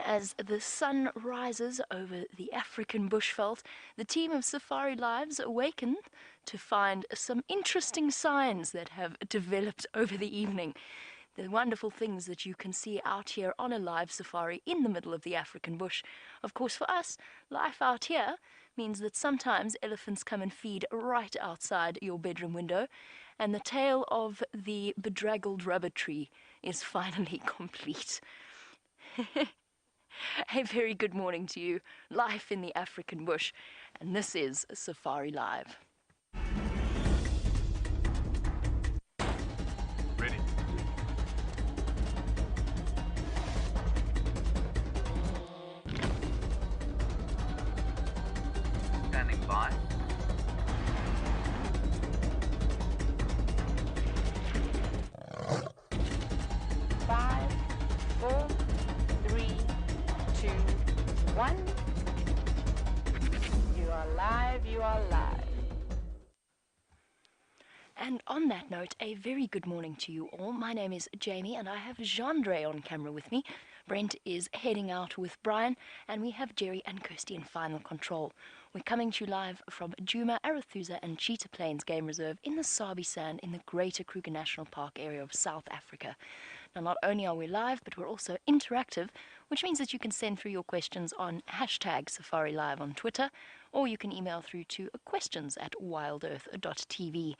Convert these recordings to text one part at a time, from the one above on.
as the sun rises over the African bushveld, the team of Safari Lives awaken to find some interesting signs that have developed over the evening. The wonderful things that you can see out here on a live safari in the middle of the African bush. Of course, for us, life out here means that sometimes elephants come and feed right outside your bedroom window, and the tale of the bedraggled rubber tree is finally complete. A very good morning to you, life in the African bush, and this is Safari Live. Ready. Standing by. Five, 4, 3, 2, 1. You are live, you are live. And on that note, a very good morning to you all. My name is Jamie and I have Jean-Dre on camera with me. Brent is heading out with Brian, and we have Jerry and Kirsty in final control. We're coming to you live from Djuma, Arathusa and Cheetah Plains Game Reserve in the Sabi Sand in the Greater Kruger National Park area of South Africa. Now, not only are we live, but we're also interactive, which means that you can send through your questions on #SafariLive on Twitter, or you can email through to questions@wildearth.tv.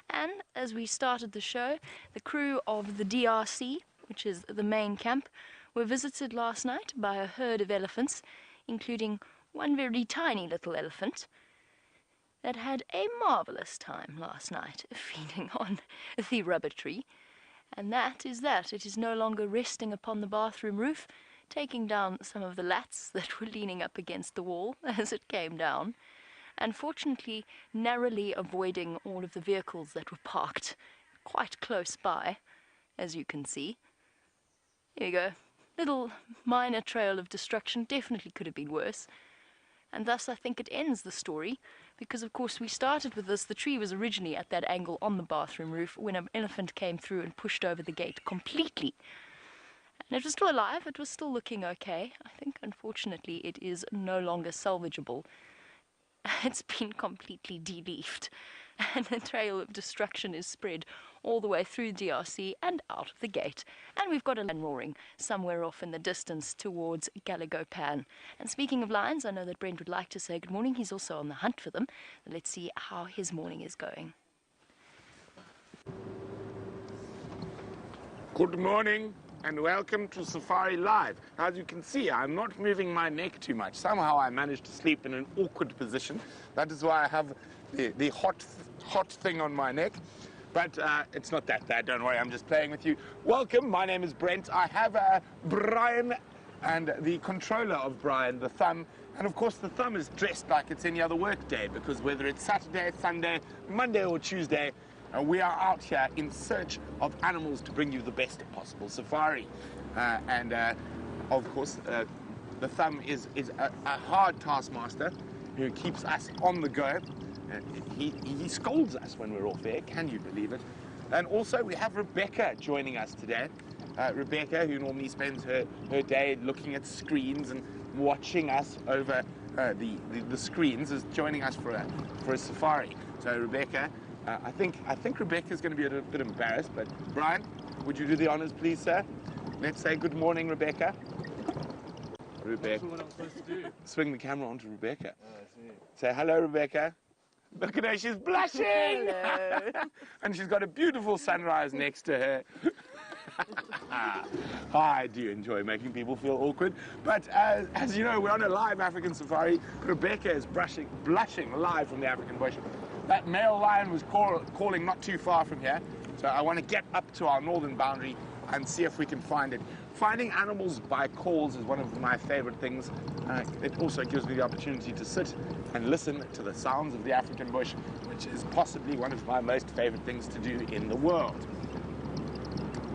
And as we started the show, the crew of the DRC, which is the main camp, were visited last night by a herd of elephants, including one very tiny little elephant that had a marvelous time last night feeding on the rubber tree. And that is that. It is no longer resting upon the bathroom roof, taking down some of the lats that were leaning up against the wall as it came down, and fortunately narrowly avoiding all of the vehicles that were parked quite close by, as you can see. Here you go. Little minor trail of destruction. Definitely could have been worse. And thus I think it ends the story, because of course we started with this. The tree was originally at that angle on the bathroom roof when an elephant came through and pushed over the gate completely. And it was still alive, it was still looking okay. I think unfortunately it is no longer salvageable. It's been completely de-leafed, and the trail of destruction is spread all the way through DRC and out of the gate. And we've got a lion roaring somewhere off in the distance towards Galagopan. And speaking of lions, I know that Brent would like to say good morning. He's also on the hunt for them. Let's see how his morning is going. Good morning and welcome to Safari Live. As you can see, I'm not moving my neck too much. Somehow I managed to sleep in an awkward position. That is why I have the hot thing on my neck. But it's not that bad, don't worry, I'm just playing with you. Welcome, my name is Brent. I have Brian and the controller of Brian, the thumb. And of course the thumb is dressed like it's any other work day, because whether it's Saturday, Sunday, Monday or Tuesday, we are out here in search of animals to bring you the best possible safari. Of course, the thumb is a hard taskmaster who keeps us on the go. He scolds us when we're off air, can you believe it? And also we have Rebecca joining us today. Rebecca, who normally spends her day looking at screens and watching us over the screens, is joining us for a safari. So Rebecca, I think Rebecca's going to be a bit embarrassed, but Brian, would you do the honors, please, sir? Let's say good morning, Rebecca. Rebecca. That's what I'm supposed to do. Swing the camera onto Rebecca. Oh, I see. Say hello, Rebecca. Look at her, she's blushing! Hello. And she's got a beautiful sunrise next to her. I do enjoy making people feel awkward, but as you know, we're on a live African safari. Rebecca is blushing live from the African bush. That male lion was calling not too far from here, so I want to get up to our northern boundary and see if we can find it. Finding animals by calls is one of my favorite things. It also gives me the opportunity to sit and listen to the sounds of the African bush, which is possibly one of my most favorite things to do in the world.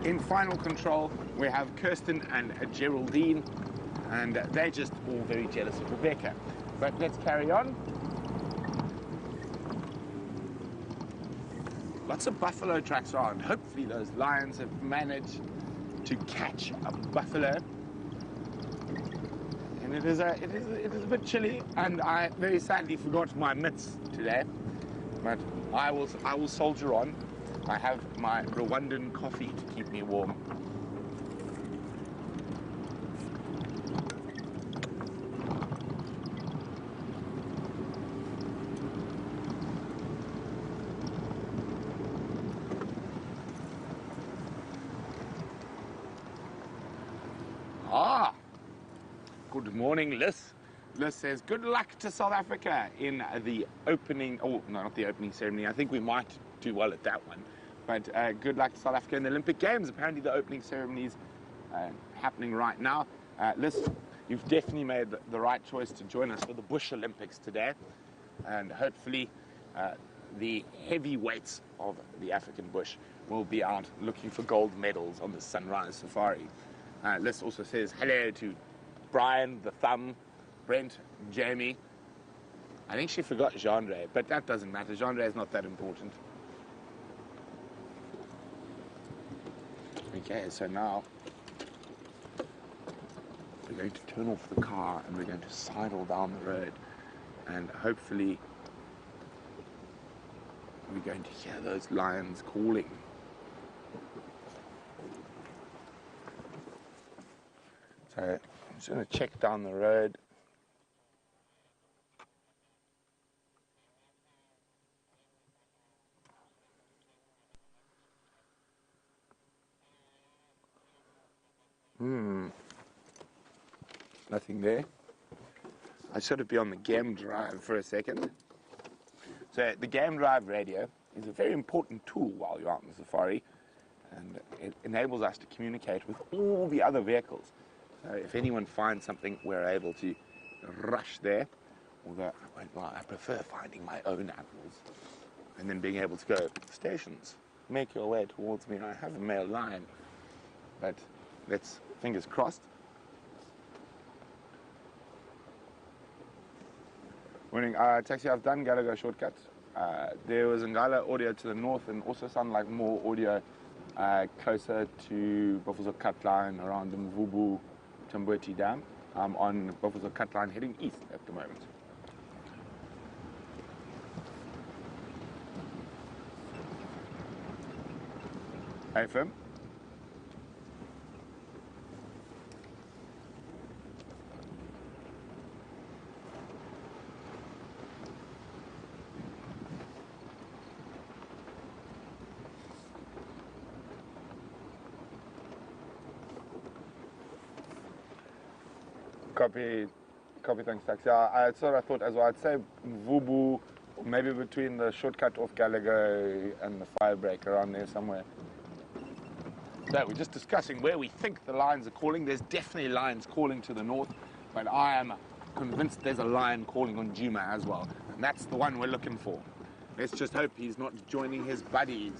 In final control, we have Kirsten and Geraldine, and they're just all very jealous of Rebecca. But let's carry on. Lots of buffalo tracks around. Hopefully those lions have managed to catch a buffalo. and it is a bit chilly, and I very sadly forgot my mitts today, but I will soldier on. I have my Rwandan coffee to keep me warm. Good morning, Liz. Liz says, good luck to South Africa in the opening, oh, no, not the opening ceremony. I think we might do well at that one. But good luck to South Africa in the Olympic Games. Apparently the opening ceremony is happening right now. Liz, you've definitely made the right choice to join us for the Bush Olympics today. And hopefully the heavyweights of the African bush will be out looking for gold medals on the Sunrise Safari. Liz also says hello to Brian, the Thumb, Brent, Jamie. I think she forgot Genre, but that doesn't matter. Genre is not that important. Okay, so now we're going to turn off the car and we're going to sidle down the road, and hopefully we're going to hear those lions calling. So I'm just going to check down the road. Nothing there. I should have been on the game drive for a second. So the game drive radio is a very important tool while you're out in the safari, and it enables us to communicate with all the other vehicles. So if anyone finds something, we're able to rush there. Although, well, I prefer finding my own animals and then being able to go, stations, make your way towards me. I have a male lion, but let's, fingers crossed. Morning, taxi, I've done Gallagher shortcut. There was Ngala audio to the north and also sounded like more audio closer to Buffalo Cut Line around the Mvubu Tamboti Dam. I'm on Buffalo Cut Line heading east at the moment. Hey, Fim. Copy, thanks, taxi. That's what I thought as well. I'd say Mvubu, or maybe between the shortcut off Gallagher and the fire break around there somewhere. So we're just discussing where we think the lions are calling. There's definitely lions calling to the north, but I am convinced there's a lion calling on Juma as well. And that's the one we're looking for. Let's just hope he's not joining his buddies.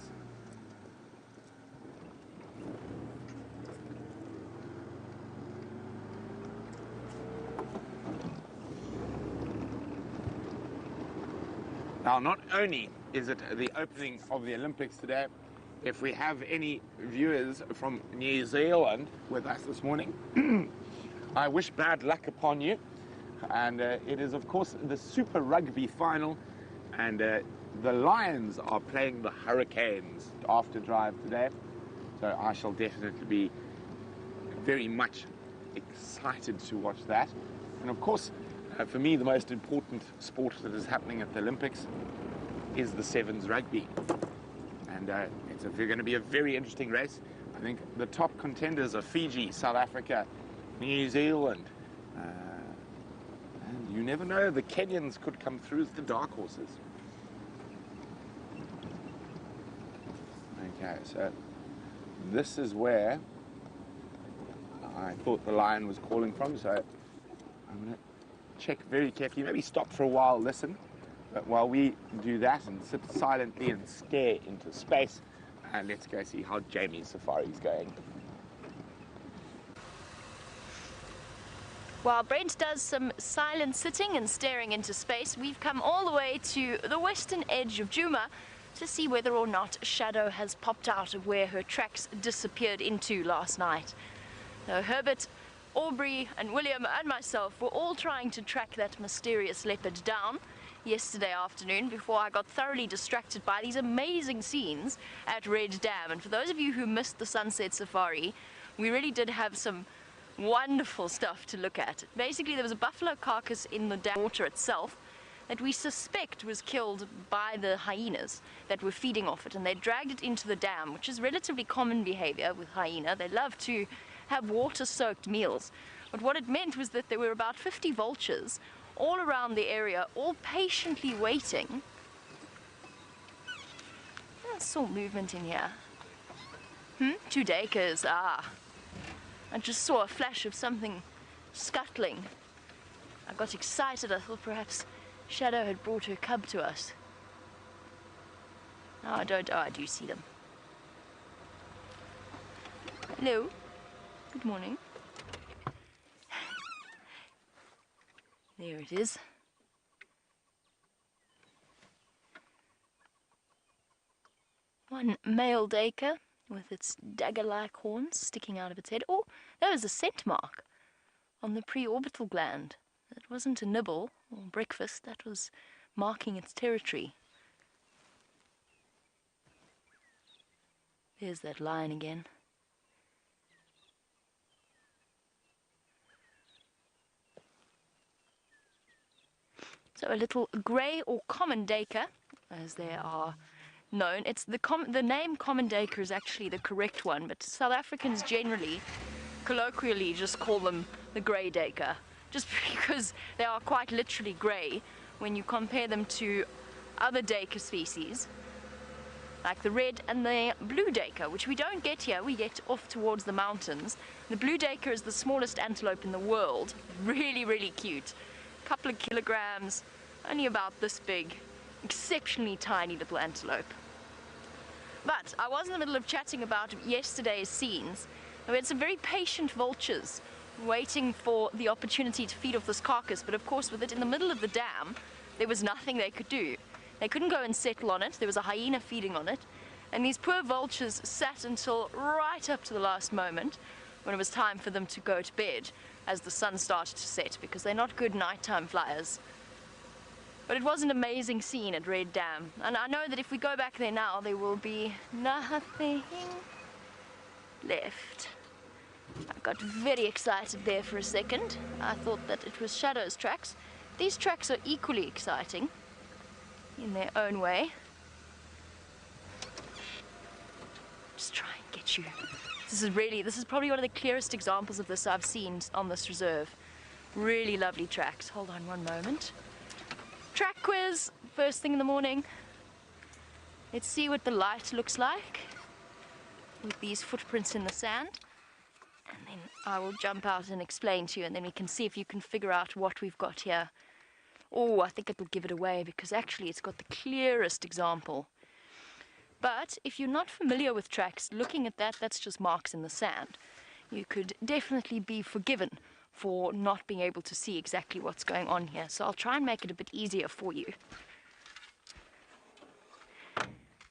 Now, not only is it the opening of the Olympics today, if we have any viewers from New Zealand with us this morning, I wish bad luck upon you. And it is, of course, the Super Rugby final, and the Lions are playing the Hurricanes after drive today. So I shall definitely be very much excited to watch that. And of course, for me, the most important sport that is happening at the Olympics is the Sevens rugby. And it's going to be a very interesting race. I think the top contenders are Fiji, South Africa, New Zealand. And you never know, the Kenyans could come through as the dark horses. Okay, so this is where I thought the lion was calling from. So I'm going to check very carefully, maybe stop for a while, listen. But while we do that and sit silently and stare into space, let's go see how Jamie's safari is going. While Brent does some silent sitting and staring into space, we've come all the way to the western edge of Juma to see whether or not Shadow has popped out of where her tracks disappeared into last night. So Herbert Aubrey and William and myself were all trying to track that mysterious leopard down yesterday afternoon before I got thoroughly distracted by these amazing scenes at Red Dam. And for those of you who missed the sunset safari, we really did have some wonderful stuff to look at. Basically, there was a buffalo carcass in the dam water itself that we suspect was killed by the hyenas that were feeding off it, and they dragged it into the dam, which is relatively common behavior with hyena. They love to have water-soaked meals. But what it meant was that there were about 50 vultures all around the area, all patiently waiting. I saw movement in here. 2 acres, I just saw a flash of something scuttling. I got excited. I thought perhaps Shadow had brought her cub to us. No, I don't. Oh, I do see them. Hello. Good morning. There it is. One male duiker with its dagger-like horns sticking out of its head. Oh, that was a scent mark on the preorbital gland. That wasn't a nibble or breakfast, that was marking its territory. There's that lion again. So a little grey or common duiker, as they are known. It's the name common duiker is actually the correct one, but South Africans generally, colloquially, just call them the grey duiker, just because they are quite literally grey when you compare them to other duiker species, like the red and the blue duiker, which we don't get here. We get off towards the mountains. The blue duiker is the smallest antelope in the world. Really, really cute. Couple of kilograms, only about this big, exceptionally tiny little antelope. But I was in the middle of chatting about yesterday's scenes. We had some very patient vultures waiting for the opportunity to feed off this carcass, but of course with it in the middle of the dam, there was nothing they could do. They couldn't go and settle on it. There was a hyena feeding on it, and these poor vultures sat until right up to the last moment when it was time for them to go to bed as the sun started to set, because they're not good nighttime flyers. But it was an amazing scene at Red Dam, and I know that if we go back there now, there will be nothing left. I got very excited there for a second. I thought that it was Shadow's tracks. These tracks are equally exciting in their own way. Just try and get you. This is probably one of the clearest examples of this I've seen on this reserve. Really lovely tracks. Hold on one moment. Track quiz, first thing in the morning. Let's see what the light looks like with these footprints in the sand. And then I will jump out and explain to you, and then we can see if you can figure out what we've got here. Oh, I think it'll give it away, because actually it's got the clearest example. But if you're not familiar with tracks, looking at that, that's just marks in the sand. You could definitely be forgiven for not being able to see exactly what's going on here. So I'll try and make it a bit easier for you.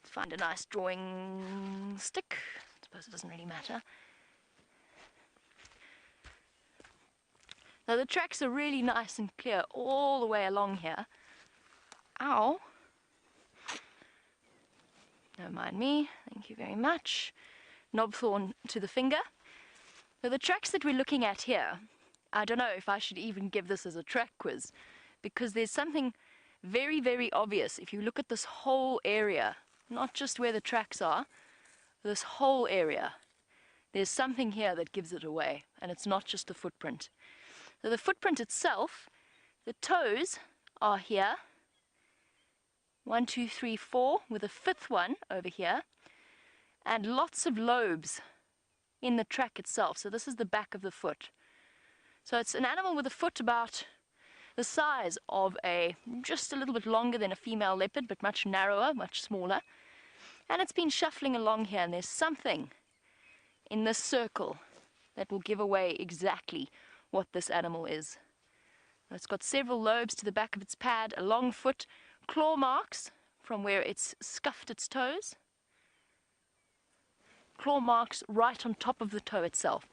Find a nice drawing stick. I suppose it doesn't really matter. Now the tracks are really nice and clear all the way along here. Ow. Don't mind me, thank you very much. Knobthorn to the finger. So the tracks that we're looking at here, I don't know if I should even give this as a track quiz, because there's something very, very obvious. If you look at this whole area, not just where the tracks are, this whole area, there's something here that gives it away, and it's not just the footprint. So the footprint itself, the toes are here. 1, 2, 3, 4, with a fifth one over here, and lots of lobes in the track itself. So this is the back of the foot. So it's an animal with a foot about the size of just a little bit longer than a female leopard, but much narrower, much smaller. And it's been shuffling along here, and there's something in this circle that will give away exactly what this animal is. It's got several lobes to the back of its pad, a long foot, claw marks from where it's scuffed its toes, claw marks right on top of the toe itself.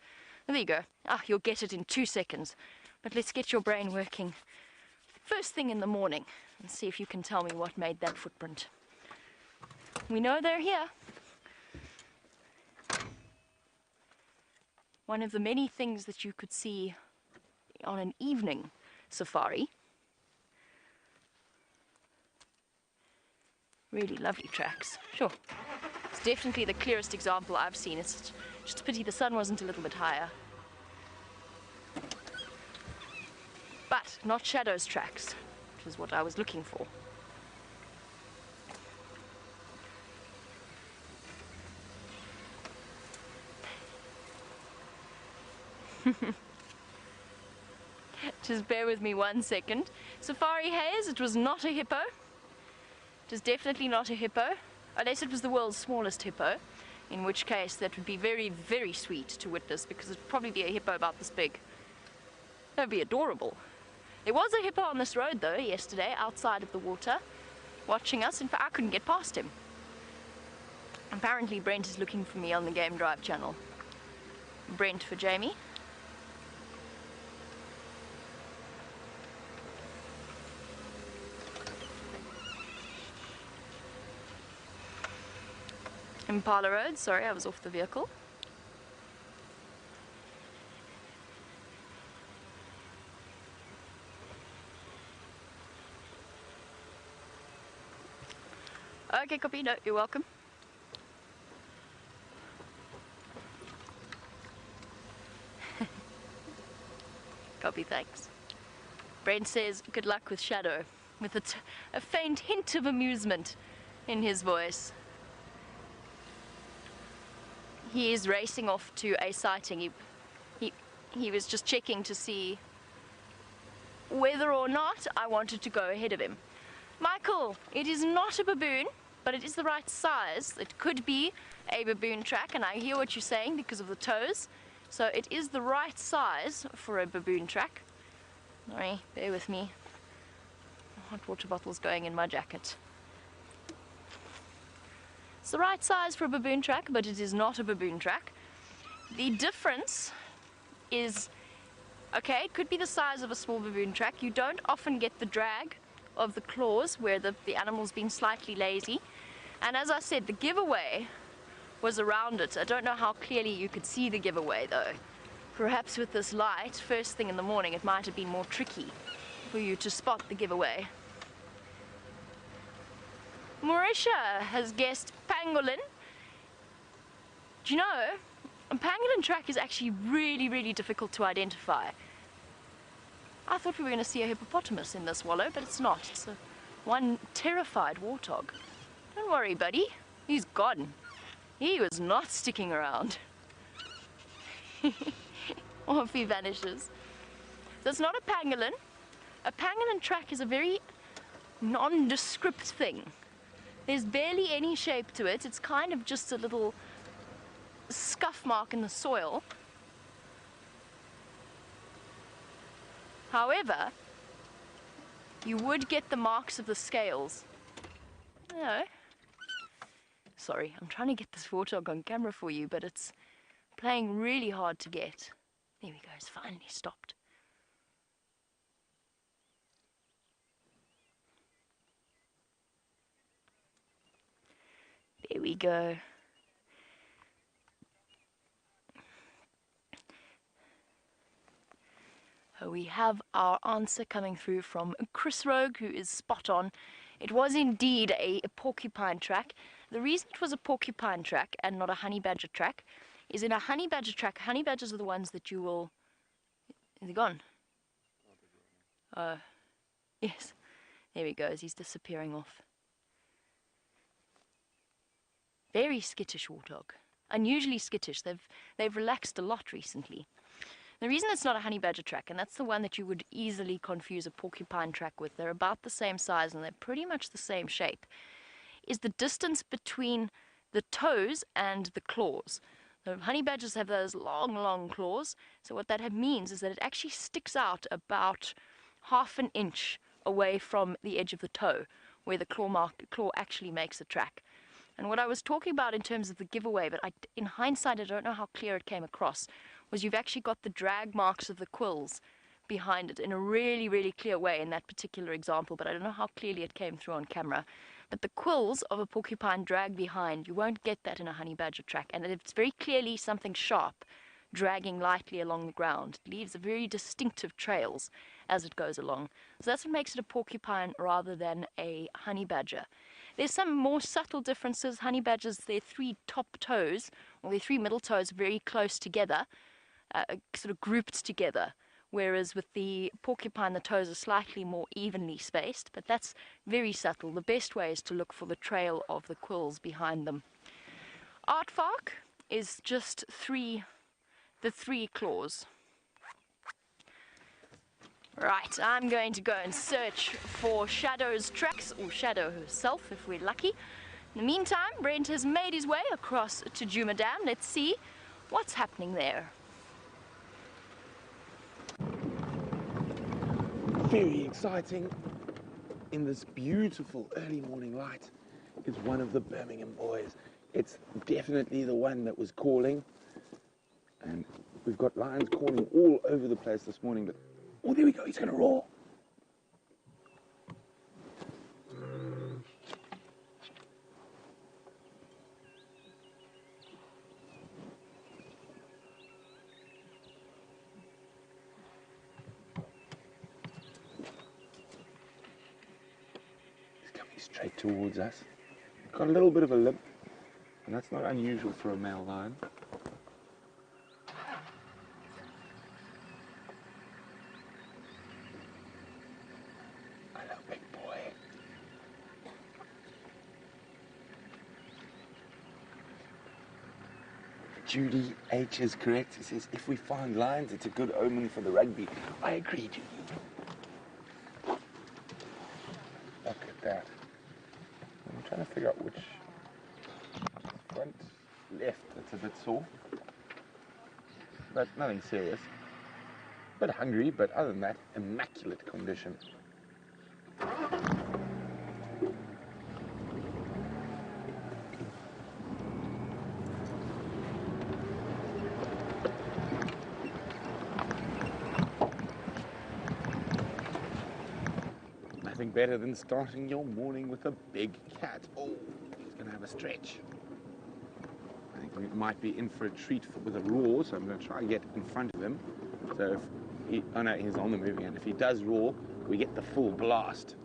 There you go. Ah, you'll get it in 2 seconds. But let's get your brain working first thing in the morning and see if you can tell me what made that footprint. We know they're here. One of the many things that you could see on an evening safari. Really lovely tracks. Sure. It's definitely the clearest example I've seen. It's just a pity the sun wasn't a little bit higher. But not Shadow's tracks, which was what I was looking for. Just bear with me 1 second. Safari Haze, it was not a hippo. It is definitely not a hippo, unless it was the world's smallest hippo, in which case that would be very, very sweet to witness, because it'd probably be a hippo about this big. That would be adorable. There was a hippo on this road though yesterday, outside of the water, watching us. In fact, I couldn't get past him. Apparently Brent is looking for me on the Game Drive channel. Brent for Jamie. Impala Road, sorry, I was off the vehicle. Okay, copy, no, you're welcome. Copy, thanks. Brent says, good luck with Shadow, with a faint hint of amusement in his voice. He is racing off to a sighting. He was just checking to see whether or not I wanted to go ahead of him. Michael, it is not a baboon, but it is the right size. It could be a baboon track, and I hear what you're saying because of the toes. So it is the right size for a baboon track. Sorry, bear with me. Hot water bottle's going in my jacket. It's the right size for a baboon track, but it is not a baboon track. The difference is, okay, it could be the size of a small baboon track. You don't often get the drag of the claws where the animal's been slightly lazy. And as I said, the giveaway was around it. I don't know how clearly you could see the giveaway though. Perhaps with this light, first thing in the morning, it might have been more tricky for you to spot the giveaway. Marisha has guessed pangolin. Do you know, a pangolin track is actually really, really difficult to identify. I thought we were going to see a hippopotamus in this wallow, but it's not. It's one terrified warthog. Don't worry, buddy. He's gone. He was not sticking around. Off he vanishes. So it's not a pangolin. A pangolin track is a very nondescript thing. There's barely any shape to it. It's kind of just a little scuff mark in the soil. However, you would get the marks of the scales. No. Sorry, I'm trying to get this warthog on camera for you, but it's playing really hard to get. There we go, it's finally stopped. There we go. We have our answer coming through from Chris Rogue, who is spot on. It was indeed a porcupine track. The reason it was a porcupine track and not a honey badger track is in a honey badger track, honey badgers are the ones that you will... Is he gone? Yes. There he goes, he's disappearing off. Very skittish warthog. Unusually skittish. They've relaxed a lot recently. The reason it's not a honey badger track, and that's the one that you would easily confuse a porcupine track with, they're about the same size and they're pretty much the same shape, is the distance between the toes and the claws. The honey badgers have those long, long claws, so what that means is that it actually sticks out about half an inch away from the edge of the toe, where the claw actually makes a track. And what I was talking about in terms of the giveaway, but in hindsight I don't know how clear it came across, was you've actually got the drag marks of the quills behind it in a really, really clear way in that particular example, but I don't know how clearly it came through on camera. But the quills of a porcupine drag behind, you won't get that in a honey badger track, and it's very clearly something sharp dragging lightly along the ground. It leaves a very distinctive trails as it goes along. So that's what makes it a porcupine rather than a honey badger. There's some more subtle differences. Honey badgers, their 3 top toes, or their 3 middle toes, are very close together, sort of grouped together. Whereas with the porcupine, the toes are slightly more evenly spaced, but that's very subtle. The best way is to look for the trail of the quills behind them. Aardvark is just the 3 claws. Right, I'm going to go and search for Shadow's tracks, or Shadow herself if we're lucky. In the meantime, Brent has made his way across to Djuma Dam. Let's see what's happening there. Very exciting. In this beautiful early morning light is one of the Birmingham boys. It's definitely the one that was calling. And we've got lions calling all over the place this morning. But oh, there we go. He's going to roar. Straight towards us. Got a little bit of a limp, and that's not unusual for a male lion. Hello, big boy. Judy H is correct. He says, if we find lions, it's a good omen for the rugby. I agree, Judy. Look at that. I'm trying to figure out which front, left, that's a bit sore. But nothing serious. Bit hungry, but other than that, immaculate condition. Nothing better than starting your morning with a big cat. Oh, he's going to have a stretch. I think we might be in for a treat with a roar, so I'm going to try and get in front of him. So if he, oh no, he's on the move again. If he does roar, we get the full blast.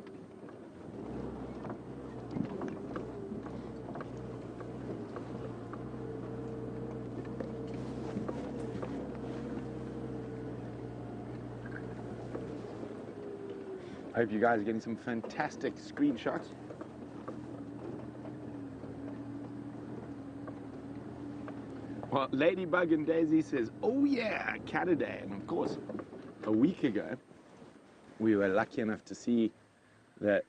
I hope you guys are getting some fantastic screenshots. Well, Ladybug and Daisy says, oh yeah, Catterday. And of course, a week ago, we were lucky enough to see the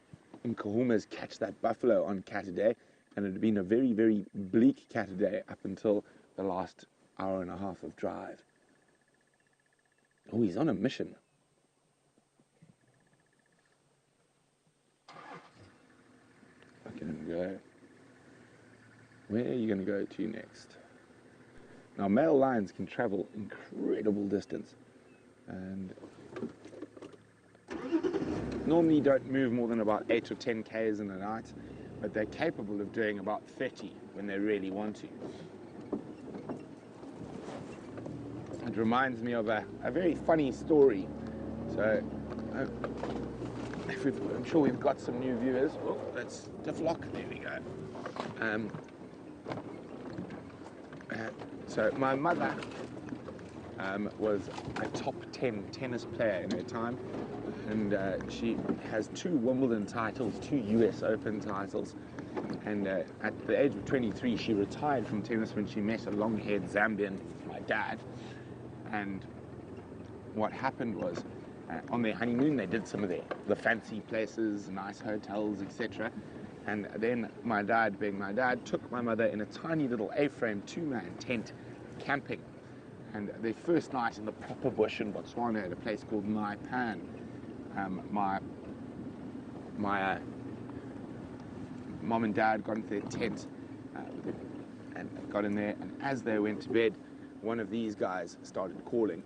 Nkahumas catch that buffalo on Catterday. And it had been a very, very bleak Catterday up until the last hour and a half of drive. Oh, he's on a mission. Look at him go. Where are you going to go to next? Now, male lions can travel incredible distance and normally don't move more than about 8 or 10 k's in a night, but they're capable of doing about 30 when they really want to. It reminds me of a very funny story. So, I'm sure we've got some new viewers. Oh, that's the flock. There we go. So my mother was a top 10 tennis player in her time, and she has 2 Wimbledon titles, 2 US Open titles, and at the age of 23 she retired from tennis when she met a long-haired Zambian, my dad. And what happened was, on their honeymoon they did some of the fancy places, nice hotels, etc. And then my dad, being my dad, took my mother in a tiny little A-frame 2-man tent camping. And their first night in the proper bush in Botswana at a place called Maipan, my mom and dad got into their tent and got in there. And as they went to bed, one of these guys started calling.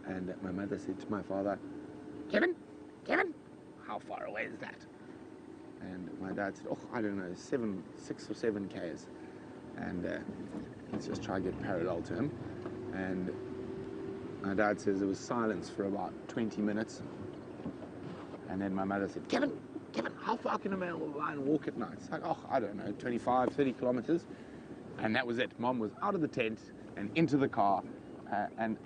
And my mother said to my father, Kevin, how far away is that? And my dad said, oh, I don't know, 6 or 7 Ks. And let's just try to get parallel to him. And my dad says there was silence for about 20 minutes. And then my mother said, Kevin, how far can a male lion walk at night? It's like, oh, I don't know, 25, 30 kilometers. And that was it. Mom was out of the tent and into the car. And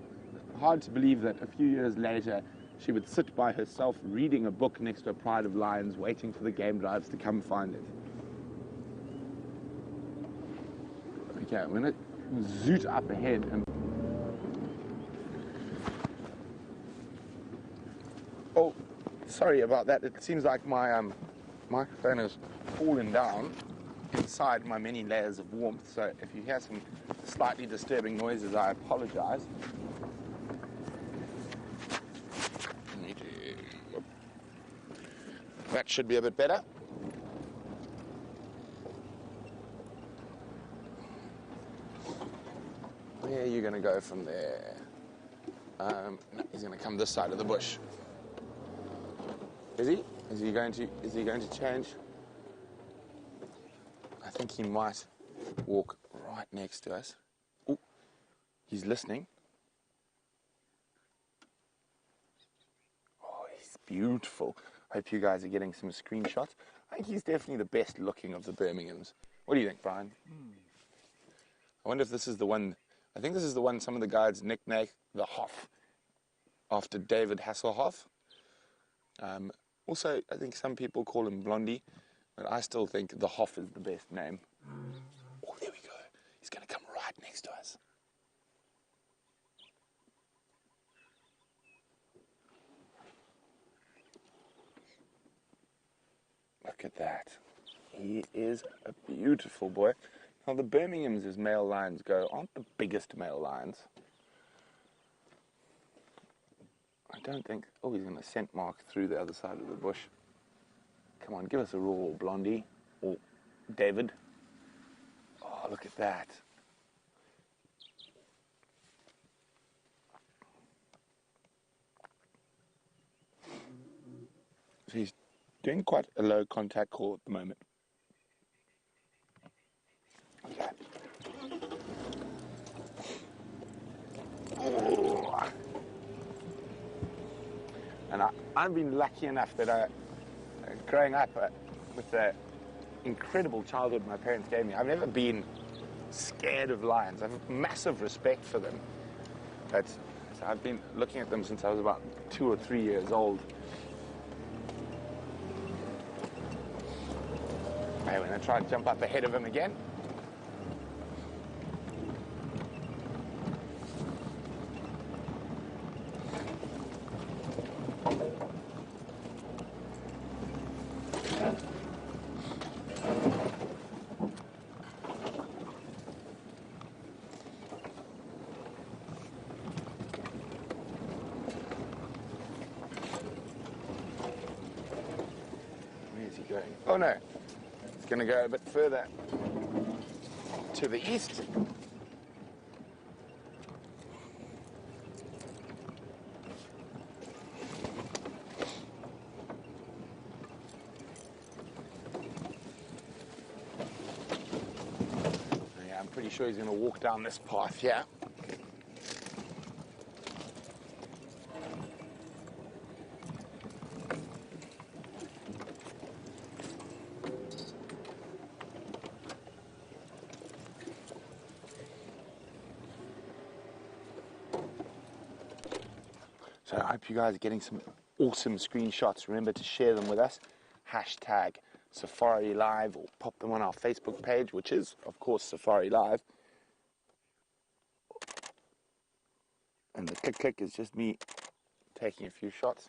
hard to believe that a few years later, she would sit by herself reading a book next to a pride of lions, waiting for the game drives to come find it. Okay, I'm going to zoot up ahead and... Oh, sorry about that. It seems like my microphone has fallen down inside my many layers of warmth. So if you hear some slightly disturbing noises, I apologize. That should be a bit better. Where are you going to go from there? No, he's going to come this side of the bush. Is he? Is he going to change? I think he might walk right next to us. Oh, he's listening. Oh, he's beautiful. Hope you guys are getting some screenshots. I think he's definitely the best looking of the Birminghams. What do you think, Brian? I wonder if this is the one. I think this is the one some of the guides nicknamed the Hoff, after David Hasselhoff. Also, I think some people call him Blondie, but I still think the Hoff is the best name. Oh, there we go. He's going to come right next to us. Look at that. He is a beautiful boy. Now, the Birminghams, as male lions go, aren't the biggest male lions. I don't think... Oh, he's going to scent mark through the other side of the bush. Come on, give us a roar, Blondie. Or David. Oh, look at that. So he's doing quite a low contact call at the moment. Okay. Oh. And I've been lucky enough that growing up with the incredible childhood my parents gave me, I've never been scared of lions. I have massive respect for them. But I've been looking at them since I was about 2 or 3 years old. Okay, we're going to try and jump up ahead of him again. Where's he going? Oh no. Going to go a bit further to the east. Yeah, I'm pretty sure he's going to walk down this path here. So I hope you guys are getting some awesome screenshots. Remember to share them with us. Hashtag SafariLIVE, or pop them on our Facebook page, which is, of course, SafariLIVE. And the click is just me taking a few shots.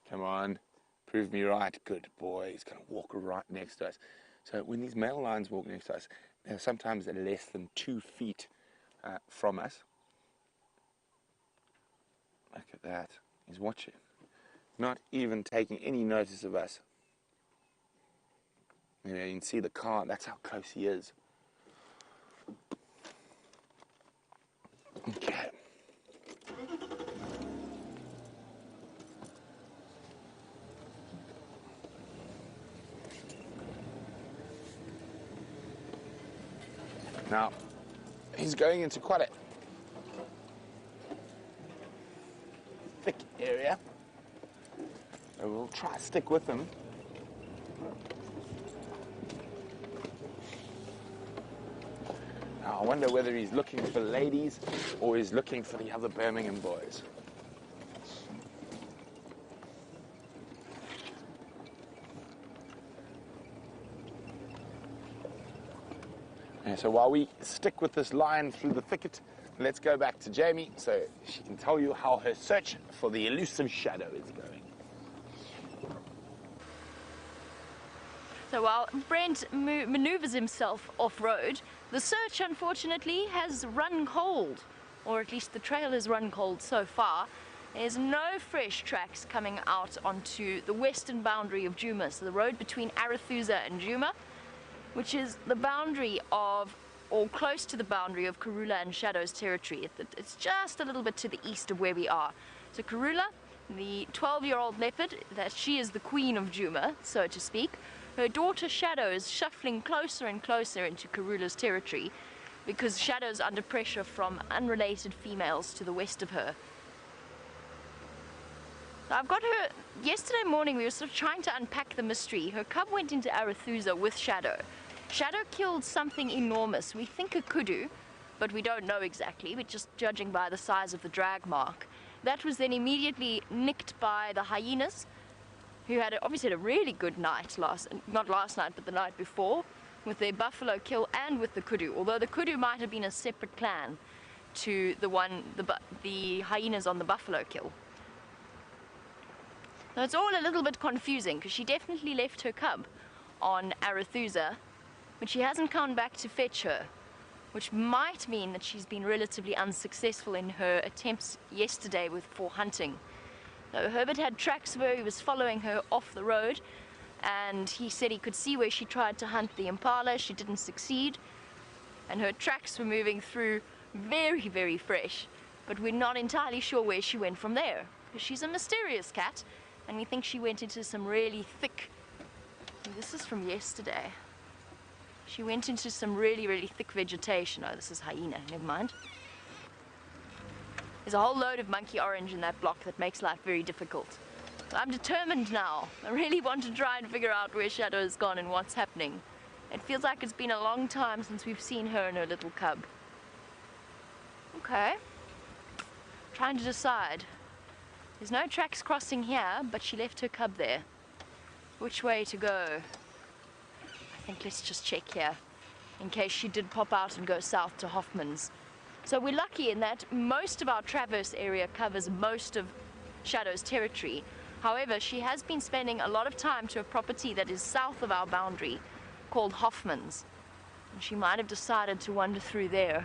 Come on, prove me right. Good boy. He's going to walk right next to us. So when these male lions walk next to us, they're sometimes less than 2 feet from us. Look at that. He's watching. Not even taking any notice of us. You know, you can see the car. That's how close he is. Now, he's going into quite a thick area. So we'll try to stick with him. Now, I wonder whether he's looking for ladies or he's looking for the other Birmingham boys. And so while we stick with this line through the thicket, let's go back to Jamie so she can tell you how her search for the elusive shadow is going. So while Brent maneuvers himself off-road, the search unfortunately has run cold, or at least the trail has run cold so far. There's no fresh tracks coming out onto the western boundary of Djuma, so the road between Arathusa and Djuma, which is the boundary of, or close to the boundary of Karula and Shadow's territory. It's just a little bit to the east of where we are. So Karula, the 12-year-old leopard, that she is the queen of Djuma, so to speak. Her daughter Shadow is shuffling closer and closer into Karula's territory because Shadow's under pressure from unrelated females to the west of her. I've got her, yesterday morning we were sort of trying to unpack the mystery. Her cub went into Arathusa with Shadow. Shadow killed something enormous. We think a kudu, but we don't know exactly, but just judging by the size of the drag mark. That was then immediately nicked by the hyenas, who had obviously had a really good night not last night, but the night before, with their buffalo kill and with the kudu, although the kudu might have been a separate clan to the hyenas on the buffalo kill. Now it's all a little bit confusing because she definitely left her cub on Arathusa, but she hasn't come back to fetch her, which might mean that she's been relatively unsuccessful in her attempts yesterday for hunting. So Herbert had tracks of her, he was following her off the road, and he said he could see where she tried to hunt the impala. She didn't succeed, and her tracks were moving through very, very fresh, but we're not entirely sure where she went from there, because she's a mysterious cat, and we think she went into some really thick, this is from yesterday, she went into some really, really thick vegetation. Oh, this is hyena, never mind. There's a whole load of monkey orange in that block that makes life very difficult. So I'm determined now. I really want to try and figure out where Shadow has gone and what's happening. It feels like it's been a long time since we've seen her and her little cub. Okay. Trying to decide. There's no tracks crossing here, but she left her cub there. Which way to go? I think let's just check here, in case she did pop out and go south to Hoffman's. So we're lucky in that most of our traverse area covers most of Shadow's territory. However, she has been spending a lot of time to a property that is south of our boundary called Hoffman's. And she might have decided to wander through there.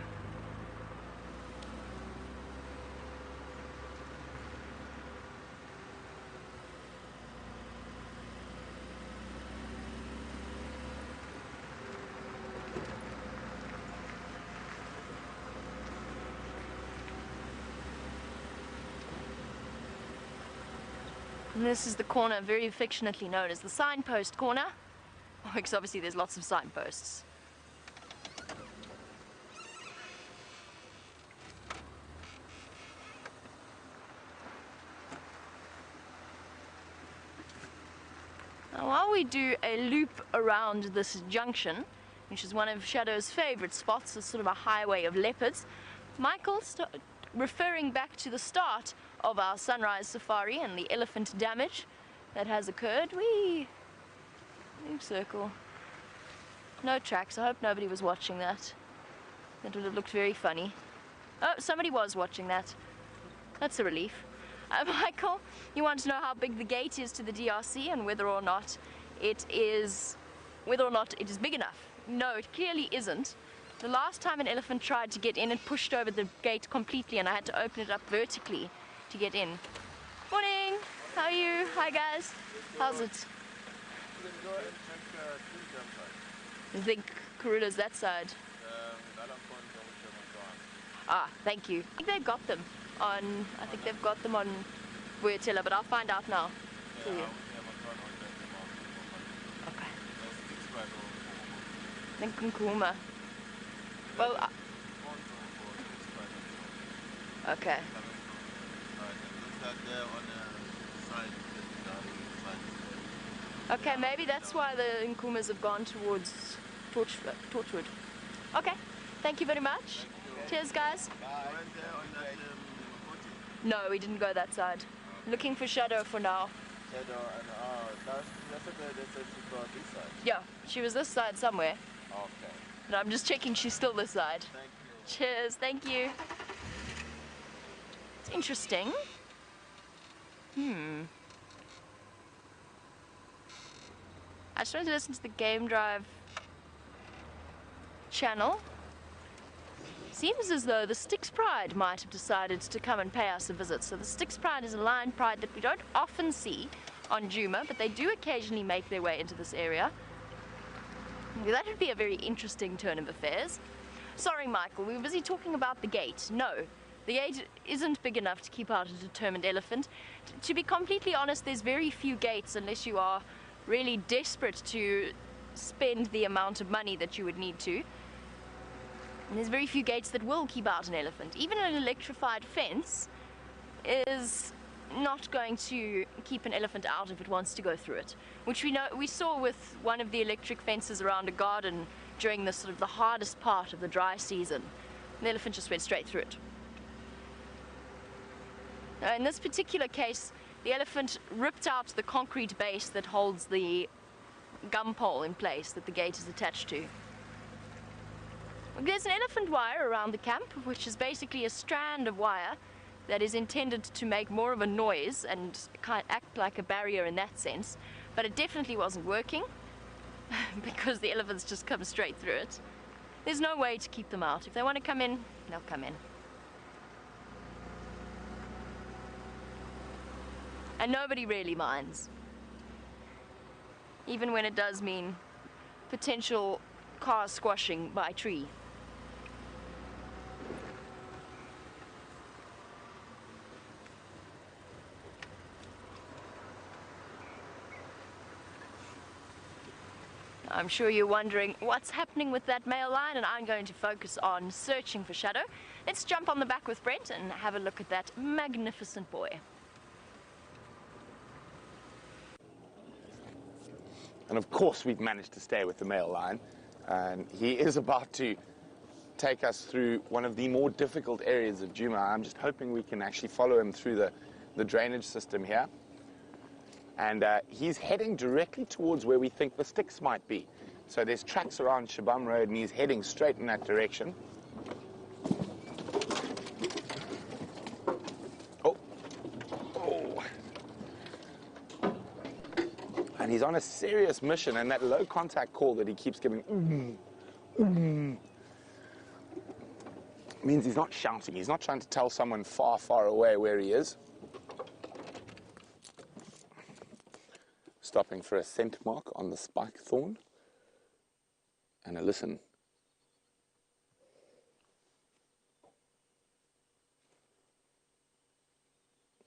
And this is the corner very affectionately known as the signpost corner, because obviously there's lots of signposts. Now while we do a loop around this junction, which is one of Shadow's favorite spots, a sort of a highway of leopards, Michael's referring back to the start of our sunrise safari and the elephant damage that has occurred. Whee! New circle. No tracks. I hope nobody was watching that. That would have looked very funny. Oh, somebody was watching that. That's a relief. Michael, you want to know how big the gate is to the DRC and whether or not it is big enough. No, it clearly isn't. The last time an elephant tried to get in, it pushed over the gate completely and I had to open it up vertically to get in. Morning! How are you? Hi guys. How's it? I think Karula's that side. Ah, thank you. I think they've got them on Boyatella, but I'll find out now for you. Okay. Then Kunkuma. Well, okay. Okay, maybe that's why the Nkumas have gone towards Torchwood. Okay, thank you very much. Cheers, guys. No, we didn't go that side. Looking for Shadow for now. Yeah, she was this side somewhere. Okay. And I'm just checking she's still this side. Thank you. Cheers, thank you. It's interesting. I just wanted to listen to the Game Drive channel. Seems as though the Styx Pride might have decided to come and pay us a visit. So the Styx Pride is a lion pride that we don't often see on Djuma, but they do occasionally make their way into this area. That would be a very interesting turn of affairs. Sorry, Michael, we were busy talking about the gate. No, the gate isn't big enough to keep out a determined elephant. To be completely honest, there's very few gates unless you are really desperate to spend the amount of money that you would need to. And there's very few gates that will keep out an elephant. Even an electrified fence is not going to keep an elephant out if it wants to go through it, which we saw with one of the electric fences around a garden during the sort of the hardest part of the dry season. The elephant just went straight through it. Now, in this particular case, the elephant ripped out the concrete base that holds the gum pole in place that the gate is attached to. There's an elephant wire around the camp, which is basically a strand of wire that is intended to make more of a noise and kind of act like a barrier in that sense, but it definitely wasn't working because the elephants just come straight through it. There's no way to keep them out. If they want to come in, they'll come in. And nobody really minds, even when it does mean potential car squashing by tree. I'm sure you're wondering what's happening with that male lion, and I'm going to focus on searching for Shadow. Let's jump on the back with Brent and have a look at that magnificent boy. And of course we've managed to stay with the male lion, and he is about to take us through one of the more difficult areas of Djuma. I'm just hoping we can actually follow him through the drainage system here. And he's heading directly towards where we think the Styx might be. So there's tracks around Shabam Road, and he's heading straight in that direction. Oh. And he's on a serious mission, and that low contact call that he keeps giving means he's not shouting. He's not trying to tell someone far, far away where he is. Stopping for a scent mark on the spike thorn and a listen.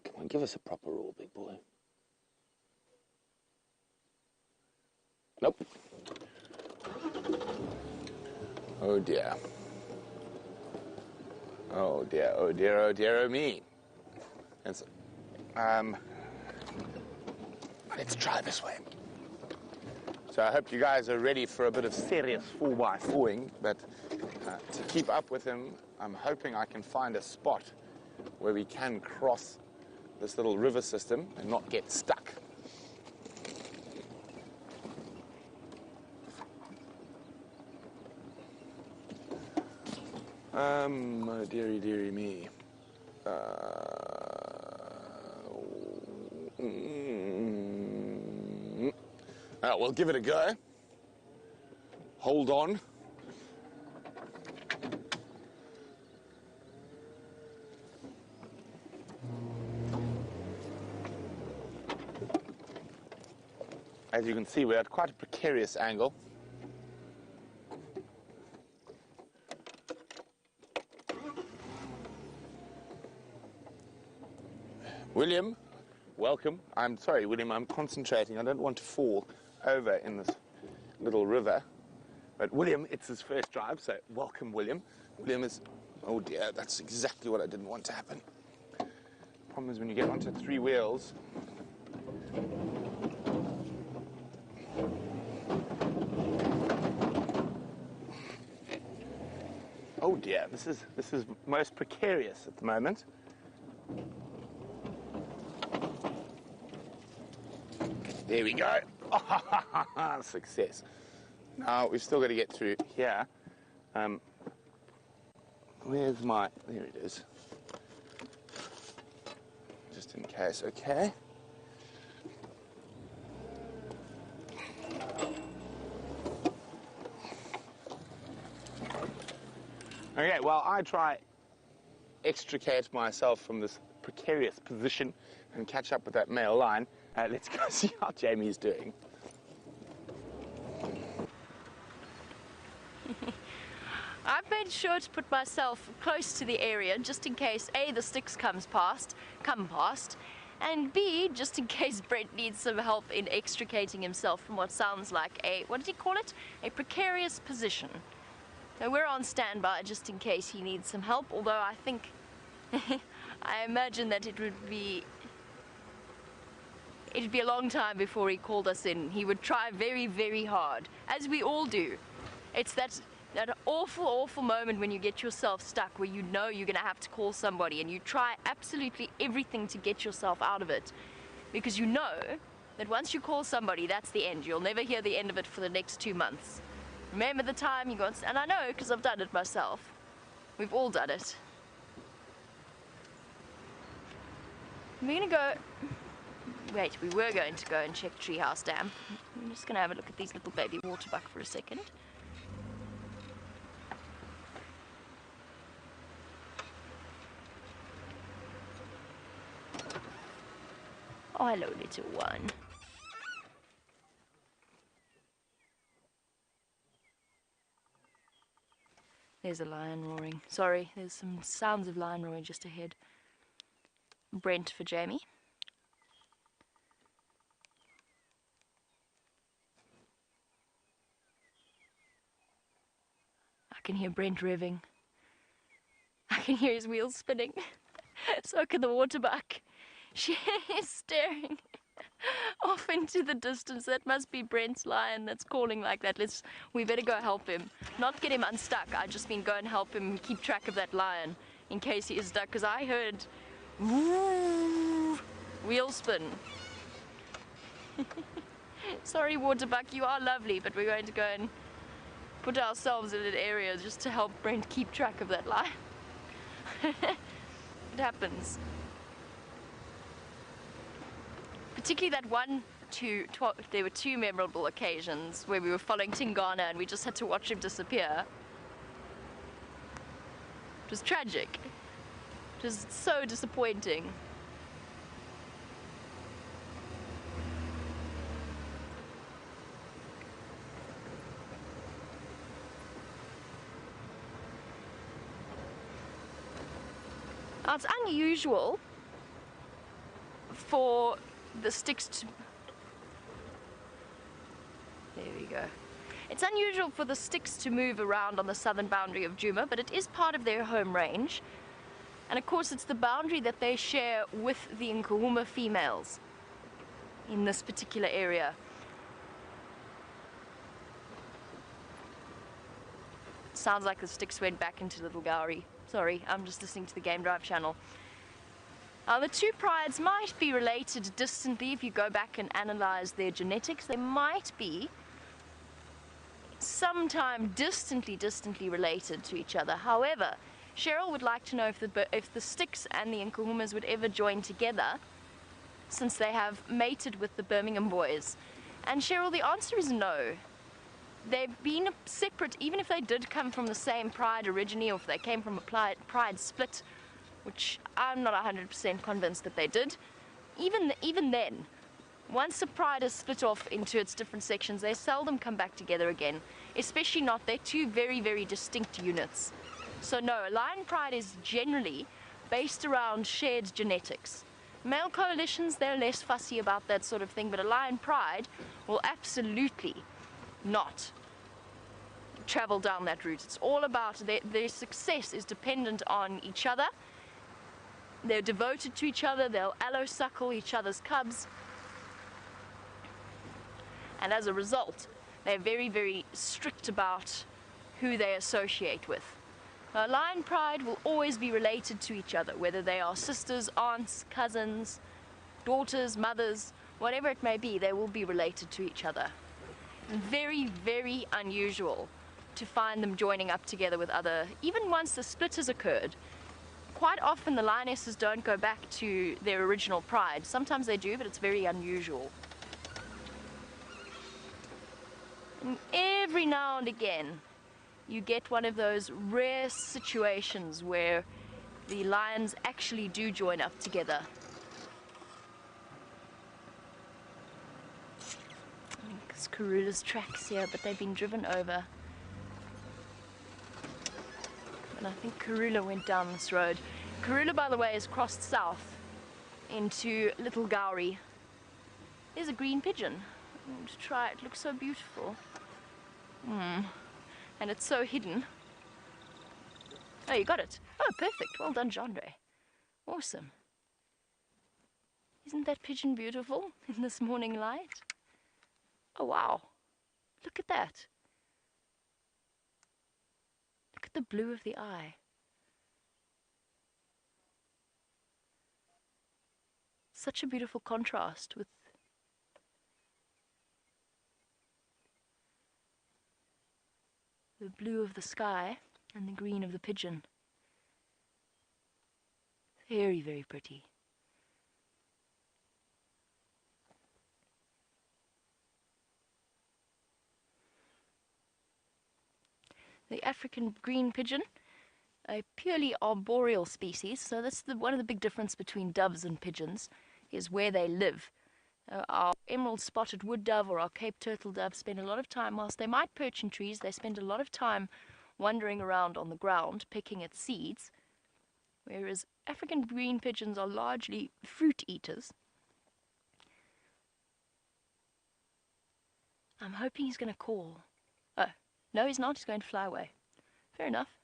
Come on, give us a proper roar, big boy. Nope. Oh dear. Oh dear, oh dear, oh dear, oh me. And so, let's try this way. So I hope you guys are ready for a bit of serious 4x4ing, but to keep up with him, I'm hoping I can find a spot where we can cross this little river system and not get stuck. Oh dearie, dearie me. We'll give it a go. Hold on. As you can see, we're at quite a precarious angle. William, welcome. I'm sorry, William, I'm concentrating. I don't want to fall over in this little river. But William, it's his first drive, so welcome, William. William is, oh dear, that's exactly what I didn't want to happen. Problem is when you get onto 3 wheels, oh dear, this is most precarious at the moment. There we go. Success. Now we've still got to get through here. Where's my, there it is. Just in case, okay. Okay, well, I try extricate myself from this precarious position and catch up with that male line. Let's go see how Jamie's doing. I've made sure to put myself close to the area just in case A, the sticks come past, and B, just in case Brent needs some help in extricating himself from what sounds like a, what did he call it? A precarious position. So we're on standby just in case he needs some help, although I think, I imagine that it'd be a long time before he called us in. He would try very, very hard, as we all do. It's that awful, awful moment when you get yourself stuck, where you know you're going to have to call somebody, and you try absolutely everything to get yourself out of it, because you know that once you call somebody, that's the end. You'll never hear the end of it for the next 2 months. Remember the time you got, and I know because I've done it myself. We've all done it. We're going to go... Wait, we were going to go and check Treehouse Dam. I'm just going to have a look at these little baby waterbuck for a second. Oh, hello, little one. There's a lion roaring. Sorry, there's some sounds of lion roaring just ahead. Brent for Jamie. I can hear Brent revving. I can hear his wheels spinning. So can the waterbuck. She is staring off into the distance. That must be Brent's lion that's calling like that. We better go help him. Not get him unstuck. I just mean go and help him keep track of that lion in case he is stuck. Because I heard wheel spin. Sorry, waterbuck, you are lovely, but we're going to go and put ourselves in an area just to help Brent keep track of that lion. It happens. Particularly that there were 2 memorable occasions where we were following Tingana and we just had to watch him disappear. It was tragic. It was so disappointing. Now, it's unusual for the sticks to... There we go. It's unusual for the sticks to move around on the southern boundary of Djuma, but it is part of their home range. And of course it's the boundary that they share with the Nkuhuma females in this particular area. Sounds like the sticks went back into Little Gowrie. Sorry, I'm just listening to the Game Drive channel. Now, the 2 prides might be related distantly. If you go back and analyze their genetics, they might be sometime distantly related to each other. However, Cheryl would like to know if the sticks and the Nkuhumas would ever join together, since they have mated with the Birmingham boys. And Cheryl, the answer is no. They've been separate, even if they did come from the same pride originally, or if they came from a pride split, which I'm not 100% convinced that they did. Even then, once a pride is split off into its different sections, they seldom come back together again, especially not. They're 2 very, very distinct units. So no, a lion pride is generally based around shared genetics. Male coalitions, they're less fussy about that sort of thing, but a lion pride will absolutely not travel down that route. It's all about their success is dependent on each other. They're devoted to each other. They'll allo-suckle each other's cubs. And as a result, they're very, very strict about who they associate with. Lion pride will always be related to each other, whether they are sisters, aunts, cousins, daughters, mothers, whatever it may be, they will be related to each other. Very, very unusual to find them joining up together with other, even once the split has occurred. Quite often the lionesses don't go back to their original pride. Sometimes they do, but it's very unusual. And every now and again, you get one of those rare situations where the lions actually do join up together. I think it's Karula's tracks here, but they've been driven over. And I think Karula went down this road. Karula, by the way, has crossed south into Little Gowrie. There's a green pigeon. I'm going to try it. It looks so beautiful. And it's so hidden. Oh, you got it. Oh, perfect. Well done, Jandre. Awesome. Isn't that pigeon beautiful in this morning light? Oh, wow. Look at that. Look at the blue of the eye. Such a beautiful contrast with the blue of the sky and the green of the pigeon. Very, very pretty. The African green pigeon, a purely arboreal species, so that's one of the big difference between doves and pigeons, is where they live. Our emerald spotted wood dove or our Cape turtle dove spend a lot of time, whilst they might perch in trees, they spend a lot of time wandering around on the ground, picking at seeds, whereas African green pigeons are largely fruit eaters. I'm hoping he's going to call. Oh, no he's not, he's going to fly away. Fair enough.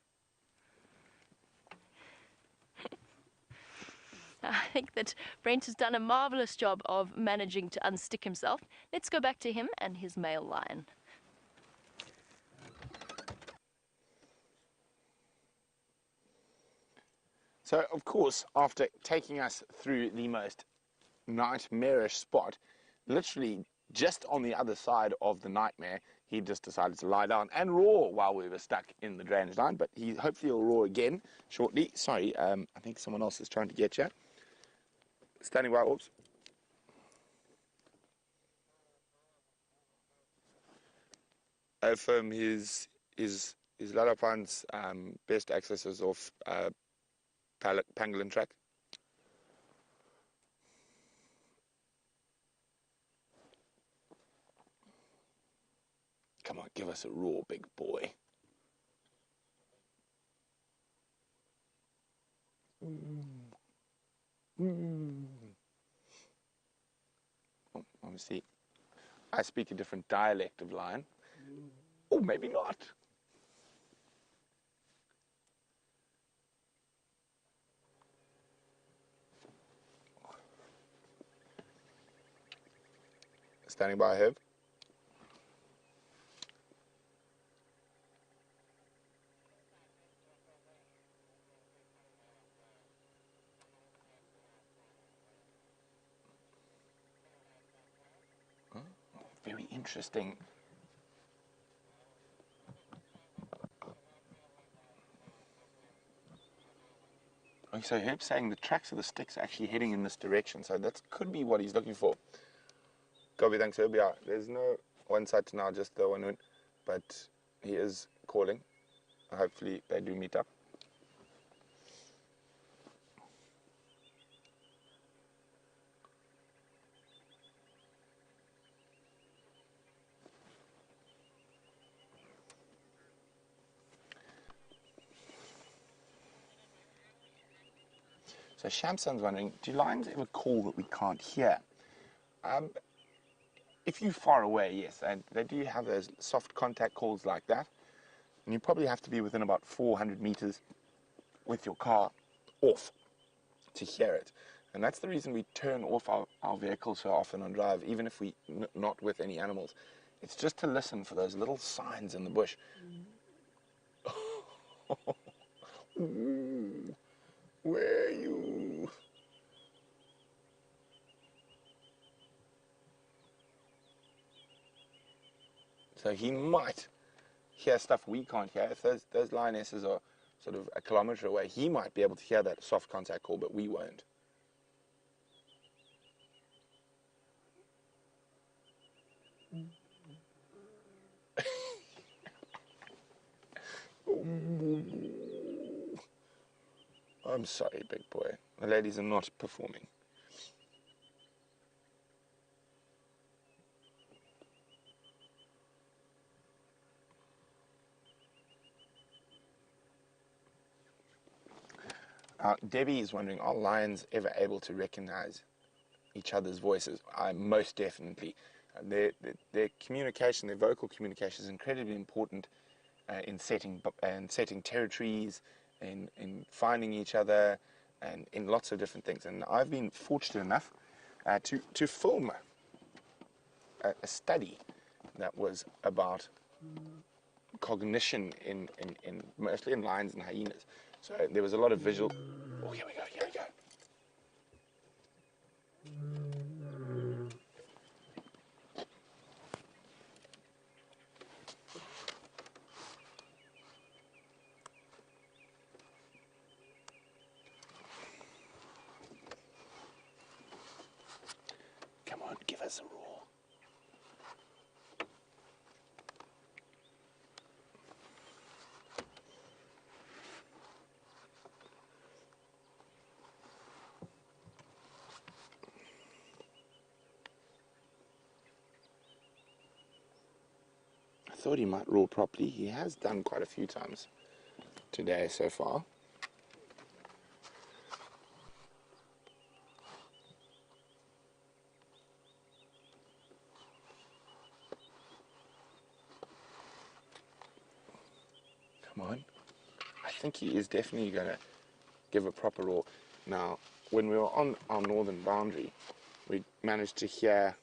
I think that Brent has done a marvelous job of managing to unstick himself. Let's go back to him and his male lion. So, of course, after taking us through the most nightmarish spot, literally just on the other side of the nightmare, he just decided to lie down and roar while we were stuck in the drainage line. But hopefully he'll roar again shortly. Sorry, I think someone else is trying to get you. Standing by, oops. I affirm his Lalapan's best access is off Pangolin track. Come on, give us a roar, big boy. Oh, obviously, I speak a different dialect of lion. Oh, maybe not. Standing by, Herb. Very interesting. Okay, so Herb's saying the tracks of the sticks are actually heading in this direction, so that could be what he's looking for. Copy, thanks Herb. Yeah, there's no one side to now, just the one win, but he is calling. Hopefully they do meet up. So Shamson's wondering, do lions ever call that we can't hear? If you're far away, yes, and they do have those soft contact calls like that. And you probably have to be within about 400 meters with your car off to hear it. And that's the reason we turn off our vehicles so often on drive, even if we not with any animals. It's just to listen for those little signs in the bush. Ooh, where are you? So he might hear stuff we can't hear. If those lionesses are sort of a kilometer away, he might be able to hear that soft contact call, but we won't. I'm sorry, big boy. The ladies are not performing. Debbie is wondering, are lions ever able to recognize each other's voices? Most definitely. Their communication, their vocal communication is incredibly important in setting territories, in finding each other, and in lots of different things. And I've been fortunate enough to film a study that was about cognition in mostly in lions and hyenas. So there was a lot of visual. Oh, here we go. Come on, give us a roar. I thought he might roar properly. He has done quite a few times today so far. Come on. I think he is definitely going to give a proper roar. Now, when we were on our northern boundary, we managed to hear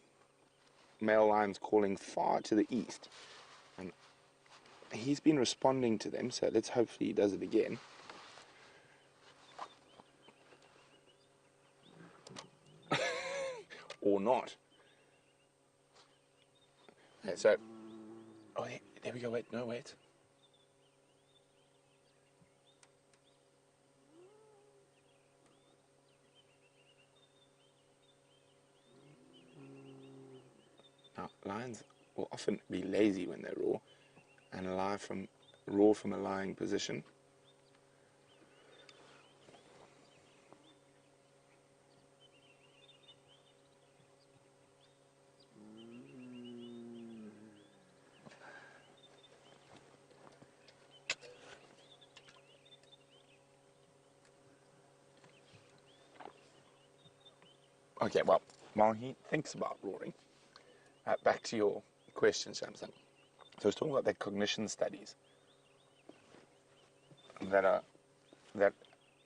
male lions calling far to the east. And he's been responding to them, so let's hopefully he does it again. Or not. Okay, so, oh, there we go. Wait, no, wait. Now, lions will often be lazy when they roar, and roar from a lying position. Okay, well, while he thinks about roaring, back to your question, Samson. So I was talking about the cognition studies that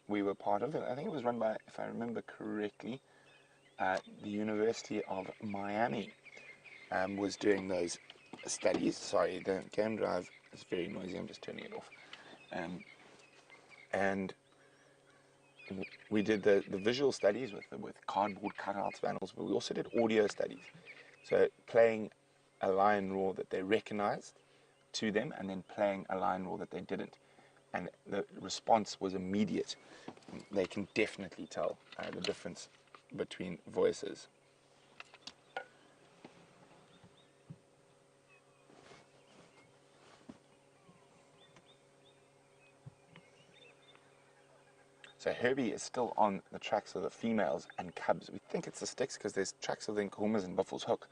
we were part of, and I think it was run by, if I remember correctly, the University of Miami was doing those studies. Sorry, the game drive is very noisy. I'm just turning it off. And we did the visual studies with cardboard cutouts of animals, but we also did audio studies. So playing a lion roar that they recognized to them, and then playing a lion roar that they didn't. And the response was immediate. They can definitely tell the difference between voices. So Herbie is still on the tracks of the females and cubs. We think it's the sticks because there's tracks of the Nkuhumas and Buffalo's Hook.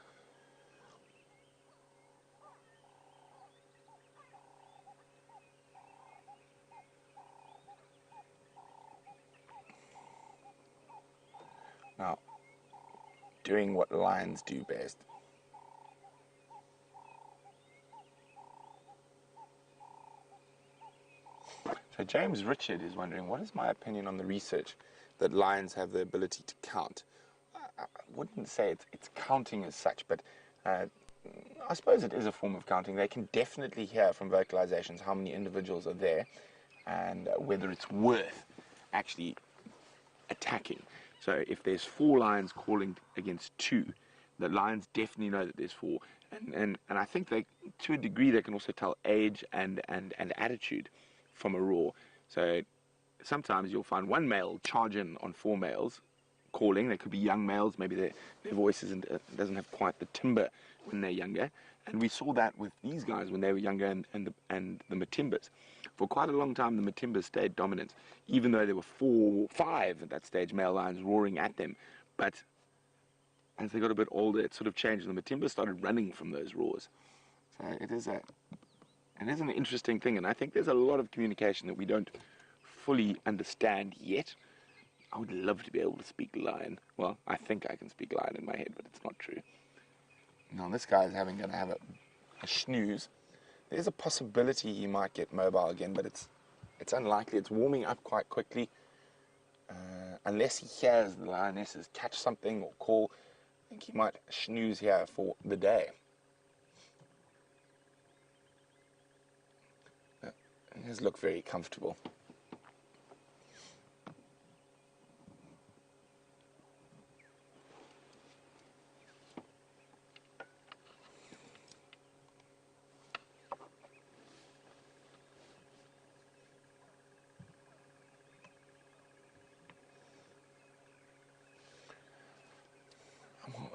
Now, doing what lions do best. So James Richard is wondering, what is my opinion on the research that lions have the ability to count? I wouldn't say it's counting as such, but I suppose it is a form of counting. They can definitely hear from vocalizations how many individuals are there and whether it's worth actually attacking. So if there's 4 lions calling against 2, the lions definitely know that there's 4. And I think they, to a degree, they can also tell age and attitude from a roar. So sometimes you'll find one male charge in on 4 males calling. They could be young males, maybe their voice doesn't have quite the timbre when they're younger. And we saw that with these guys when they were younger and the Matimbas. For quite a long time, the Matimbas stayed dominant, even though there were 4, 5 at that stage male lions roaring at them. But as they got a bit older, it sort of changed, and the Matimbas started running from those roars. So it is an interesting thing, and I think there's a lot of communication that we don't fully understand yet. I would love to be able to speak lion. Well, I think I can speak lion in my head, but it's not true. Now this guy is going to have a snooze. There's a possibility he might get mobile again, but it's unlikely. It's warming up quite quickly. Unless he hears the lionesses catch something or call, I think he might snooze here for the day. He does look very comfortable.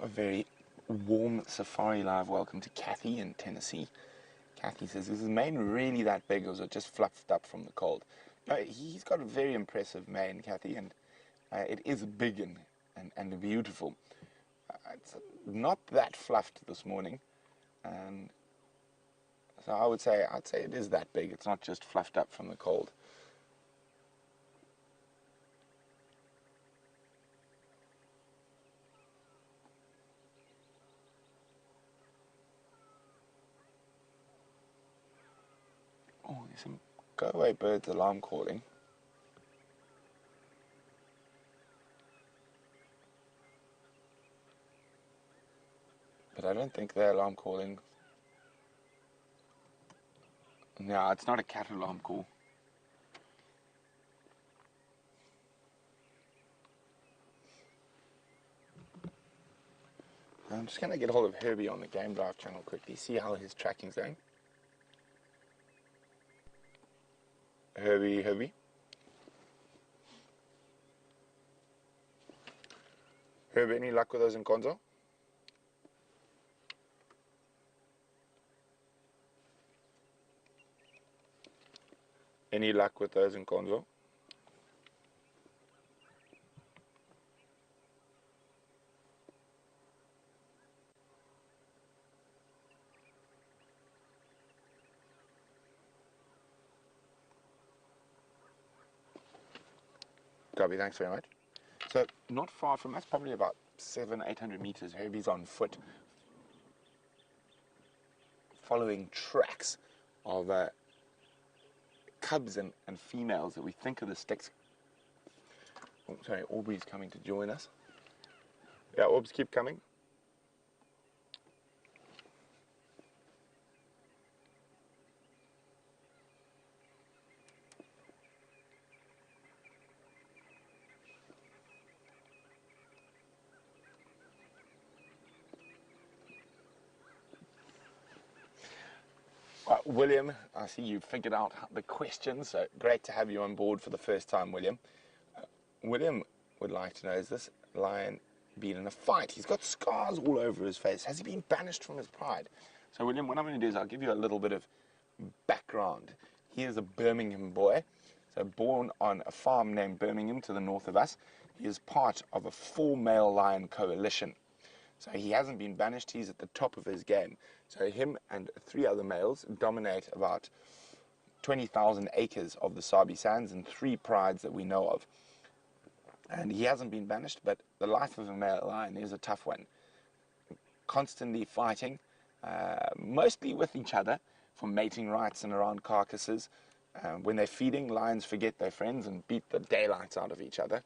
A very warm SafariLIVE welcome to Kathy in Tennessee. Kathy says, is his mane really that big, or is it just fluffed up from the cold? No, he's got a very impressive mane, Kathy, and it is big and beautiful. It's not that fluffed this morning, and so I'd say it is that big. It's not just fluffed up from the cold. Oh, there's some go-away birds alarm calling. But I don't think they're alarm calling. No, it's not a cat alarm call. I'm just going to get hold of Herbie on the Game Drive channel quickly, see how his tracking's going. Herbie. Herbie, any luck with those in Konzo? Any luck with those in Konzo? Copy, thanks very much. So, not far from us, probably about 700-800 meters, Herbie's on foot, following tracks of cubs and females that we think are the sticks. Oh, sorry, Aubrey's coming to join us. Yeah, Aubs, keep coming. William, I see you figured out the question, so great to have you on board for the first time, William. William would like to know, is this lion been in a fight? He's got scars all over his face. Has he been banished from his pride? So, William, what I'm going to do is I'll give you a little bit of background. He is a Birmingham boy, so born on a farm named Birmingham to the north of us. He is part of a 4-male lion coalition. So he hasn't been banished, he's at the top of his game. So him and 3 other males dominate about 20,000 acres of the Sabi Sands and 3 prides that we know of. And he hasn't been banished, but the life of a male lion is a tough one. Constantly fighting, mostly with each other, for mating rights and around carcasses. When they're feeding, lions forget their friends and beat the daylights out of each other.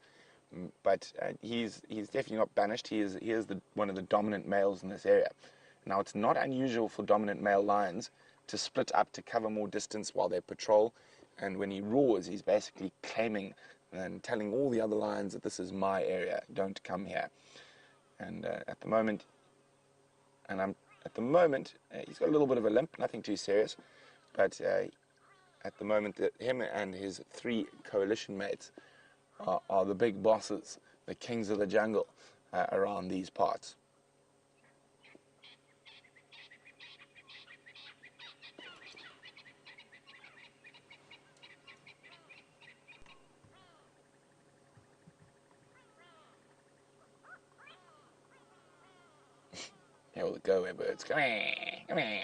But he's definitely not banished. He is one of the dominant males in this area. Now, it's not unusual for dominant male lions to split up to cover more distance while they patrol. And when he roars, he's basically claiming and telling all the other lions that this is my area, don't come here. And at the moment, he's got a little bit of a limp, nothing too serious. But at the moment, him and his 3 coalition mates are the big bosses, the kings of the jungle around these parts. Here all the go-away birds. Come here, come here,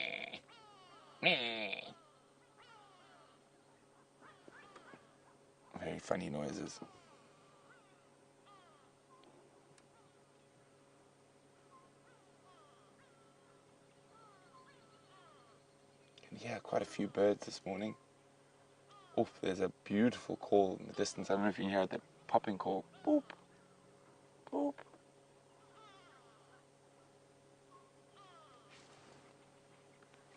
come here. Very funny noises. Can hear quite a few birds this morning. Oh, there's a beautiful call in the distance. I don't know if you can hear it, that popping call. Boop, boop.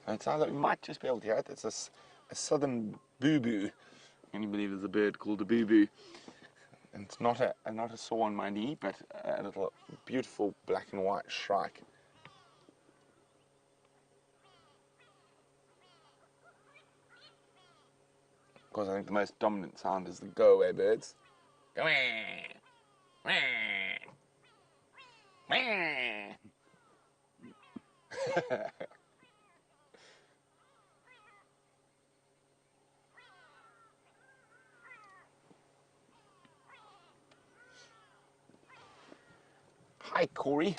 It sounds like we might just be able to hear it. It's a southern boo-boo. Can you believe there's a bird called a boo-boo? And it's not a saw on my knee, but a little beautiful black and white shrike. Of course, I think the most dominant sound is the go-away birds. Go away. Hi, Corey.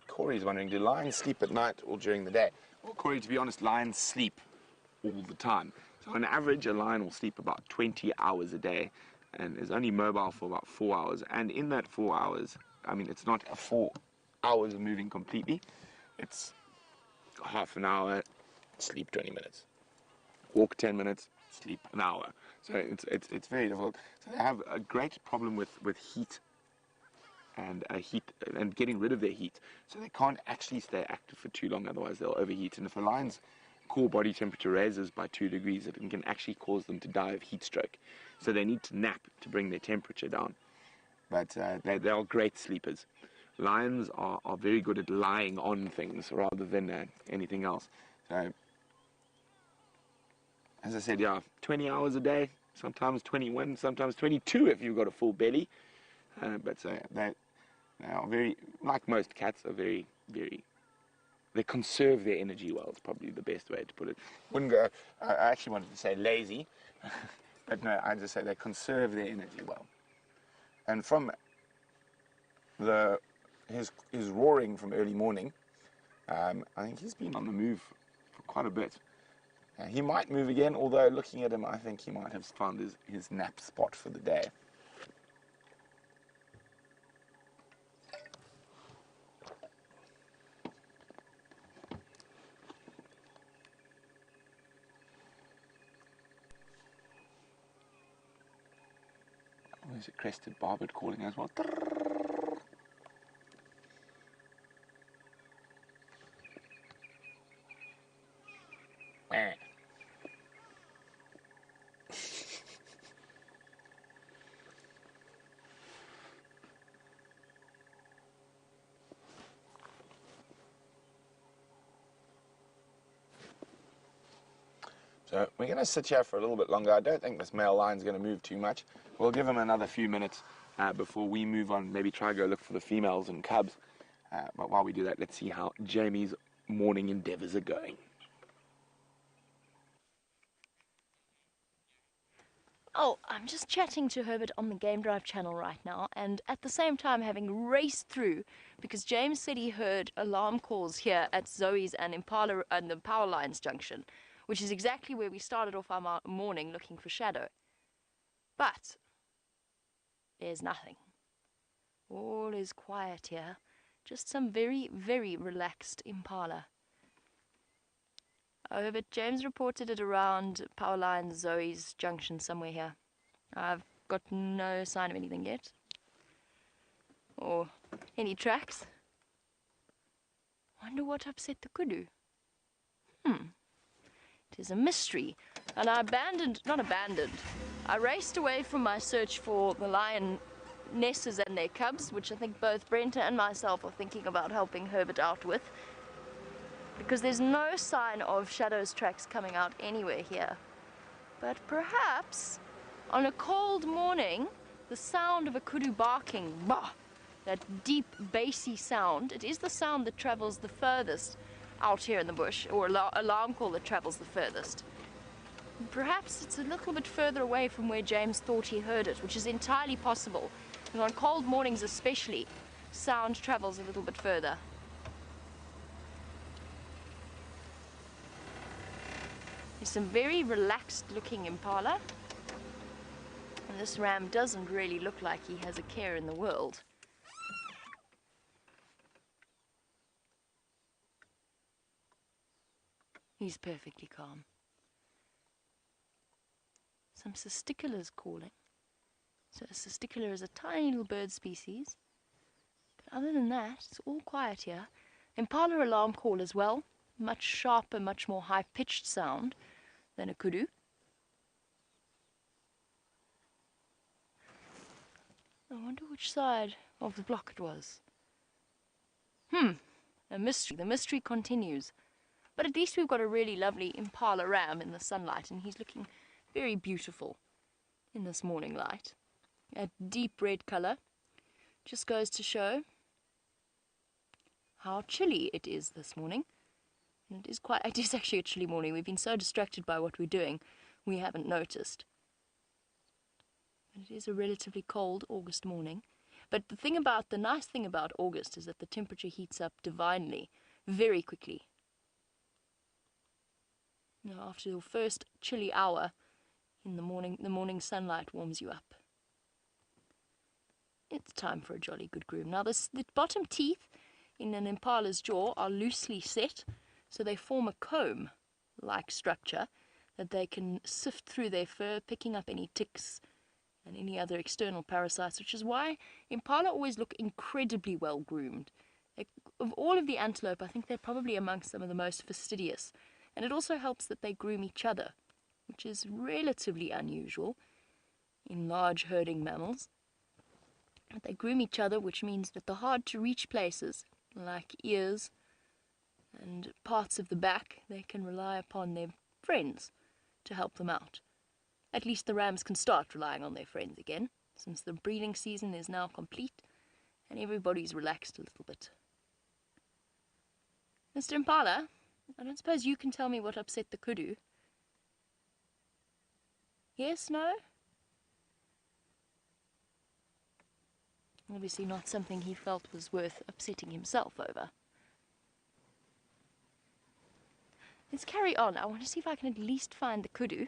Corey's wondering, do lions sleep at night or during the day? Well, Corey, to be honest, lions sleep all the time. So on average, a lion will sleep about 20 hours a day and is only mobile for about 4 hours. And in that 4 hours, I mean, it's not a 4 hours of moving completely. It's half an hour, sleep 20 minutes. Walk 10 minutes, sleep an hour. So it's very difficult. So they have a great problem with heat and getting rid of their heat. So they can't actually stay active for too long, otherwise they'll overheat. And if a lion's core body temperature raises by 2 degrees, it can actually cause them to die of heat stroke. So they need to nap to bring their temperature down. But they are great sleepers. Lions are very good at lying on things rather than anything else. So, as I said, yeah, 20 hours a day, sometimes 21, sometimes 22 if you've got a full belly. But they are very, like most cats, are very, they conserve their energy well. It's probably the best way to put it. I actually wanted to say lazy, but no, I just say they conserve their energy well. And from his roaring from early morning, I think he's been on the move for quite a bit. He might move again, although looking at him, I think he might have found his nap spot for the day. There's a crested barbet calling as well. So we're going to sit here for a little bit longer. I don't think this male lion's going to move too much. We'll give him another few minutes before we move on, maybe try to go look for the females and cubs. But while we do that, let's see how Jamie's morning endeavors are going. Oh, I'm just chatting to Herbert on the Game Drive channel right now, and at the same time having raced through, because James said he heard alarm calls here at Zoe's and Impala and the Power Lines Junction, which is exactly where we started off our morning looking for Shadow. But there's nothing. All is quiet here. Just some very, very relaxed Impala. However, James reported it around Powerline Zoe's junction somewhere here. I've got no sign of anything yet. Or any tracks. Wonder what upset the kudu. It is a mystery. And I I raced away from my search for the lionesses and their cubs, which I think both Brenta and myself are thinking about helping Herbert out with. Because there's no sign of Shadow's tracks coming out anywhere here. But perhaps, on a cold morning, the sound of a kudu barking, bah, that deep, bassy sound, it is the sound that travels the furthest out here in the bush, or alarm call that travels the furthest. Perhaps it's a little bit further away from where James thought he heard it, which is entirely possible. And on cold mornings especially, sound travels a little bit further. There's some very relaxed looking impala. And this ram doesn't really look like he has a care in the world. He's perfectly calm. Some cisticulars calling. So a cisticular is a tiny little bird species. But other than that, it's all quiet here. Impala alarm call as well. Much sharper, much more high-pitched sound than a kudu. I wonder which side of the block it was. A mystery. The mystery continues. But at least we've got a really lovely impala ram in the sunlight, and he's looking very beautiful in this morning light. A deep red color. Just goes to show how chilly it is this morning. And it is actually a chilly morning. We've been so distracted by what we're doing, we haven't noticed. But it is a relatively cold August morning. But the nice thing about August is that the temperature heats up divinely, very quickly. Now, after your first chilly hour in the morning sunlight warms you up. It's time for a jolly good groom. Now, the bottom teeth in an impala's jaw are loosely set, so they form a comb-like structure that they can sift through their fur, picking up any ticks and any other external parasites, which is why impala always look incredibly well groomed. Of all of the antelope, I think they're probably amongst some of the most fastidious. And it also helps that they groom each other, which is relatively unusual in large herding mammals. But they groom each other, which means that the hard-to-reach places, like ears and parts of the back, they can rely upon their friends to help them out. At least the rams can start relying on their friends again, since the breeding season is now complete and everybody's relaxed a little bit. Mr. Impala, I don't suppose you can tell me what upset the kudu? Yes, no? Obviously not something he felt was worth upsetting himself over. Let's carry on. I want to see if I can at least find the kudu.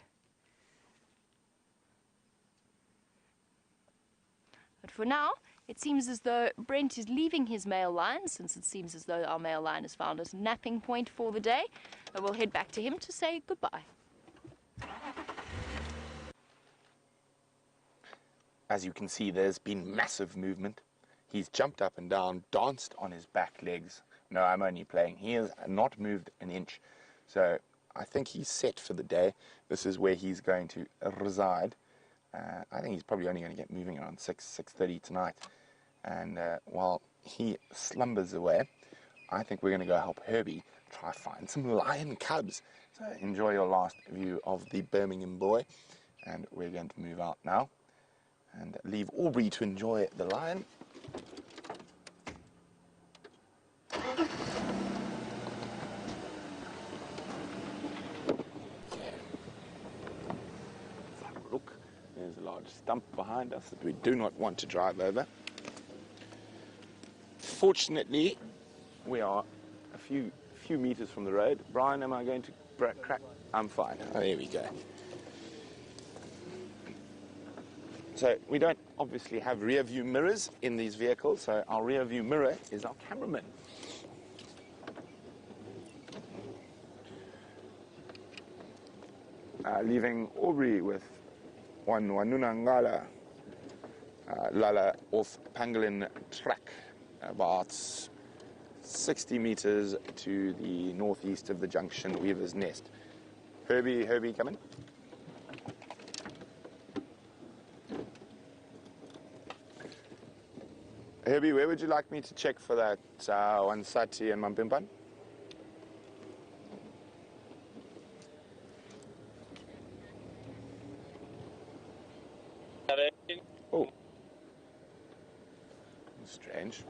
But for now, it seems as though Brent is leaving his male line, since it seems as though our male line has found a napping point for the day. And we'll head back to him to say goodbye. As you can see, there's been massive movement. He's jumped up and down, danced on his back legs. No, I'm only playing. He has not moved an inch. So I think he's set for the day. This is where he's going to reside. I think he's probably only going to get moving around 6:30 tonight. And while he slumbers away, I think we're going to go help Herbie try find some lion cubs. So enjoy your last view of the Birmingham boy. And we're going to move out now and leave Aubrey to enjoy the lion. Look, there's a large stump behind us that we do not want to drive over. Fortunately, we are a few meters from the road. Brian, am I going to crack? I'm fine. Oh, there we go. So we don't obviously have rear view mirrors in these vehicles, so our rear view mirror is our cameraman. leaving Aubrey with one Wanunangala Lala off Pangolin track, about 60 meters to the northeast of the junction Weaver's Nest. Herbie, come in. Herbie, where would you like me to check for that Wansati and Mampimpan? Oh. Strange.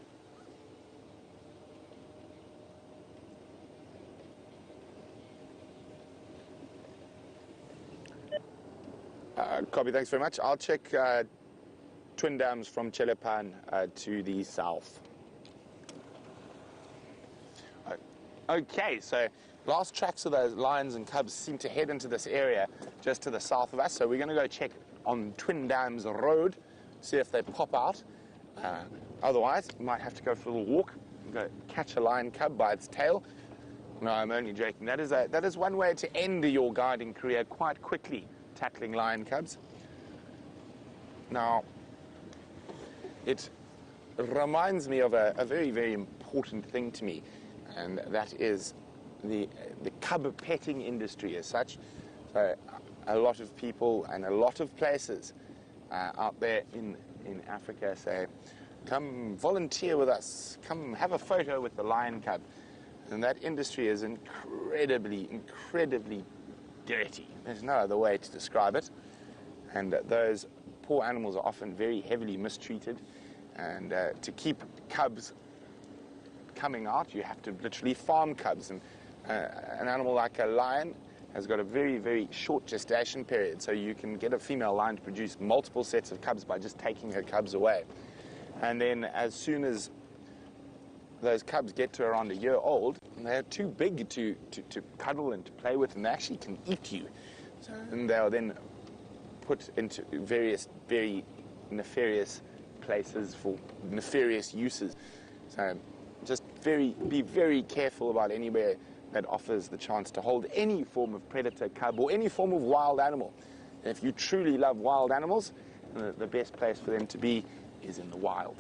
Copy, thanks very much. I'll check twin dams from Chelepan to the south. Okay, so last tracks of those lions and cubs seem to head into this area just to the south of us, so we're going to go check on Twin Dams Road, see if they pop out. Otherwise, you might have to go for a little walk and go catch a lion cub by its tail. No, I'm only joking. That is one way to end your guiding career quite quickly, tackling lion cubs. Now, it reminds me of a very, very important thing to me, and that is the cub petting industry as such. So a lot of people and a lot of places out there in Africa say, come volunteer with us, come have a photo with the lion cub. And that industry is incredibly, incredibly dirty. There's no other way to describe it. And those poor animals are often very heavily mistreated. And to keep cubs coming out, you have to literally farm cubs. And an animal like a lion has got a very, very short gestation period. So you can get a female lion to produce multiple sets of cubs by just taking her cubs away. And then as soon as those cubs get to around a year old, they're too big to cuddle and to play with, and they actually can eat you. So, and they'll then put into various very nefarious places for nefarious uses. So just be very careful about anywhere that offers the chance to hold any form of predator cub or any form of wild animal. And if you truly love wild animals, the best place for them to be is in the wild.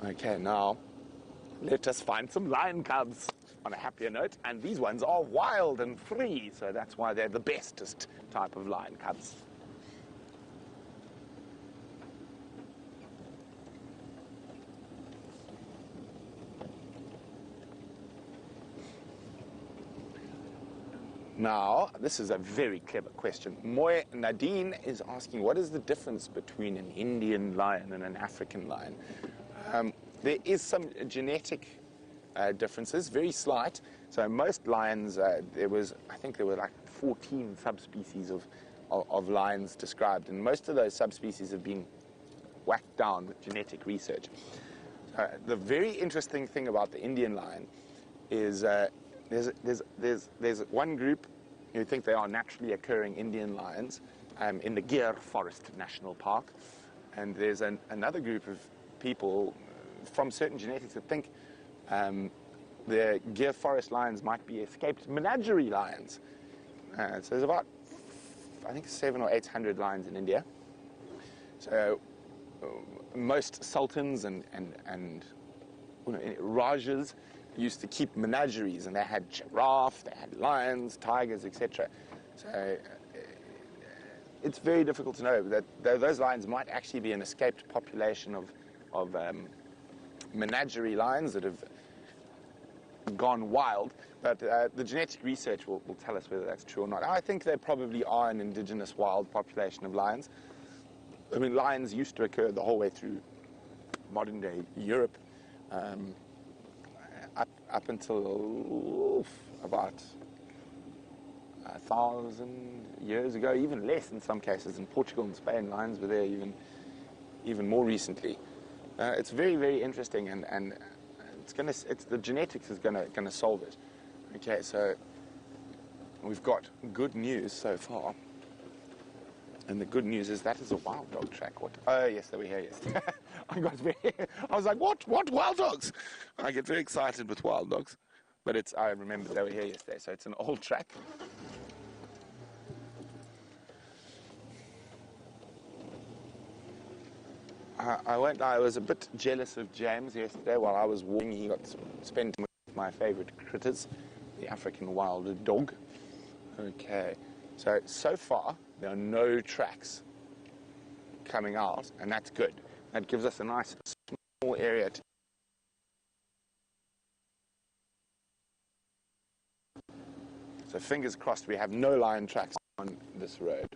Okay, now let us find some lion cubs on a happier note, and these ones are wild and free, so that's why they're the bestest type of lion cubs. Now, this is a very clever question. Moy Nadine is asking, what is the difference between an Indian lion and an African lion? There is some genetic differences, very slight. So most lions, I think there were like 14 subspecies of lions described, and most of those subspecies have been whacked down with genetic research. The very interesting thing about the Indian lion is there's one group who think they are naturally occurring Indian lions in the Gir Forest National Park, and there's another group of people from certain genetics that think the Gir Forest lions might be escaped menagerie lions. So there's about, I think, 700 or 800 lions in India. So most sultans and rajas used to keep menageries, and they had giraffe, they had lions, tigers, etc. So it's very difficult to know that those lions might actually be an escaped population of menagerie lions that have gone wild, but the genetic research will tell us whether that's true or not. I think there probably are an indigenous wild population of lions. I mean, lions used to occur the whole way through modern-day Europe, up until about 1,000 years ago, even less in some cases. In Portugal and Spain, lions were there even more recently. It's very, very interesting, and it's the genetics is gonna solve it. Okay, so we've got good news so far, and the good news is that is a wild dog track. What? Oh yes, there we are. Yes, I was like, what wild dogs? I get very excited with wild dogs. But I remember they were here yesterday, so it's an old track. I was a bit jealous of James yesterday while I was walking. He got to spend time with my favorite critters, the African wild dog. Okay, so far there are no tracks coming out, and that's good. That gives us a nice small area to so fingers crossed we have no lion tracks on this road.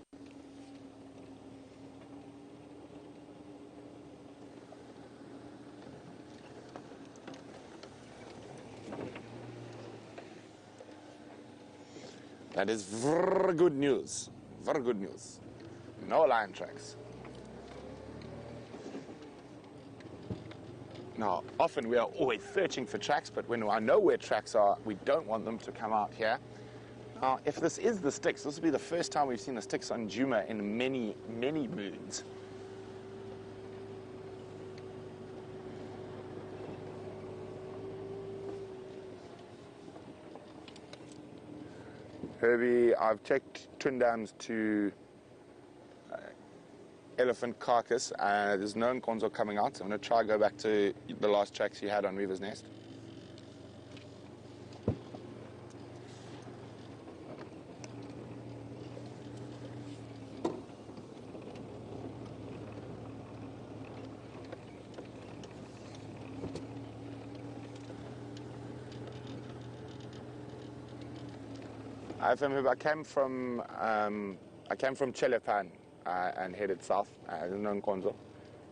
That is very good news. Very good news. No lion tracks. Now, often we are always searching for tracks, but when I know where tracks are, we don't want them to come out here. Now, if this is the sticks, this will be the first time we've seen the sticks on Djuma in many, many moons. Herbie, I've checked twin dams to elephant carcass. There's no Nkonzo coming out. So I'm going to try go back to the last tracks you had on Weaver's Nest. I came from Chelepan and headed south. There's no Nkonzo.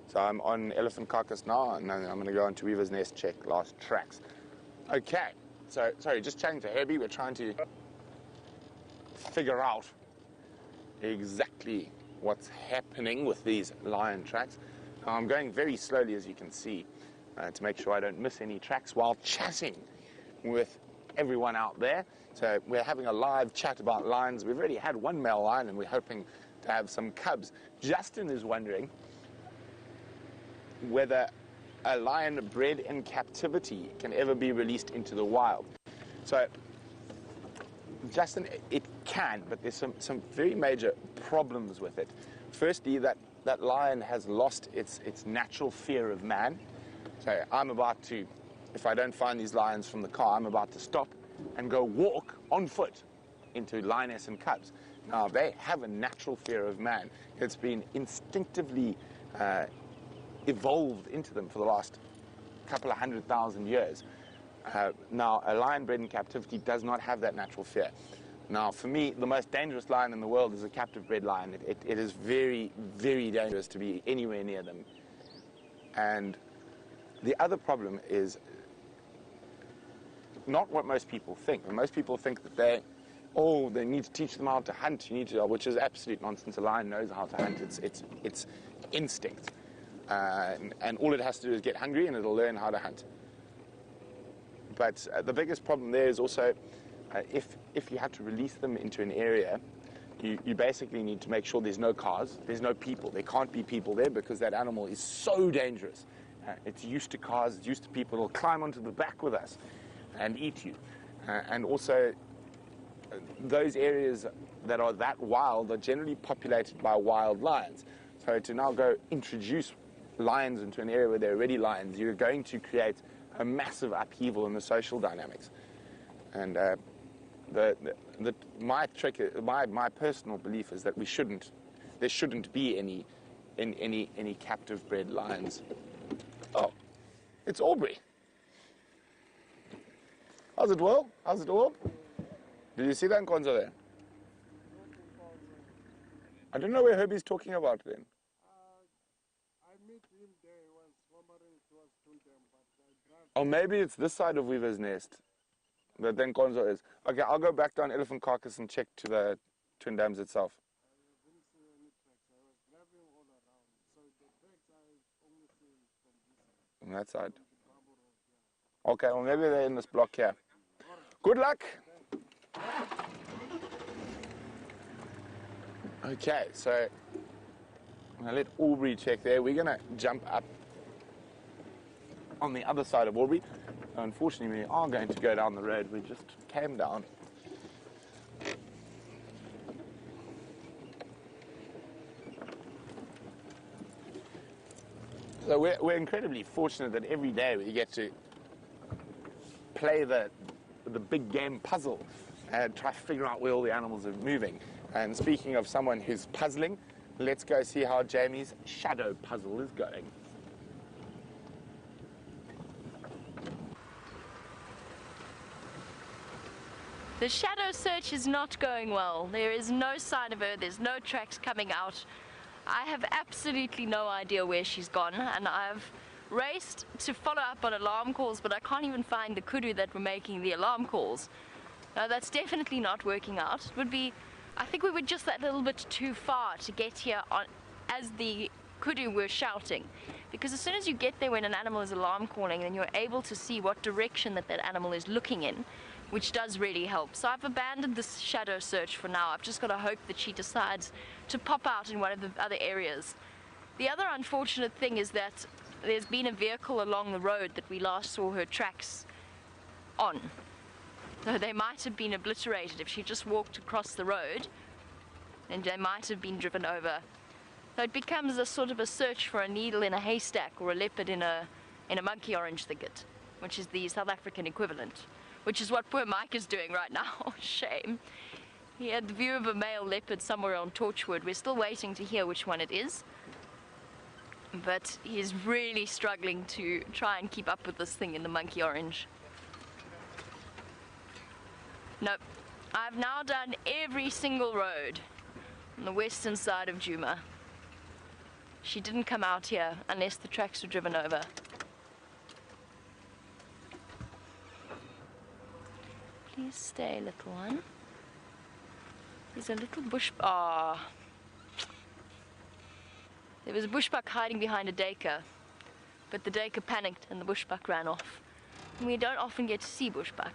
So I'm on elephant carcass now, and then I'm going to go on to Weaver's Nest, check last tracks. Okay, so sorry, just chatting to Herbie, we're trying to figure out exactly what's happening with these lion tracks. Now, I'm going very slowly, as you can see, to make sure I don't miss any tracks while chatting with everyone out there. So we're having a live chat about lions. We've already had one male lion, and we're hoping to have some cubs. Justin is wondering whether a lion bred in captivity can ever be released into the wild. So, Justin, it can, but there's some very major problems with it. Firstly, that lion has lost its natural fear of man. So I'm about to, if I don't find these lions from the car, I'm about to stop and go walk on foot into lioness and cubs. Now, they have a natural fear of man. It's been instinctively evolved into them for the last couple of 100,000 years. Now, a lion bred in captivity does not have that natural fear. Now, for me, the most dangerous lion in the world is a captive bred lion. It is very, very dangerous to be anywhere near them. And the other problem is not what most people think. Most people think that they need to teach them how to hunt, which is absolute nonsense. A lion knows how to hunt. It's instinct. And all it has to do is get hungry, and it'll learn how to hunt. But the biggest problem there is also if you have to release them into an area, you basically need to make sure there's no cars, there's no people. There can't be people there because that animal is so dangerous. It's used to cars, it's used to people. It'll climb onto the back with us and eat you. And also, those areas that are that wild are generally populated by wild lions. So to now go introduce lions into an area where there are already lions, you're going to create a massive upheaval in the social dynamics. And my personal belief is that there shouldn't be any captive bred lions. Oh, it's Aubrey. How's it, Will? How's it, Will? Did you see that Nkonzo there? I don't know where Herbie's talking about then. I met him there. He was wandering towards Tundam, but I drive. Oh, maybe it's this side of Weaver's Nest that then Nkonzo is. Okay, I'll go back down Elephant Carcass and check to the Twin Dams itself. I didn't see any tracks. I was driving all around. So the tracks I only see from this side. On that side. From the Bamboo Road, yeah. Okay, well maybe they're in this block here. Good luck. Okay, so I'm going to let Aubrey check there. We're going to jump up on the other side of Aubrey. So unfortunately, we are going to go down the road we just came down. So we're incredibly fortunate that every day we get to play the big game puzzle and try to figure out where all the animals are moving. And speaking of someone who's puzzling, let's go see how Jamie's shadow puzzle is going. The shadow search is not going well. There is no sign of her, there's no tracks coming out. I have absolutely no idea where she's gone, and I've raced to follow up on alarm calls, but I can't even find the kudu that were making the alarm calls. That's definitely not working out. It would be, I think we were just that little bit too far to get here as the kudu were shouting. Because as soon as you get there when an animal is alarm calling, then you're able to see what direction that animal is looking in, which does really help. So I've abandoned this shadow search for now. I've just got to hope that she decides to pop out in one of the other areas. The other unfortunate thing is that there's been a vehicle along the road that we last saw her tracks on. So they might have been obliterated. If she just walked across the road, then they might have been driven over. So it becomes a sort of a search for a needle in a haystack or a leopard in a monkey orange thicket, which is the South African equivalent. Which is what poor Mike is doing right now. Shame. He had the view of a male leopard somewhere on Torchwood. We're still waiting to hear which one it is. But he's really struggling to try and keep up with this thing in the monkey orange. Nope. I've now done every single road on the western side of Djuma. She didn't come out here unless the tracks were driven over. Please stay, little one. There's a little bush... Ah. There was a bushbuck hiding behind a duiker, but the duiker panicked and the bushbuck ran off. And we don't often get to see bushbuck.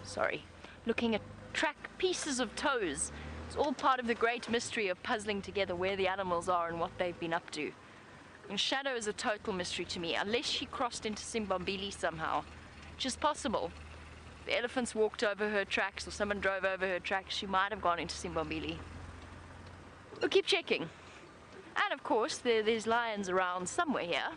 Sorry, looking at track pieces of toes. It's all part of the great mystery of puzzling together where the animals are and what they've been up to. And shadow is a total mystery to me, unless she crossed into Simbambili somehow, which is possible. The elephants walked over her tracks or someone drove over her tracks, she might have gone into Simbambili. We'll keep checking. And of course, there's lions around somewhere here.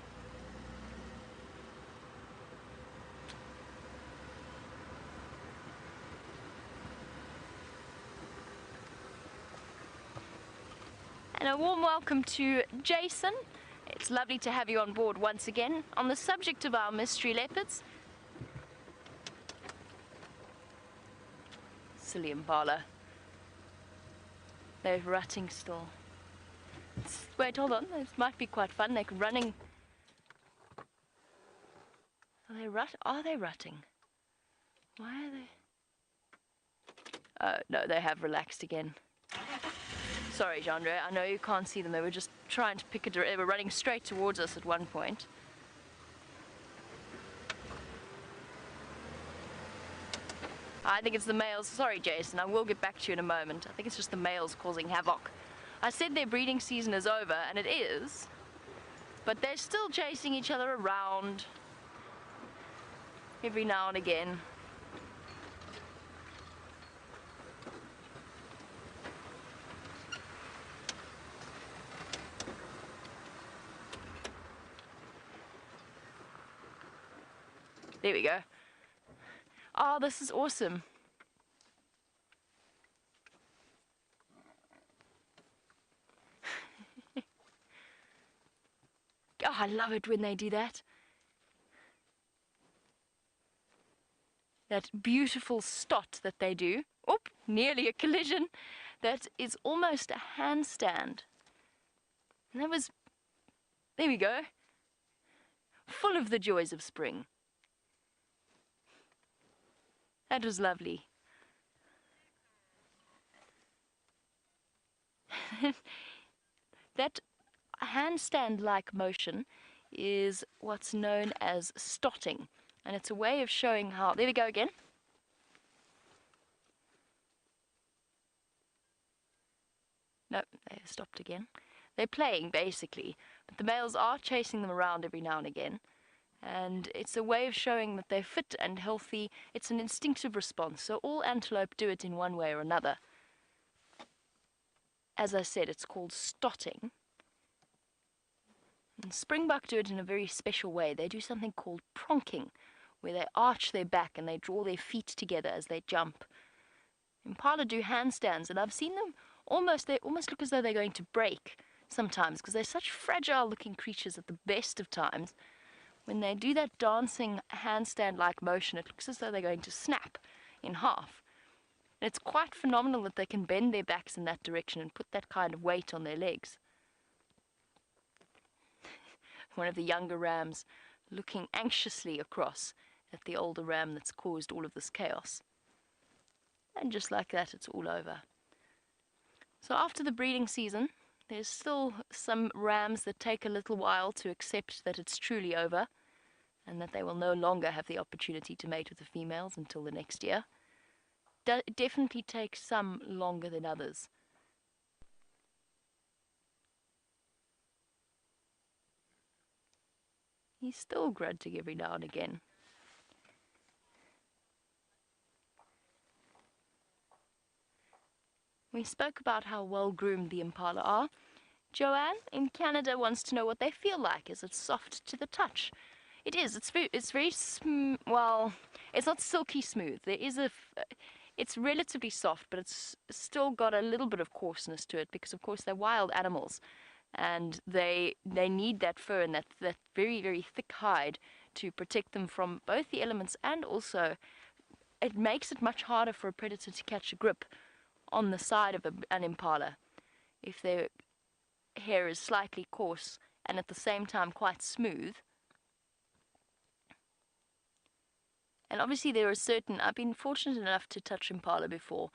And a warm welcome to Jason. It's lovely to have you on board once again on the subject of our mystery leopards. Silly impala. They're rutting still. Wait, hold on. This might be quite fun. They're running. Are they rutting? Why are they? Oh, no, they have relaxed again. Sorry, Jandre, I know you can't see them. They were just trying to pick a direction. They were running straight towards us at one point. I think it's the males. Sorry, Jason, I will get back to you in a moment. I think it's just the males causing havoc. I said their breeding season is over, and it is. But they're still chasing each other around every now and again. There we go. Oh, this is awesome. Oh, I love it when they do that. That beautiful stot that they do. Oop, nearly a collision. That is almost a handstand. And that was, there we go. Full of the joys of spring. That was lovely. That handstand-like motion is what's known as stotting, and it's a way of showing how, there we go again. No, they stopped again. They're playing basically, but the males are chasing them around every now and again, and it's a way of showing that they're fit and healthy. It's an instinctive response, so all antelope do it in one way or another. As I said, it's called stotting. And springbuck do it in a very special way. They do something called pronking, where they arch their back and they draw their feet together as they jump. Impala do handstands, and I've seen them they almost look as though they're going to break sometimes, because they're such fragile looking creatures at the best of times. When they do that dancing handstand-like motion, it looks as though they're going to snap in half. And it's quite phenomenal that they can bend their backs in that direction and put that kind of weight on their legs. One of the younger rams looking anxiously across at the older ram that's caused all of this chaos. And just like that, it's all over. So after the breeding season, there's still some rams that take a little while to accept that it's truly over, and that they will no longer have the opportunity to mate with the females until the next year. It definitely takes some longer than others. He's still grunting every now and again. We spoke about how well groomed the impala are. Joanne in Canada wants to know what they feel like. Is it soft to the touch? It is. It's very smooth. Well, it's not silky smooth. It's relatively soft, but it's still got a little bit of coarseness to it, because of course they're wild animals, and they need that fur and that very, very thick hide to protect them from both the elements, and also it makes it much harder for a predator to catch a grip on the side of an impala if their hair is slightly coarse and at the same time quite smooth. And obviously there are certain, I've been fortunate enough to touch impala before.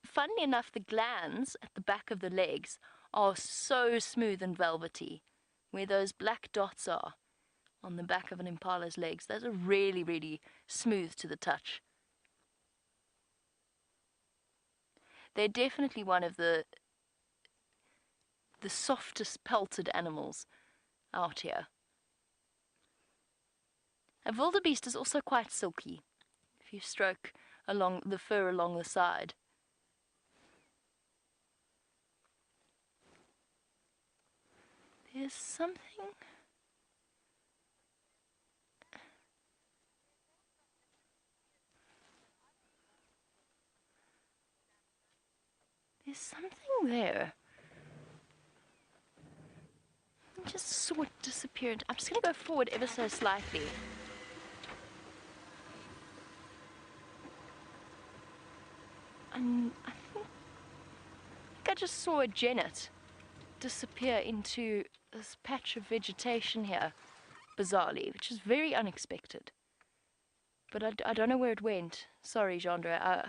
Funnily enough, the glands at the back of the legs are so smooth and velvety. Where those black dots are on the back of an impala's legs, those are really, really smooth to the touch. They're definitely one of the softest pelted animals out here. A wildebeest is also quite silky if you stroke along the fur along the side. There's something. There's something there. I just saw it disappear. I'm just going to go forward ever so slightly. And I think I just saw a genet disappear into this patch of vegetation here, bizarrely, which is very unexpected. But I don't know where it went. Sorry, Jandre.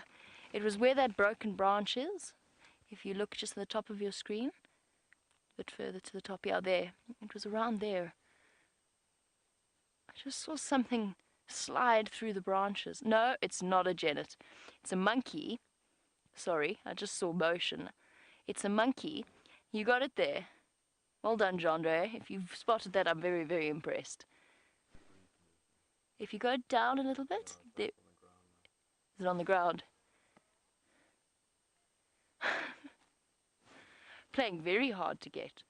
It was where that broken branch is. If you look just at the top of your screen, a bit further to the top, yeah, there. It was around there. I just saw something slide through the branches. No, it's not a genet. It's a monkey. Sorry, I just saw motion. It's a monkey. You got it there. Well done, Jandre. If you've spotted that, I'm very, very impressed. If you go down a little bit, there. Is it on the ground? Playing very hard to get.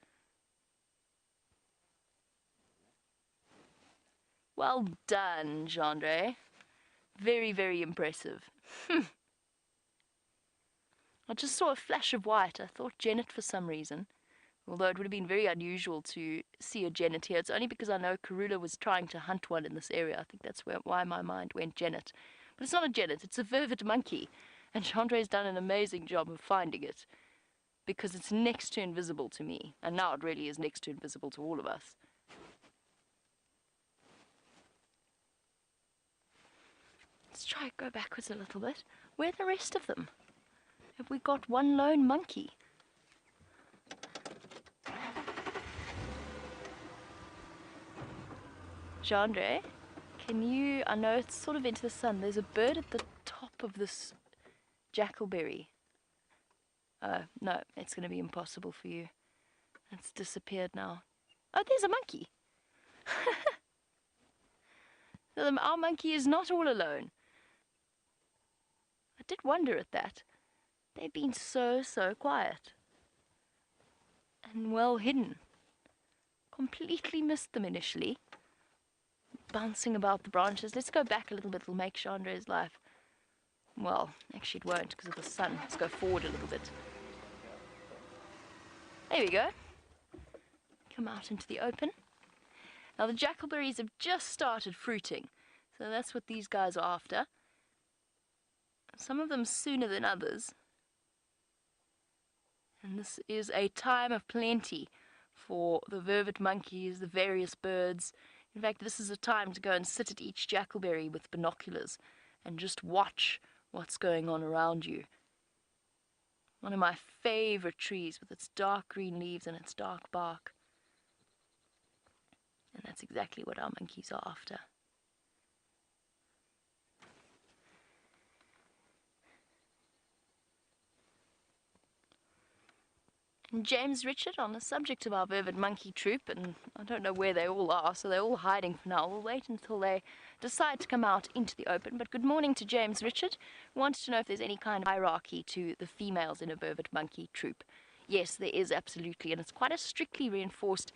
Well done, Jandre. Very, very impressive. I just saw a flash of white. I thought genet for some reason. Although it would have been very unusual to see a genet here. It's only because I know Karula was trying to hunt one in this area. I think that's why my mind went genet. But it's not a genet, it's a vervet monkey. And Jandre's done an amazing job of finding it, because it's next to invisible to me. And now it really is next to invisible to all of us. Let's try and go backwards a little bit. Where are the rest of them? Have we got one lone monkey? Jandre, can you, I know it's sort of into the sun, there's a bird at the top of this jackalberry. No, it's going to be impossible for you. It's disappeared now. Oh, there's a monkey. So our monkey is not all alone. I did wonder at that. They've been so quiet. And well hidden. Completely missed them initially. Bouncing about the branches. Let's go back a little bit. It'll make Chandre's life. Well, actually it won't because of the sun. Let's go forward a little bit. There we go. Come out into the open. Now the jackalberries have just started fruiting. So that's what these guys are after. Some of them sooner than others. And this is a time of plenty for the vervet monkeys, the various birds. In fact, this is a time to go and sit at each jackalberry with binoculars and just watch what's going on around you. One of my favorite trees with its dark green leaves and its dark bark. And that's exactly what our monkeys are after. And James Richard, on the subject of our vervet monkey troop, and I don't know where they all are, so they're all hiding for now. We'll wait until they decide to come out into the open. But good morning to James Richard. Wanted to know if there's any kind of hierarchy to the females in a vervet monkey troop. Yes, there is absolutely, and it's quite a strictly reinforced.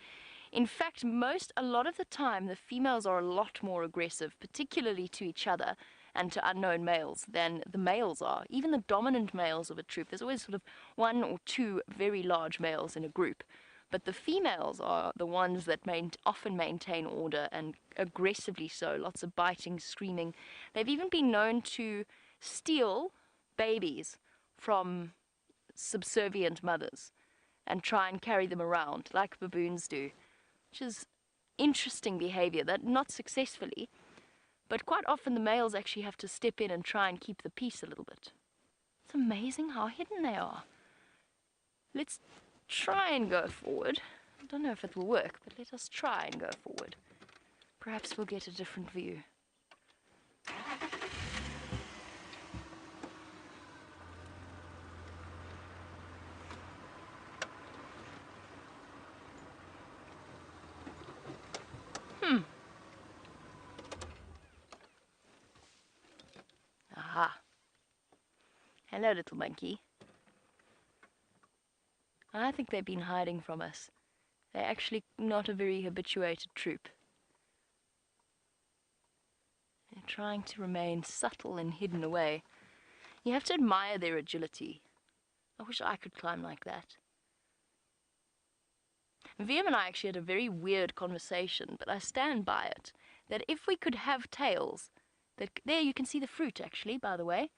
In fact, a lot of the time, the females are a lot more aggressive, particularly to each other and to unknown males, than the males are. Even the dominant males of a troop, there's always sort of one or two very large males in a group. But the females are the ones that often maintain order, and aggressively so. Lots of biting, screaming. They've even been known to steal babies from subservient mothers and try and carry them around, like baboons do. Which is interesting behavior, that not successfully, but quite often the males actually have to step in and try and keep the peace a little bit. It's amazing how hidden they are. Let's try and go forward. I don't know if it will work, but let us try and go forward. Perhaps we'll get a different view. Aha. Hello, little monkey. I think they've been hiding from us. They're actually not a very habituated troop. They're trying to remain subtle and hidden away. You have to admire their agility. I wish I could climb like that. VM and I actually had a very weird conversation, but I stand by it, that if we could have tails, there you can see the fruit actually, by the way.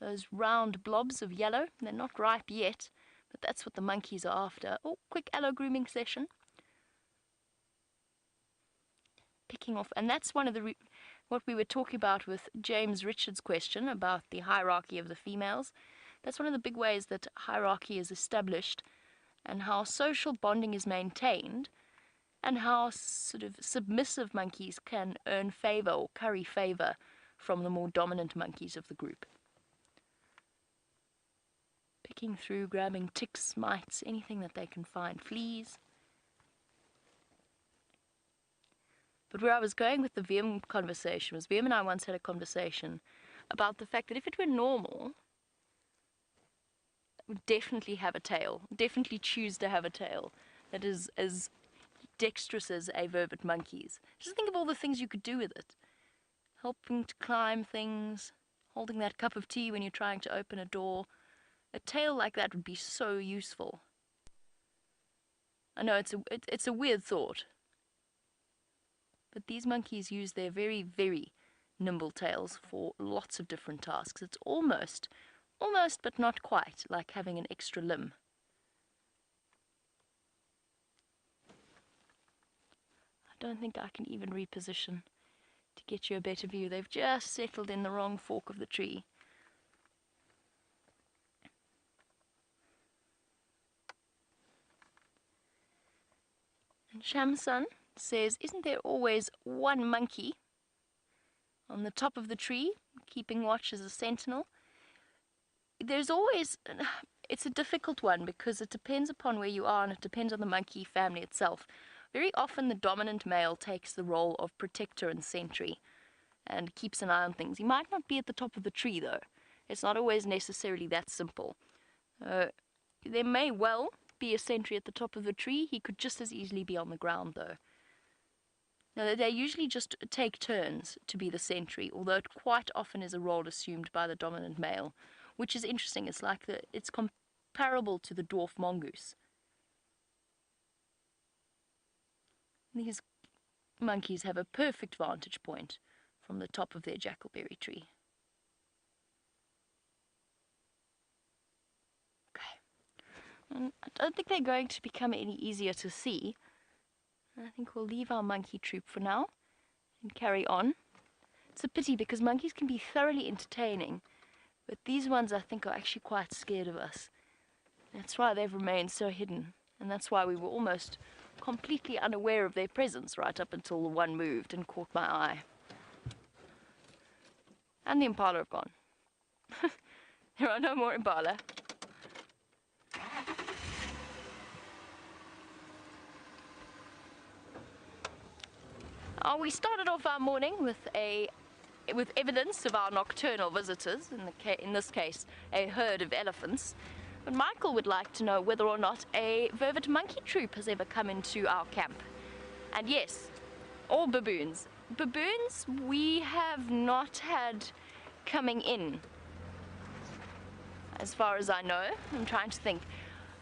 Those round blobs of yellow, they're not ripe yet, but that's what the monkeys are after. Oh, quick allo grooming session. Picking off, and that's one of the what we were talking about with James Richards' question about the hierarchy of the females. That's one of the big ways that hierarchy is established, and how social bonding is maintained, and how sort of submissive monkeys can earn favor or curry favor from the more dominant monkeys of the group. Picking through, grabbing ticks, mites, anything that they can find, fleas. But where I was going with the VM conversation was, VM and I once had a conversation about the fact that if it were normal, it would definitely have a tail, definitely choose to have a tail that is as dexterous as a vervet monkey's. Just think of all the things you could do with it. Helping to climb things, holding that cup of tea when you're trying to open a door. A tail like that would be so useful. I know it's a weird thought. But these monkeys use their very, very nimble tails for lots of different tasks. It's almost but not quite like having an extra limb. I don't think I can even reposition to get you a better view. They've just settled in the wrong fork of the tree. And Shamsun, says, isn't there always one monkey on the top of the tree, keeping watch as a sentinel? There's always, it's a difficult one because it depends upon where you are and it depends on the monkey family itself. Very often the dominant male takes the role of protector and sentry and keeps an eye on things. He might not be at the top of the tree though. It's not always necessarily that simple. There may well be a sentry at the top of the tree. He could just as easily be on the ground though. Now, they usually just take turns to be the sentry, although it quite often is a role assumed by the dominant male, which is interesting. It's like it's comparable to the dwarf mongoose. These monkeys have a perfect vantage point from the top of their jackalberry tree. Okay. And I don't think they're going to become any easier to see. I think we'll leave our monkey troop for now and carry on. It's a pity because monkeys can be thoroughly entertaining, but these ones I think are actually quite scared of us. That's why they've remained so hidden, and that's why we were almost completely unaware of their presence right up until the one moved and caught my eye. And the impala have gone. There are no more impala. We started off our morning with evidence of our nocturnal visitors, in this case a herd of elephants. But Michael would like to know whether or not a vervet monkey troop has ever come into our camp. And yes, all baboons. Baboons we have not had coming in, as far as I know. I'm trying to think.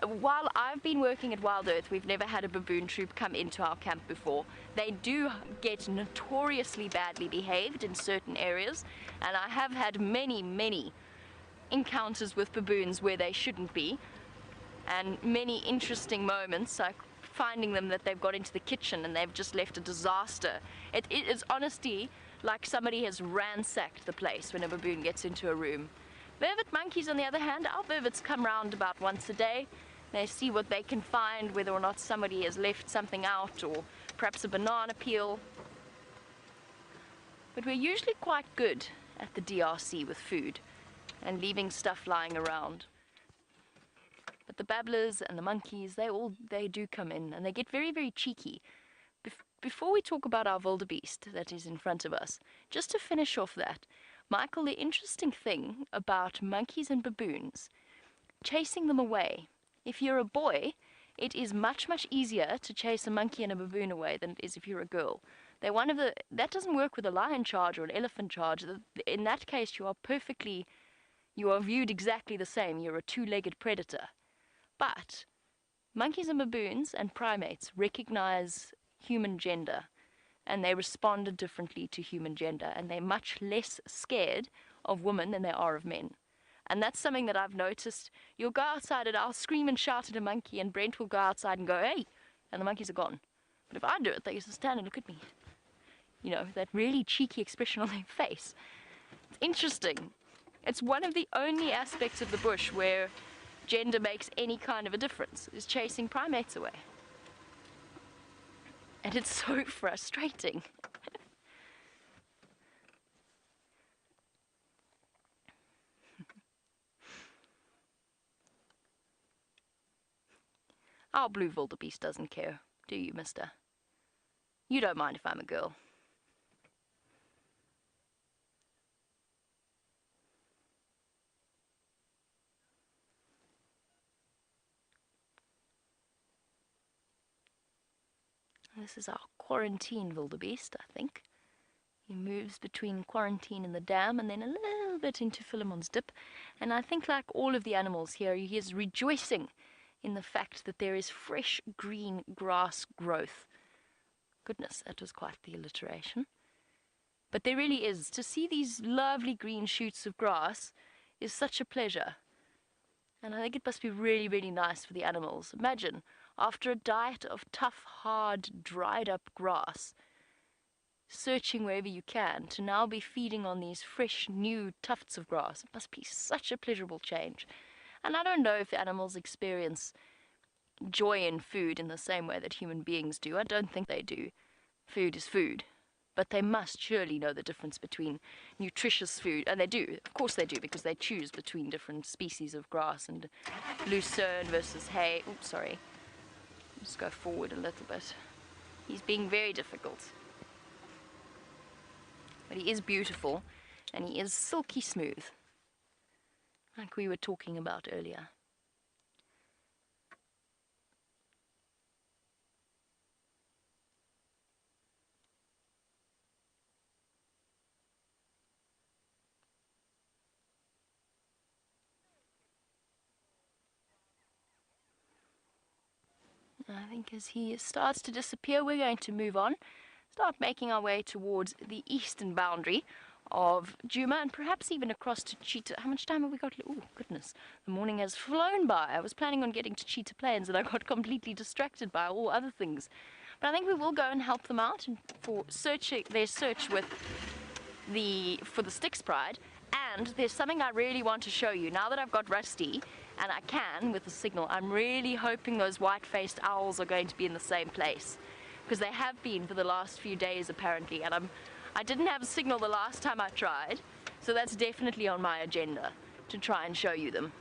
While I've been working at Wild Earth, we've never had a baboon troop come into our camp before. They do get notoriously badly behaved in certain areas, and I have had many encounters with baboons where they shouldn't be, and many interesting moments, like finding them that they've got into the kitchen and they've just left a disaster. It is honestly like somebody has ransacked the place when a baboon gets into a room. Vervet monkeys, on the other hand, our vervets come round about once a day. They see what they can find, whether or not somebody has left something out, or perhaps a banana peel. But we're usually quite good at the DRC with food and leaving stuff lying around. But the babblers and the monkeys, they do come in, and they get very cheeky. Before we talk about our wildebeest that is in front of us, just to finish off that, Michael, the interesting thing about monkeys and baboons, chasing them away. If you're a boy, it is much easier to chase a monkey and a baboon away than it is if you're a girl. That doesn't work with a lion charge or an elephant charge. In that case, you are viewed exactly the same. You're a two-legged predator. But monkeys and baboons and primates recognize human gender, and they respond differently to human gender, and they're much less scared of women than they are of men. And that's something that I've noticed. You'll go outside and I'll scream and shout at a monkey, and Brent will go outside and go, "Hey!" and the monkeys are gone. But if I do it, they just stand and look at me. You know, that really cheeky expression on their face. It's interesting. It's one of the only aspects of the bush where gender makes any kind of a difference, is chasing primates away. And it's so frustrating. Our blue wildebeest doesn't care, do you, mister? You don't mind if I'm a girl. This is our quarantine wildebeest, I think. He moves between quarantine and the dam and then a little bit into Philemon's dip. And I think, like all of the animals here, he is rejoicing in the fact that there is fresh green grass growth. Goodness, that was quite the alliteration. But there really is. To see these lovely green shoots of grass is such a pleasure. And I think it must be really, really nice for the animals. Imagine, after a diet of tough, hard, dried up grass, searching wherever you can, to now be feeding on these fresh, new tufts of grass. It must be such a pleasurable change. And I don't know if animals experience joy in food in the same way that human beings do. I don't think they do. Food is food. But they must surely know the difference between nutritious food, and they do, of course they do, because they choose between different species of grass and lucerne versus hay. Oops, sorry. Let's go forward a little bit. He's being very difficult. But he is beautiful, and he is silky smooth, like we were talking about earlier. I think as he starts to disappear, we're going to move on, start making our way towards the eastern boundary of Djuma, and perhaps even across to Cheetah. How much time have we got? Oh, goodness. The morning has flown by. I was planning on getting to Cheetah Plains, and I got completely distracted by all other things. But I think we will go and help them out for their search with for the Styx Pride. And there's something I really want to show you. Now that I've got Rusty, and I can with the signal, I'm really hoping those white-faced owls are going to be in the same place, because they have been for the last few days apparently, and I didn't have a signal the last time I tried, so that's definitely on my agenda to try and show you them.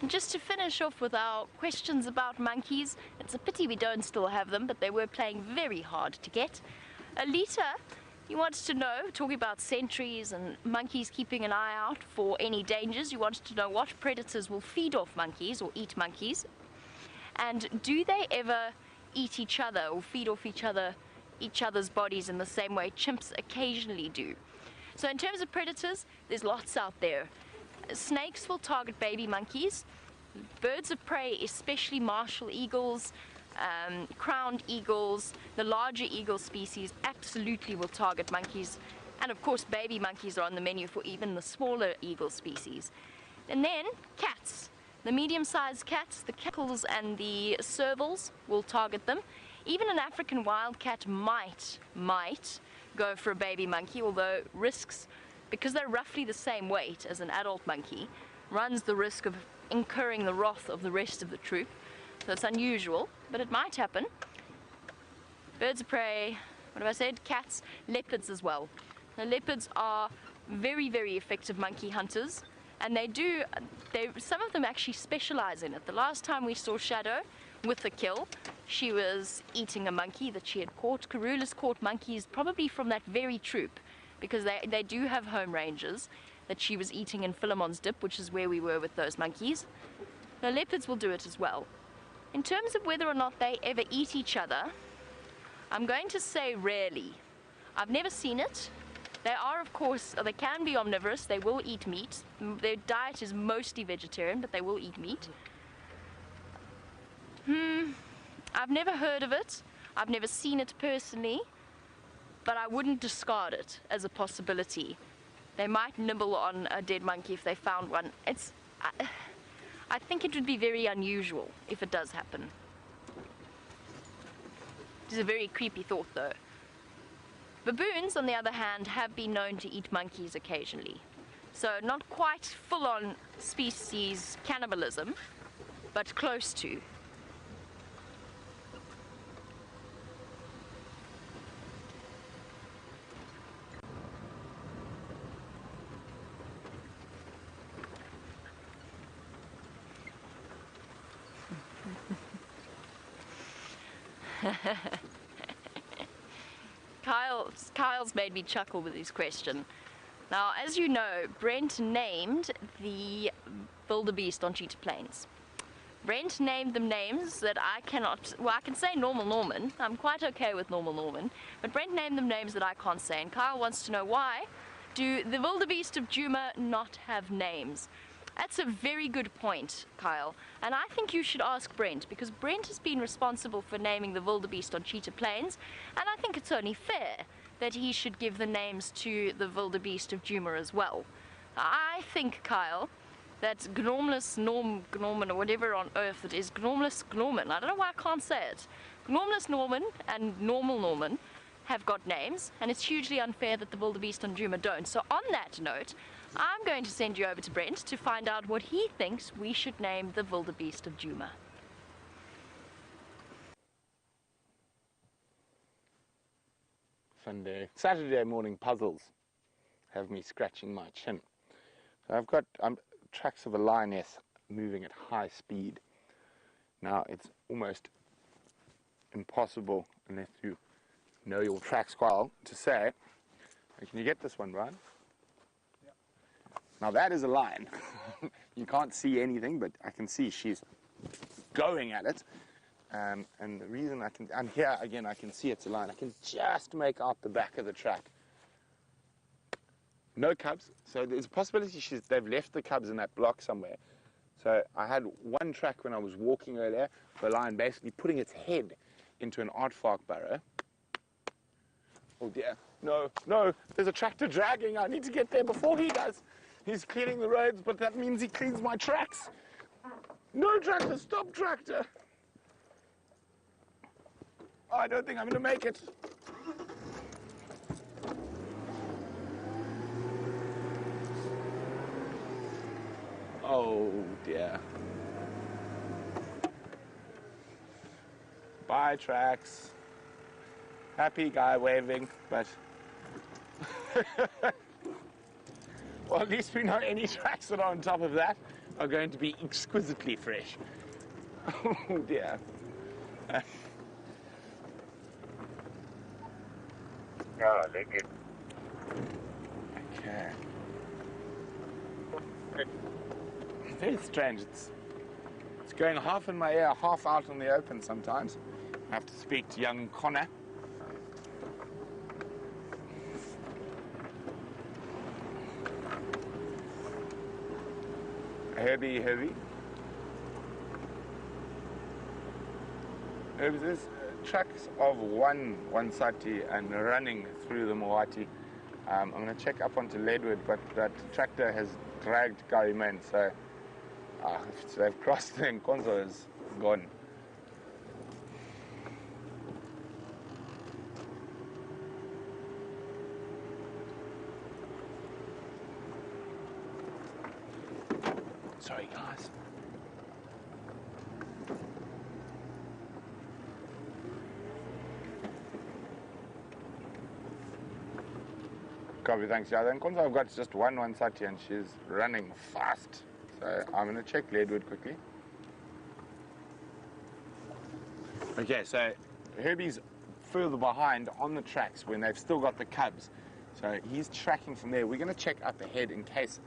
And just to finish off with our questions about monkeys, it's a pity we don't still have them, but they were playing very hard to get. Alita, you wanted to know, talking about sentries and monkeys keeping an eye out for any dangers, you wanted to know what predators will feed off monkeys or eat monkeys, and do they ever eat each other or feed off each other's bodies in the same way chimps occasionally do. So in terms of predators, there's lots out there. Snakes will target baby monkeys. Birds of prey, especially martial eagles, crowned eagles, the larger eagle species, absolutely will target monkeys. And of course, baby monkeys are on the menu for even the smaller eagle species. And then cats. The medium-sized cats, the cackles and the servals will target them. Even an African wildcat might go for a baby monkey, although risks, because they're roughly the same weight as an adult monkey, runs the risk of incurring the wrath of the rest of the troop. So it's unusual, but it might happen. Birds of prey, what have I said? Cats, leopards as well. Now, leopards are very, very effective monkey hunters, and some of them actually specialize in it. The last time we saw Shadow with a kill, she was eating a monkey that she had caught. Karula's caught monkeys probably from that very troop, because they do have home ranges that she was eating in Philemon's Dip, which is where we were with those monkeys. Now, leopards will do it as well. In terms of whether or not they ever eat each other, I'm going to say rarely. I've never seen it. They are, of course, they can be omnivorous. They will eat meat. Their diet is mostly vegetarian, but they will eat meat. I've never heard of it. I've never seen it personally, but I wouldn't discard it as a possibility. They might nibble on a dead monkey if they found one. I think it would be very unusual if it does happen. It's a very creepy thought, though. Baboons, on the other hand, have been known to eat monkeys occasionally. So not quite full-on species cannibalism, but close to. Kyle's made me chuckle with his question. Now, as you know, Brent named the wildebeest on Cheetah Plains. Brent named them names that I cannot, well, I can say Normal Norman. I'm quite okay with Normal Norman. But Brent named them names that I can't say. And Kyle wants to know, why do the wildebeest of Djuma not have names? That's a very good point, Kyle. And I think you should ask Brent, because Brent has been responsible for naming the wildebeest on Cheetah Plains. And I think it's only fair that he should give the names to the wildebeest of Djuma as well. I think, Kyle, that Gnorman, or whatever on earth it is, Gnorman, I don't know why I can't say it. Gnormless Norman and Normal Norman have got names, and it's hugely unfair that the wildebeest on Djuma don't. So on that note, I'm going to send you over to Brent to find out what he thinks we should name the wildebeest of Djuma. Sunday, Saturday morning puzzles have me scratching my chin. So I've got tracks of a lioness moving at high speed. Now it's almost impossible, unless you know your tracks quite well, to say, can you get this one, Brian? Yeah. Now that is a lion. You can't see anything, but I can see she's going at it. And the reason and here again I can see it's a lion. I can just make out the back of the track. No cubs, so there's a possibility they've left the cubs in that block somewhere. So I had one track when I was walking earlier, the lion basically putting its head into an aardvark burrow. Oh dear, no, there's a tractor dragging. I need to get there before he does. He's cleaning the roads, but that means he cleans my tracks. No tractor, stop tractor. Oh, I don't think I'm going to make it. Oh dear. Bye, tracks. Happy guy waving, but well, at least we know any tracks that are on top of that are going to be exquisitely fresh. Oh dear. Oh, they get Okay. Very strange. It's going half in my ear, half out in the open sometimes. I have to speak to young Connor. Herbie. There's tracks of one sati and running through the Moati. I'm going to check up onto Leadwood, but that tractor has dragged Kariman, so if they've crossed, then Konzo is gone. Sorry, guys. Copy, thanks. Yeah, then Konzo, I've got just one sati and she's running fast. So I'm going to check Leadwood quickly. Okay, so Herbie's further behind on the tracks when they've still got the cubs. So he's tracking from there. We're going to check up ahead in case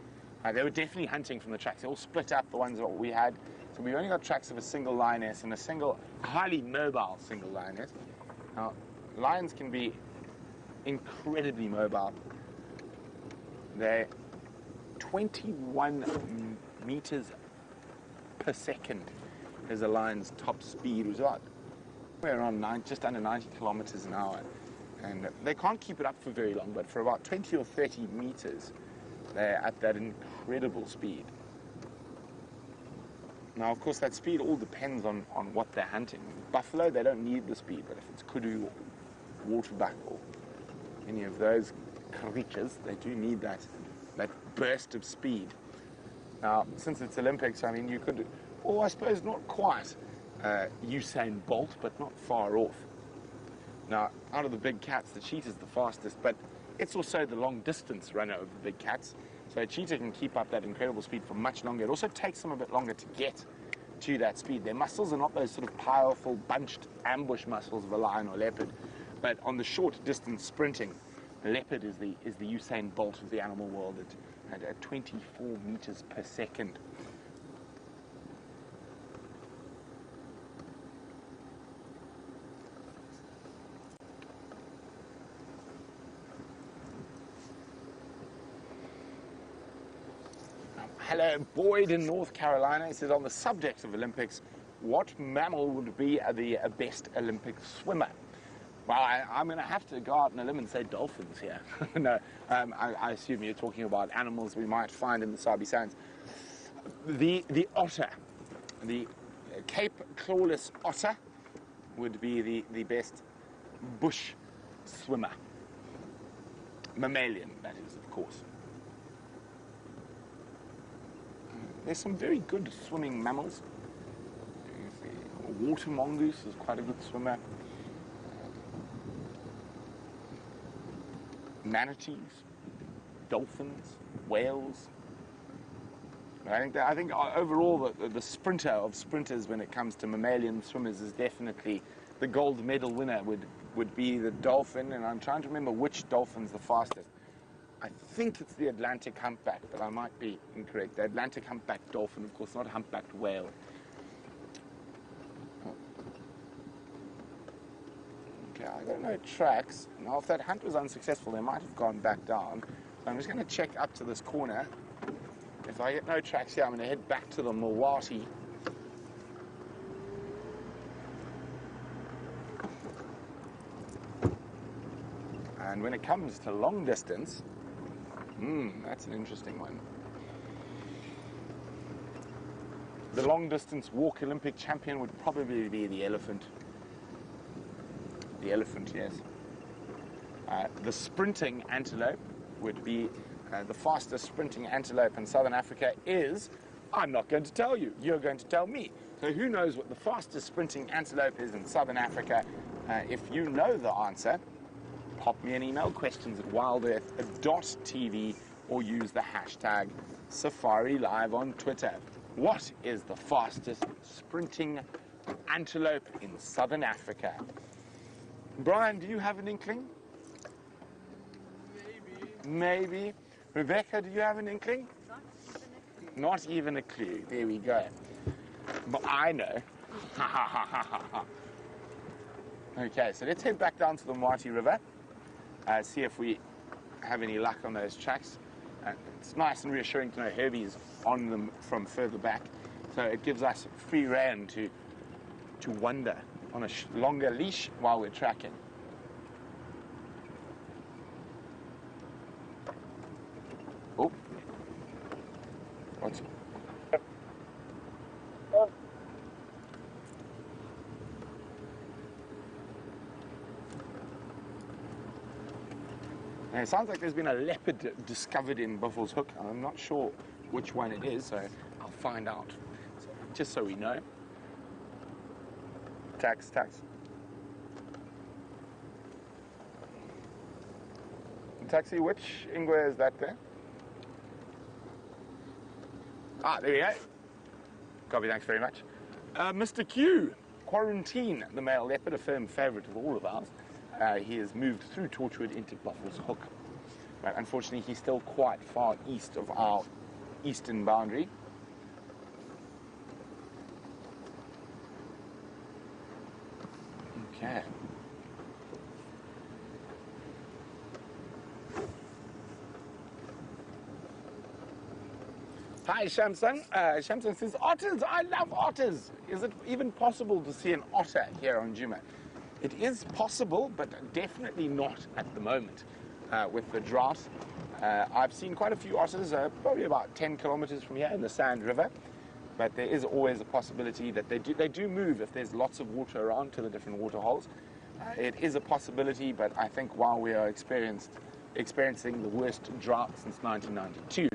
they were definitely hunting from the tracks. They all split up, the ones that we had. So we only got tracks of a single lioness and a single, highly mobile single lioness. Now, lions can be incredibly mobile. They're 21 meters per second is a lion's top speed. It was about around just under 90 kilometers an hour. And they can't keep it up for very long, but for about 20 or 30 meters, they're at that incredible speed. Now, of course, that speed all depends on what they're hunting. Buffalo, they don't need the speed, but if it's kudu or waterbuck or any of those creatures, they do need that burst of speed. Now, since it's Olympics, I mean, you could, or I suppose not quite Usain Bolt, but not far off. Now, out of the big cats, the cheetah's the fastest, but it's also the long distance runner of the big cats. So a cheetah can keep up that incredible speed for much longer. It also takes them a bit longer to get to that speed. Their muscles are not those sort of powerful, bunched ambush muscles of a lion or leopard, but on the short distance sprinting, the leopard is the Usain Bolt of the animal world at 24 meters per second. Hello, Boyd in North Carolina. He says, on the subject of Olympics, what mammal would be the best Olympic swimmer? Well, I'm going to have to go out on a limb and say dolphins here. No, I assume you're talking about animals we might find in the Sabi Sands. The otter, the Cape clawless otter would be the best bush swimmer. Mammalian, that is, of course. There's some very good swimming mammals. Water mongoose is quite a good swimmer. Manatees, dolphins, whales. I think overall the sprinter of sprinters when it comes to mammalian swimmers is definitely the gold medal winner would be the dolphin, and I'm trying to remember which dolphin's the fastest. I think it's the Atlantic humpback, but I might be incorrect. The Atlantic humpback dolphin, of course, not a humpbacked whale. Okay, I got no tracks. Now, if that hunt was unsuccessful, they might have gone back down. I'm just going to check up to this corner. If I get no tracks here, I'm going to head back to the Mawati. And when it comes to long distance, that's an interesting one. The long distance walk Olympic champion would probably be the elephant. The elephant, yes. The sprinting antelope would be the fastest sprinting antelope in southern Africa is, I'm not going to tell you, you're going to tell me. So who knows what the fastest sprinting antelope is in southern Africa? If you know the answer, pop me an email, questions at wildearth.tv, or use the hashtag SafariLive on Twitter. What is the fastest sprinting antelope in southern Africa? Brian, do you have an inkling? Maybe. Rebecca, do you have an inkling? Not even a clue. There we go. But I know. Okay, so let's head back down to the Mwati River. See if we have any luck on those tracks. It's nice and reassuring to know Herbie's on them from further back. So it gives us free rein to wander on a longer leash while we're tracking. Oh. What's... And it sounds like there's been a leopard discovered in Buffalo's Hook. I'm not sure which one it is, so I'll find out. So, just so we know. Tax. Taxi, which Ingwe is that there? Ah, there we go. Copy, thanks very much. Mr. Q, Quarantine, the male leopard, a firm favourite of all of ours. He has moved through Torchwood into Buffalo's Hook. But unfortunately, he's still quite far east of our eastern boundary. Okay. Hi, Shamsung. Shamsung says, otters, I love otters. Is it even possible to see an otter here on Djuma? It is possible, but definitely not at the moment with the drought. I've seen quite a few otters, probably about 10 kilometers from here in the Sand River, but there is always a possibility that they do move if there's lots of water around to the different water holes. It is a possibility, but I think while we are experiencing the worst drought since 1992,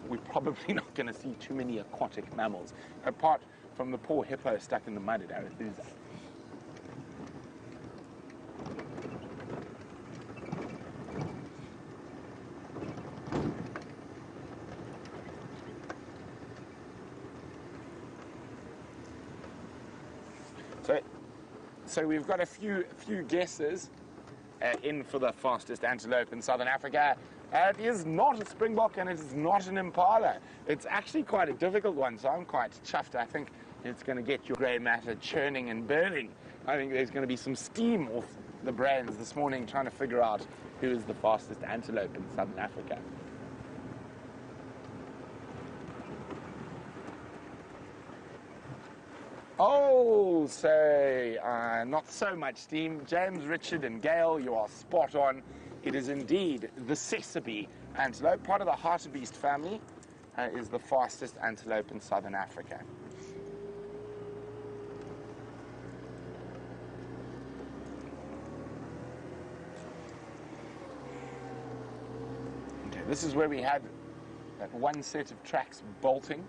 we're probably not going to see too many aquatic mammals, apart from the poor hippo stuck in the mud at Arethusa. So we've got a few guesses in for the fastest antelope in southern Africa. It is not a springbok and it is not an impala. It's actually quite a difficult one, so I'm quite chuffed. I think it's going to get your grey matter churning and burning. I think there's going to be some steam off the brains this morning trying to figure out who is the fastest antelope in southern Africa. Oh, so not so much steam. James, Richard and Gail, you are spot on. It is indeed the Sesame antelope. Part of the hartebeest family, is the fastest antelope in southern Africa. Okay, this is where we had that one set of tracks bolting.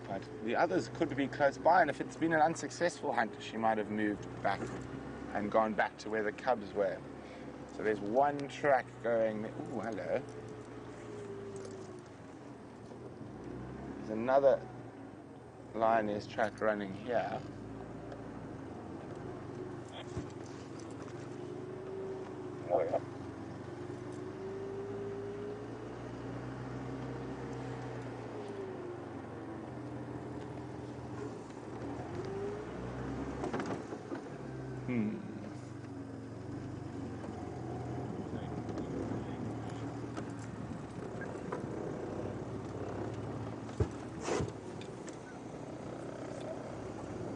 But the others could be close by, and if it's been an unsuccessful hunt, she might have moved back and gone back to where the cubs were. So there's one track going there. Ooh, hello. There's another lioness track running here. Oh, yeah.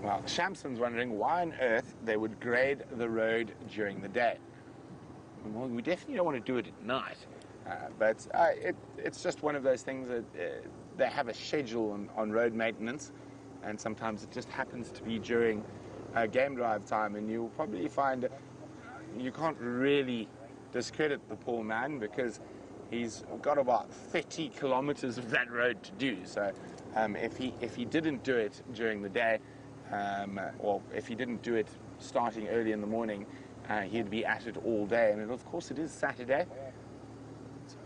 Well, Shamson's wondering why on earth they would grade the road during the day. Well, we definitely don't want to do it at night, but it's just one of those things that they have a schedule on road maintenance, and sometimes it just happens to be during game drive time, and you'll probably find you can't really discredit the poor man because he's got about 30 kilometers of that road to do. So if he didn't do it during the day, or if he didn't do it starting early in the morning, he'd be at it all day. And of course it is Saturday, so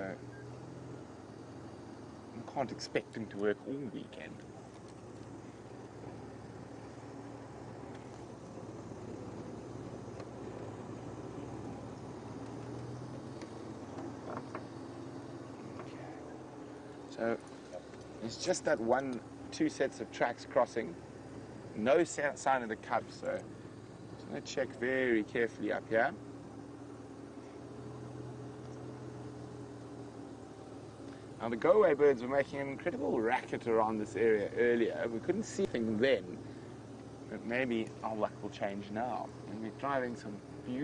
you can't expect him to work all weekend. So it's just that two sets of tracks crossing. No sign of the cubs, so I'm going to check very carefully up here. Now the go-away birds were making an incredible racket around this area earlier. We couldn't see anything then, but maybe our luck will change now. And we're driving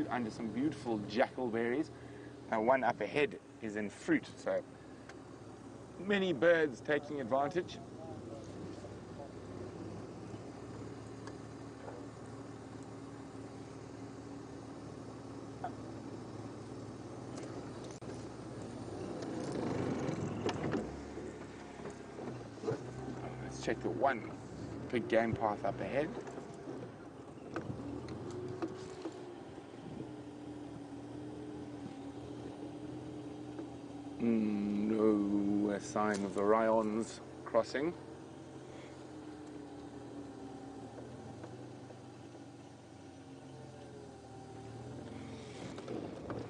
under some beautiful jackalberries. Now one up ahead is in fruit, so many birds taking advantage. Let's check the one big game path up ahead. No sign of the Ryons crossing.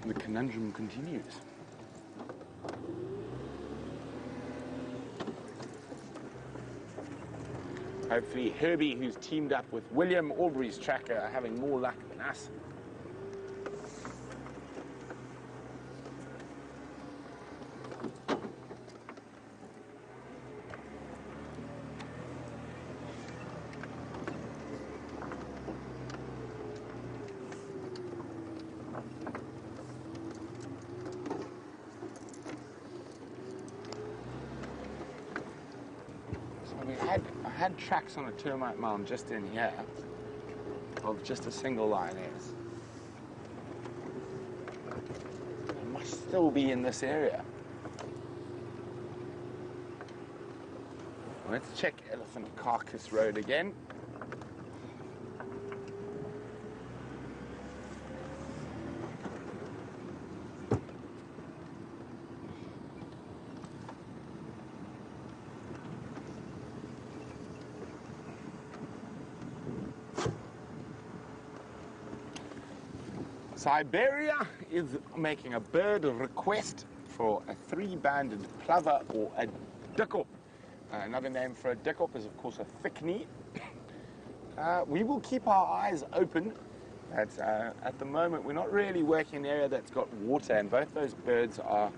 The conundrum continues. Hopefully Herbie, who's teamed up with William Aubrey's tracker, are having more luck than us. I had tracks on a termite mound just in here of just a single lioness. It must still be in this area. Let's check Elephant Carcass Road again. Siberia is making a bird request for a three-banded plover or a dikop. Another name for a dikop is, of course, a thick knee. We will keep our eyes open. At the moment, we're not really working in an area that's got water, and both those birds are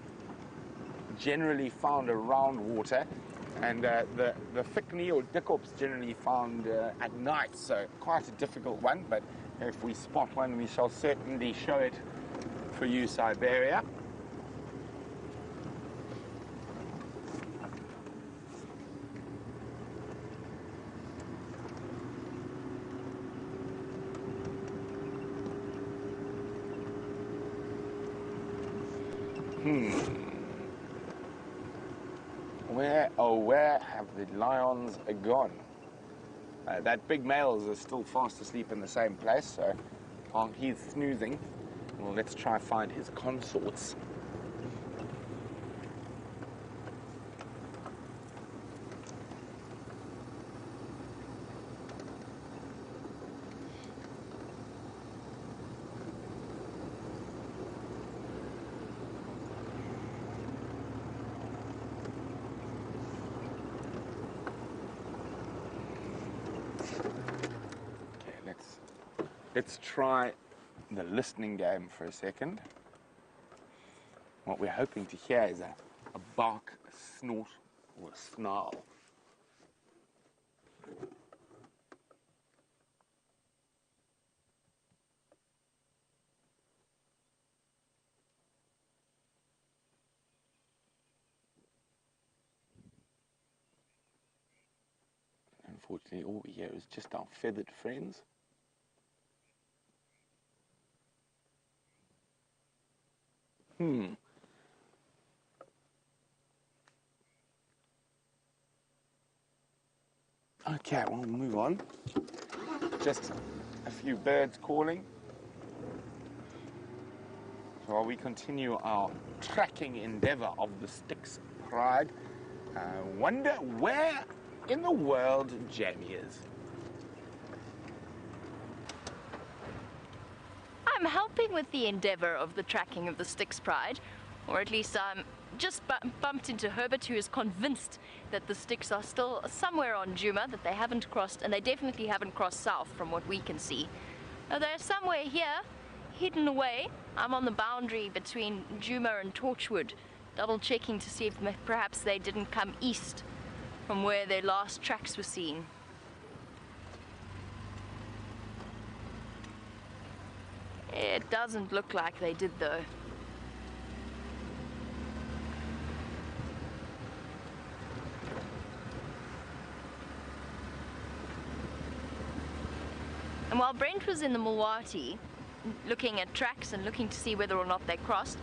generally found around water. And the thickney or dickops generally found at night, so quite a difficult one, but if we spot one, we shall certainly show it for you, Siberia. Where have the lions gone? That big male is still fast asleep in the same place, so while he's snoozing, well, let's try find his consorts. Let's try the listening game for a second. What we're hoping to hear is a bark, a snort, or a snarl. Unfortunately, all we hear is just our feathered friends. Okay, we'll move on. Just a few birds calling. So while we continue our tracking endeavor of the Styx Pride, wonder where in the world Jamie is. I'm helping with the endeavor of the tracking of the Styx Pride, or at least I'm just bumped into Herbert, who is convinced that the Styx are still somewhere on Djuma, that they haven't crossed, and they definitely haven't crossed south from what we can see. Now, they're somewhere here, hidden away. I'm on the boundary between Djuma and Torchwood, double checking to see if perhaps they didn't come east from where their last tracks were seen. It doesn't look like they did, though. And while Brent was in the Mulwati, looking at tracks and looking to see whether or not they crossed,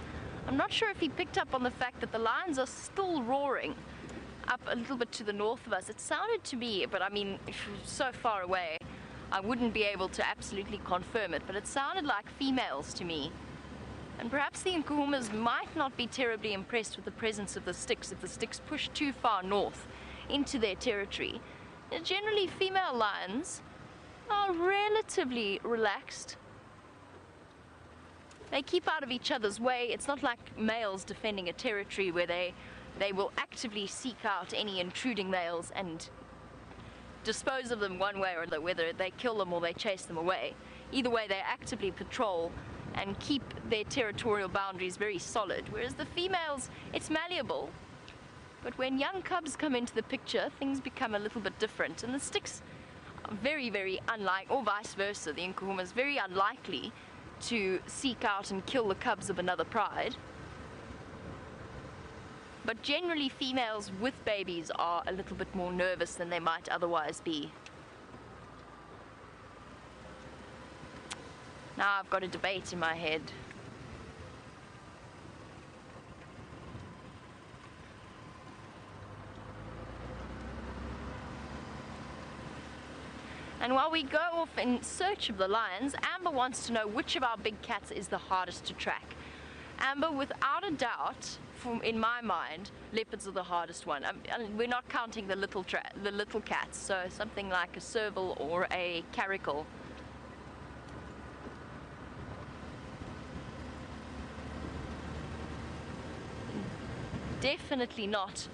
I'm not sure if he picked up on the fact that the lions are still roaring up a little bit to the north of us. It sounded to me, but I mean, so far away, I wouldn't be able to absolutely confirm it, but it sounded like females to me. And perhaps the Nkuhumas might not be terribly impressed with the presence of the Styx if the Styx push too far north into their territory. Generally, female lions are relatively relaxed. They keep out of each other's way. It's not like males defending a territory where they will actively seek out any intruding males and dispose of them one way or the other, whether they kill them or they chase them away. Either way, they actively patrol and keep their territorial boundaries very solid, whereas the females, it's malleable. But when young cubs come into the picture, things become a little bit different, and the Styx are very, very unlike, or vice versa, the Nkuhuma is very unlikely to seek out and kill the cubs of another pride. But generally, females with babies are a little bit more nervous than they might otherwise be. Now I've got a debate in my head. And while we go off in search of the lions, Amber wants to know which of our big cats is the hardest to track. Amber, without a doubt, in my mind, leopards are the hardest one. We're not counting the little cats, so something like a serval or a caracal. Definitely not.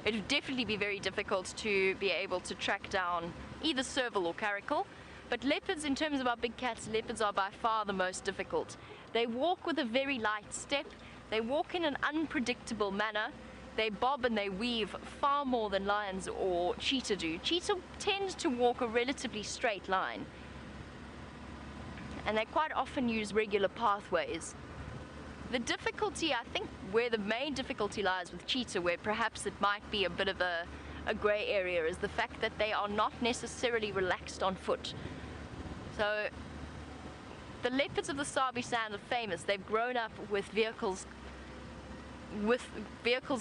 It would definitely be very difficult to be able to track down either serval or caracal, but leopards, in terms of our big cats, leopards are by far the most difficult. They walk with a very light step. They walk in an unpredictable manner. they bob and they weave far more than lions or cheetah do. Cheetah tend to walk a relatively straight line, and they quite often use regular pathways. The difficulty, I think, where the main difficulty lies with cheetah, where perhaps it might be a bit of a grey area, is the fact that they are not necessarily relaxed on foot. So the leopards of the Sabi Sand are famous. They've grown up with vehicles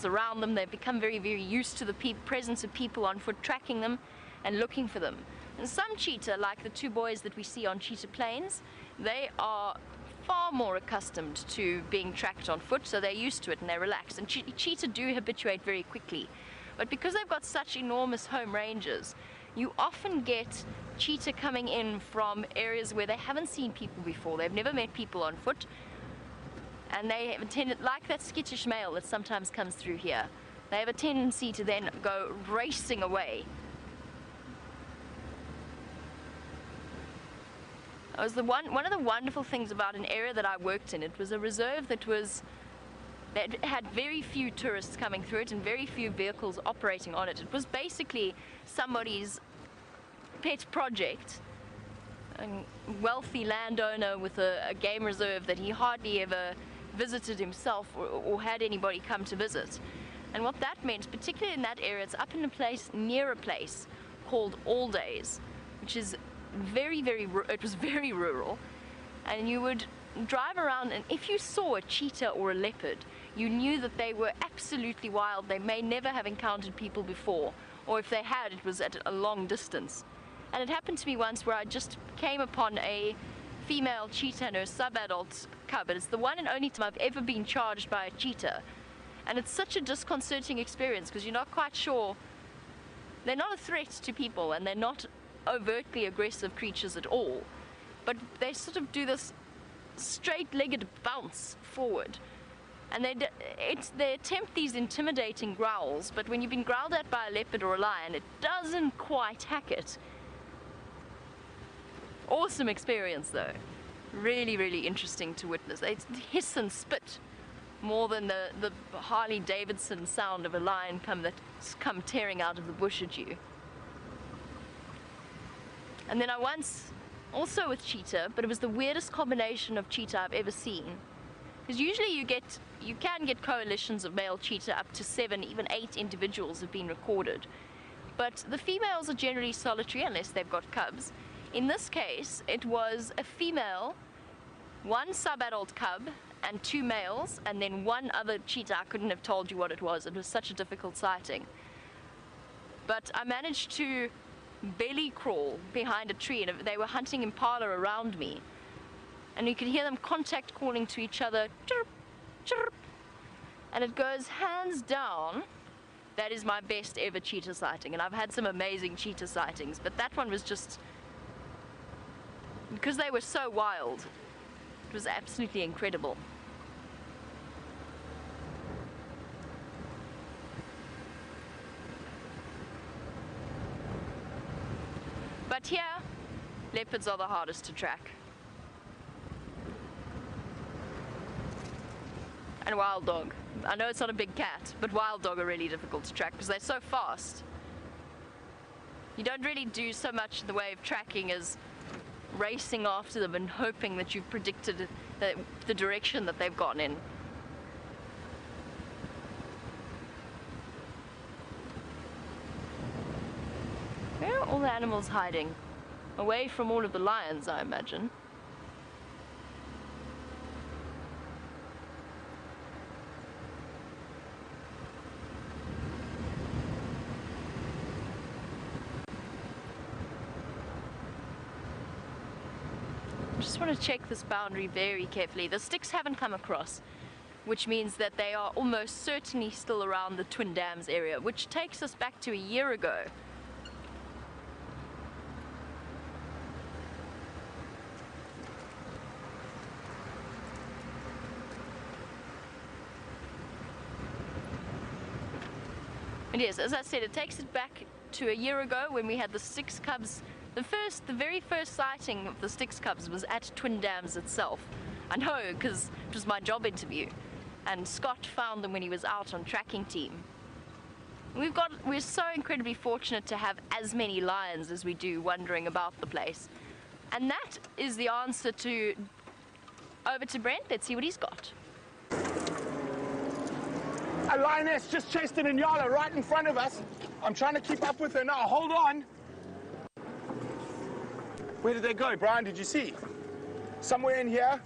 around them. They've become very, very used to the presence of people on foot tracking them and looking for them. And some cheetah, like the two boys that we see on Cheetah Plains, they are far more accustomed to being tracked on foot, so they're used to it and they're relaxed. And cheetah do habituate very quickly. But because they've got such enormous home ranges, you often get cheetah coming in from areas where they haven't seen people before. They've never met people on foot. And they have a tendency, like that skittish male that sometimes comes through here, they have a tendency to then go racing away. It was one of the wonderful things about an area that I worked in. It was a reserve that had very few tourists coming through it and very few vehicles operating on it. It was basically somebody's pet project. A wealthy landowner with a game reserve that he hardly ever visited himself or had anybody come to visit. And what that meant, particularly in that area, it's up in a place, near a place called All Days, which is it was very rural, and you would drive around, and if you saw a cheetah or a leopard, you knew that they were absolutely wild. They may never have encountered people before, or if they had, it was at a long distance. And it happened to me once where I just came upon a female cheetah and her sub-adult cub, and it's the one and only time I've ever been charged by a cheetah. And it's such a disconcerting experience because you're not quite sure. They're not a threat to people, and they're not overtly aggressive creatures at all, but they sort of do this straight-legged bounce forward, and they attempt these intimidating growls, but when you've been growled at by a leopard or a lion, it doesn't quite hack it. Awesome experience though. Really, really interesting to witness. They hiss and spit more than the Harley Davidson sound of a lion that's come tearing out of the bush at you. And then I once, also with cheetah, but it was the weirdest combination of cheetah I've ever seen. Because usually you can get coalitions of male cheetah, up to 7, even 8 individuals have been recorded. But the females are generally solitary unless they've got cubs. In this case, it was a female, 1 sub-adult cub, and 2 males, and then 1 other cheetah. I couldn't have told you what it was. It was such a difficult sighting. But I managed to belly crawl behind a tree, and they were hunting impala around me, and you could hear them contact calling to each other, chirp, chirp. And it goes, hands down, that is my best ever cheetah sighting. And I've had some amazing cheetah sightings, but that one was just, because they were so wild, it was absolutely incredible. But here, leopards are the hardest to track. And wild dog. I know it's not a big cat, but wild dog are really difficult to track because they're so fast. You don't really do so much in the way of tracking as racing after them and hoping that you've predicted the direction that they've gone in. Where are all the animals hiding? Away from all of the lions, I imagine. I just want to check this boundary very carefully. The sticks haven't come across, which means that they are almost certainly still around the Twin Dams area, which takes us back to a year ago. And yes, as I said, it takes it back to a year ago when we had the Styx cubs. The very first sighting of the Styx cubs was at Twin Dams itself. I know, because it was my job interview. and Scott found them when he was out on tracking team. We're so incredibly fortunate to have as many lions as we do wandering about the place. And that is the answer to... Over to Brent, let's see what he's got. A lioness just chased an Inyala right in front of us. I'm trying to keep up with her now. Hold on. Where did they go, Brian? Did you see? Somewhere in here?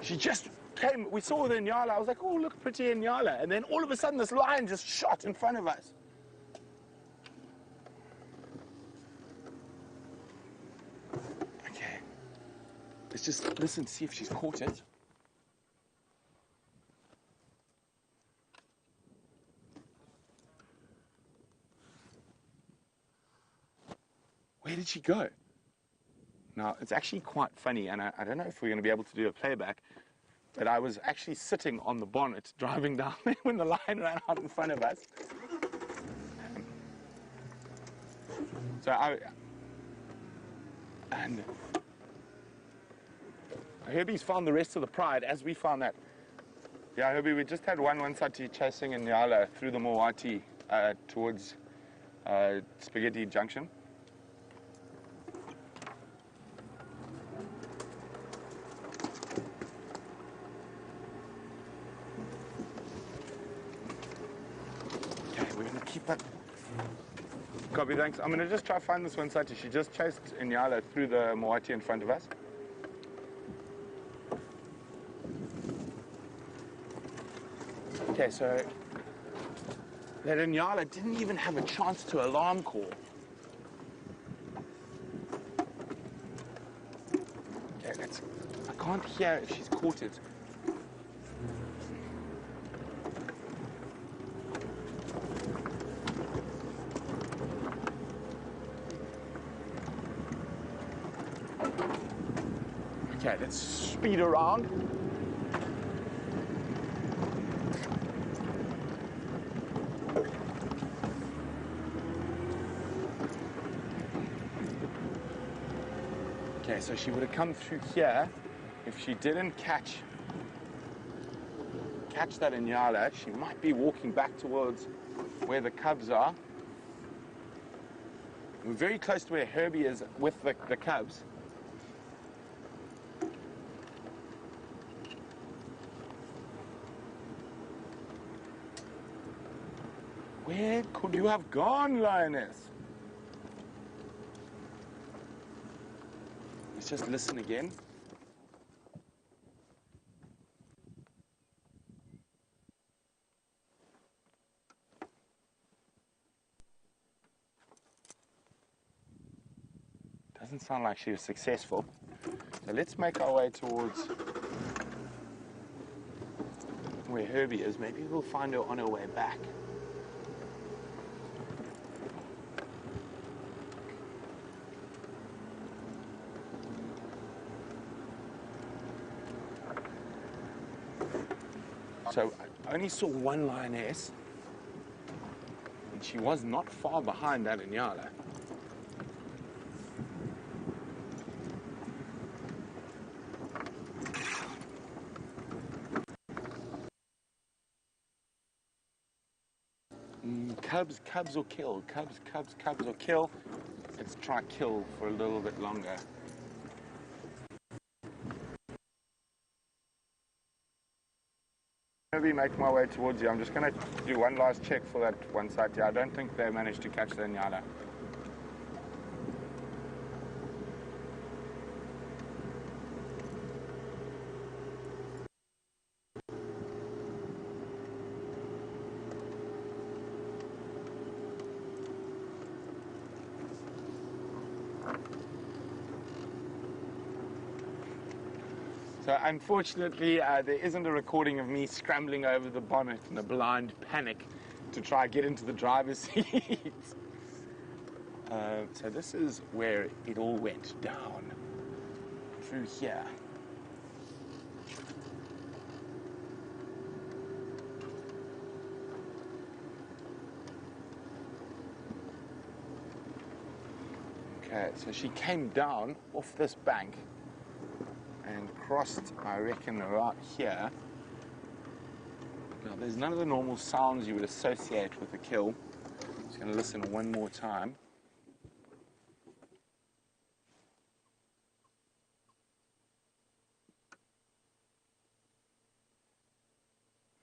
She just came, we saw the Inyala. I was like, oh, look, pretty Inyala. And then all of a sudden, this lion just shot in front of us. Okay. Let's just listen to see if she's caught it. Where did she go? Now, it's actually quite funny, and I don't know if we're going to be able to do a playback, but I was actually sitting on the bonnet driving down there when the lion ran out in front of us. So Herbie's found the rest of the pride as we found that. Yeah, Herbie, we just had one sati chasing Inyala through the Moati towards Spaghetti Junction. But copy, thanks. I'm going to just try to find this one side. She just chased Inyala through the Moati in front of us. Okay, so that Inyala didn't even have a chance to alarm call. Okay, I can't hear if she's caught it. Okay, let's speed around. Okay, so she would have come through here if she didn't catch that Inyala. She might be walking back towards where the cubs are. We're very close to where Herbie is with the cubs. Where could you have gone, lioness? Let's just listen again. Doesn't sound like she was successful. So let's make our way towards where Herbie is. Maybe we'll find her on her way back. So I only saw one lioness, and she was not far behind that Inyala. Cubs or kill. Cubs or kill. Let's try kill for a little bit longer. Maybe make my way towards you. I'm just going to do one last check for that one side here. I don't think they managed to catch the Inyala. So unfortunately, there isn't a recording of me scrambling over the bonnet in a blind panic to try and get into the driver's seat. So this is where it all went down, through here. Okay, so she came down off this bank and crossed, I reckon, right here. Now, there's none of the normal sounds you would associate with a kill. I'm just going to listen one more time.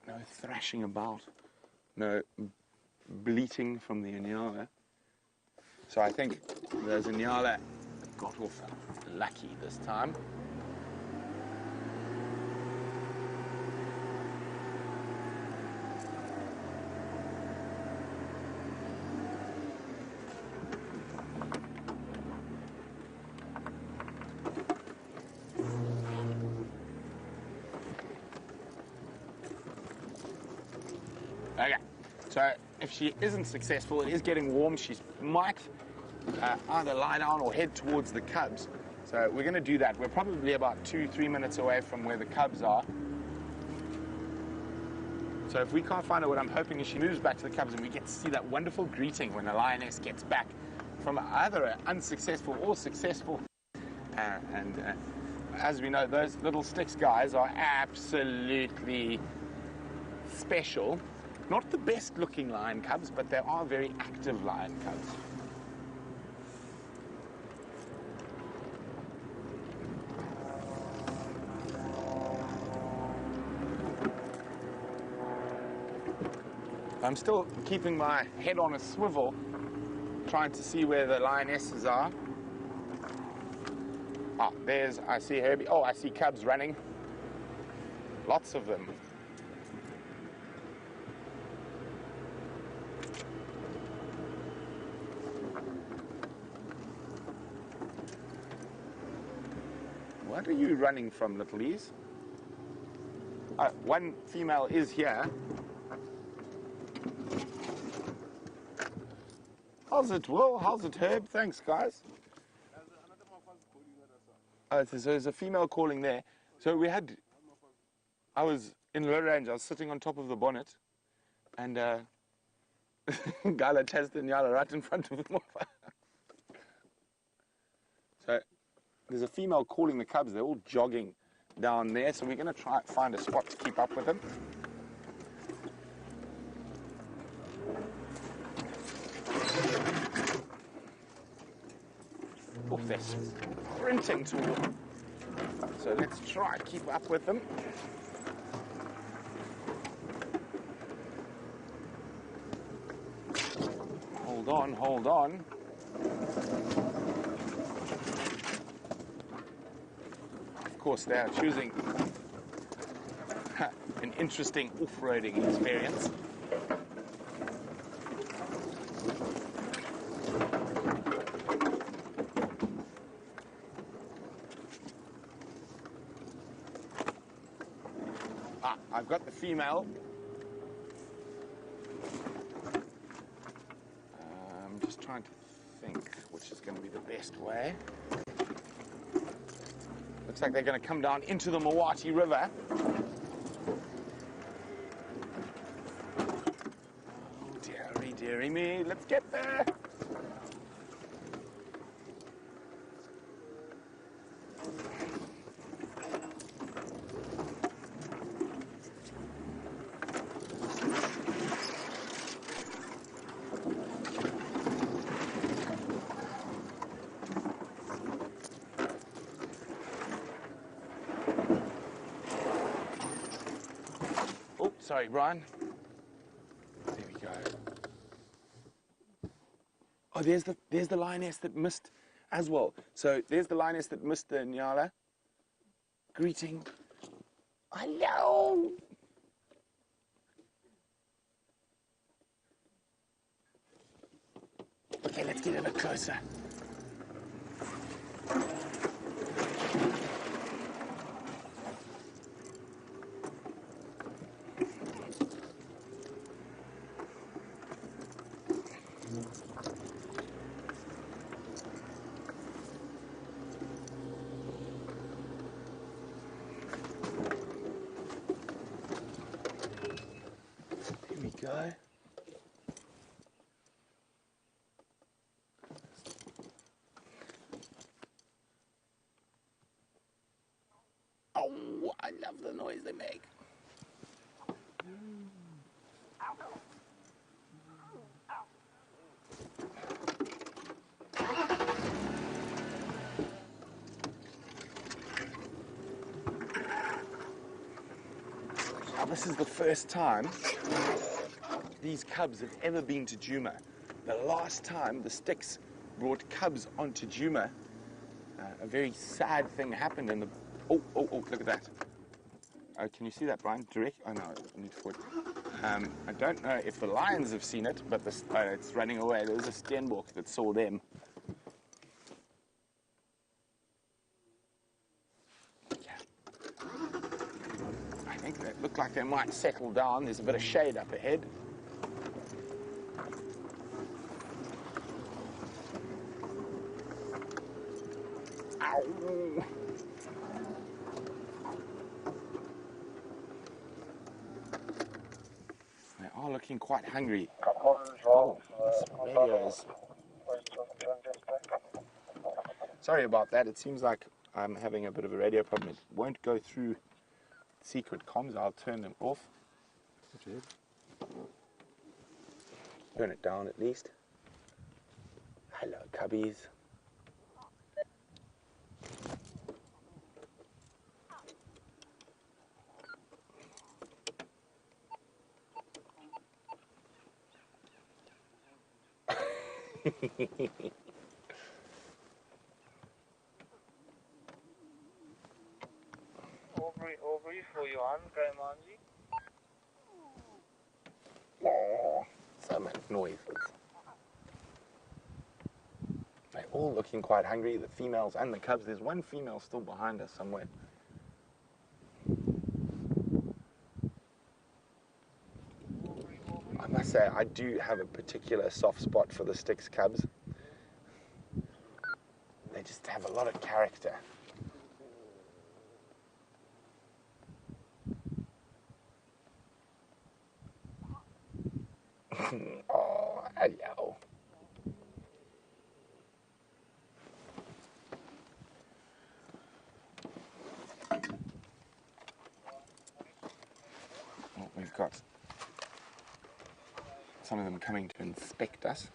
No thrashing about, no bleating from the Inyala. So I think those Inyala got off lucky this time. Okay, so if she isn't successful, it is getting warm. She might either lie down or head towards the cubs. So we're going to do that. We're probably about 2-3 minutes away from where the cubs are. So if we can't find her, what I'm hoping is she moves back to the cubs and we get to see that wonderful greeting when a lioness gets back from either an unsuccessful or successful. As we know, those little sticks guys are absolutely special. Not the best looking lion cubs, but they are very active lion cubs. I'm still keeping my head on a swivel, trying to see where the lionesses are. Ah, I see Herbie. Oh, I see cubs running. Lots of them. What are you running from, littlies? One female is here. How's it, Will? How's it, Herb? Thanks, guys. So there's a female calling there. So I was in low range. I was sitting on top of the bonnet, and Gala chased the Nyala right in front of them. So there's a female calling the cubs. They're all jogging down there. So we're going to try and find a spot to keep up with them. Oh, they're sprinting toward. So let's try and keep up with them. Hold on, hold on. Of course, they are choosing an interesting off-roading experience. I've got the female. I'm just trying to think which is going to be the best way. Looks like they're going to come down into the Mawati River. Oh, dearie, dearie me. Let's get there. Sorry, Brian. There we go. Oh, there's the lioness that missed as well. So there's the lioness that missed the Nyala. Greeting. Hello. Okay, let's get a bit closer. Go. the noise they make. Now, this is the first time these cubs have ever been to Djuma. The last time the sticks brought cubs onto Djuma, a very sad thing happened in the... Oh, look at that. Can you see that, Brian? Direct? Oh, no, I need to forward. I don't know if the lions have seen it, but it's running away. There's a Steenbok that saw them. I think they look like they might settle down. There's a bit of shade up ahead. Ow! They are looking quite hungry. Oh, this radio is... Sorry about that. It seems like I'm having a bit of a radio problem. It won't go through secret comms. I'll turn them off. Turn it down at least. Hello, cubbies. Aubrey for you on, Grandmanji. Oh, so much noises. They're all looking quite hungry, the females and the cubs. There's one female still behind us somewhere. I must say, I do have a particular soft spot for the Styx cubs. They just have a lot of character. Oh, hello. Well, we've got some of them coming to inspect us.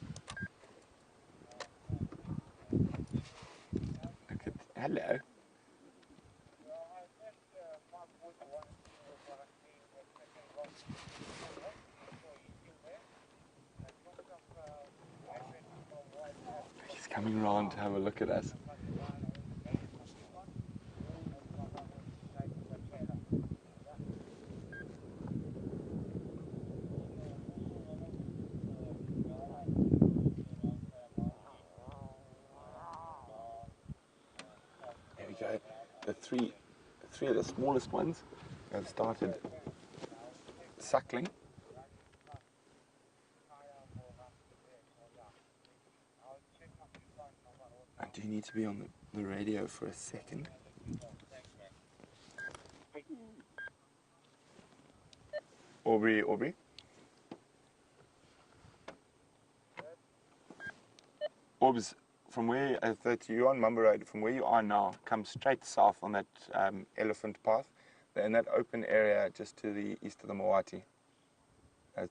Look at, hello. He's coming around to have a look at us. There we go. The three of the smallest ones have started suckling. I do need to be on the radio for a second. Aubrey. Orbs, from where, that you're on Mumba Road, from where you are now, come straight south on that elephant path. They're in that open area just to the east of the Moati.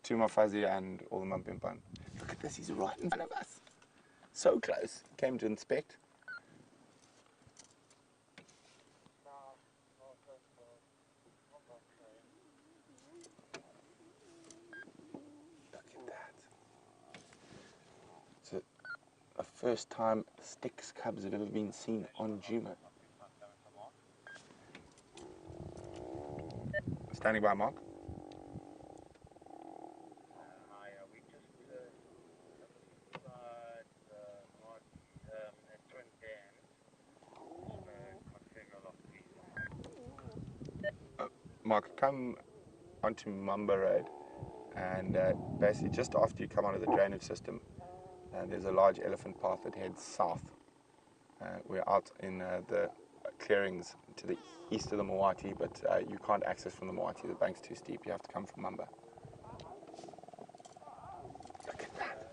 Tumafazi and all the Mampimpan. Look at this, he's right in front of us. So close. Came to inspect. Look at that. So, the first time Styx cubs have ever been seen on Djuma. Standing by, Mark. Mark, come onto Mumba Road, and basically just after you come onto the drainage system, there's a large elephant path that heads south. We're out in the clearings to the east of the Moati, but you can't access from the Moati. The bank's too steep. You have to come from Mumba. Look at that.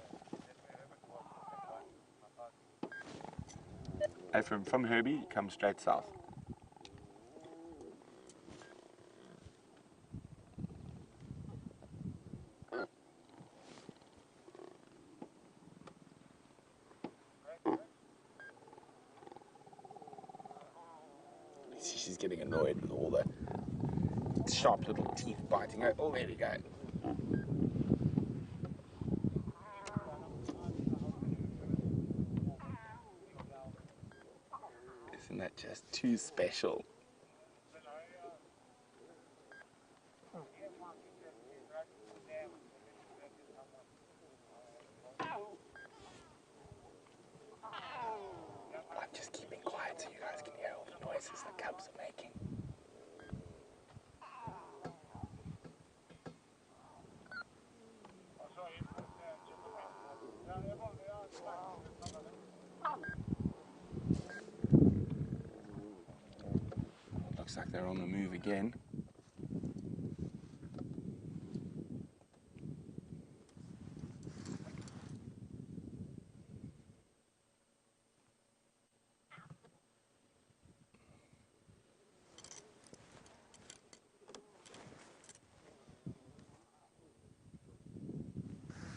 And from Herbie, you come straight south. she's getting annoyed with all the sharp little teeth biting her. Oh, there we go. Isn't that just too special? I'm just keeping quiet so you guys can hear all the noises the cubs are making. Looks like they're on the move again.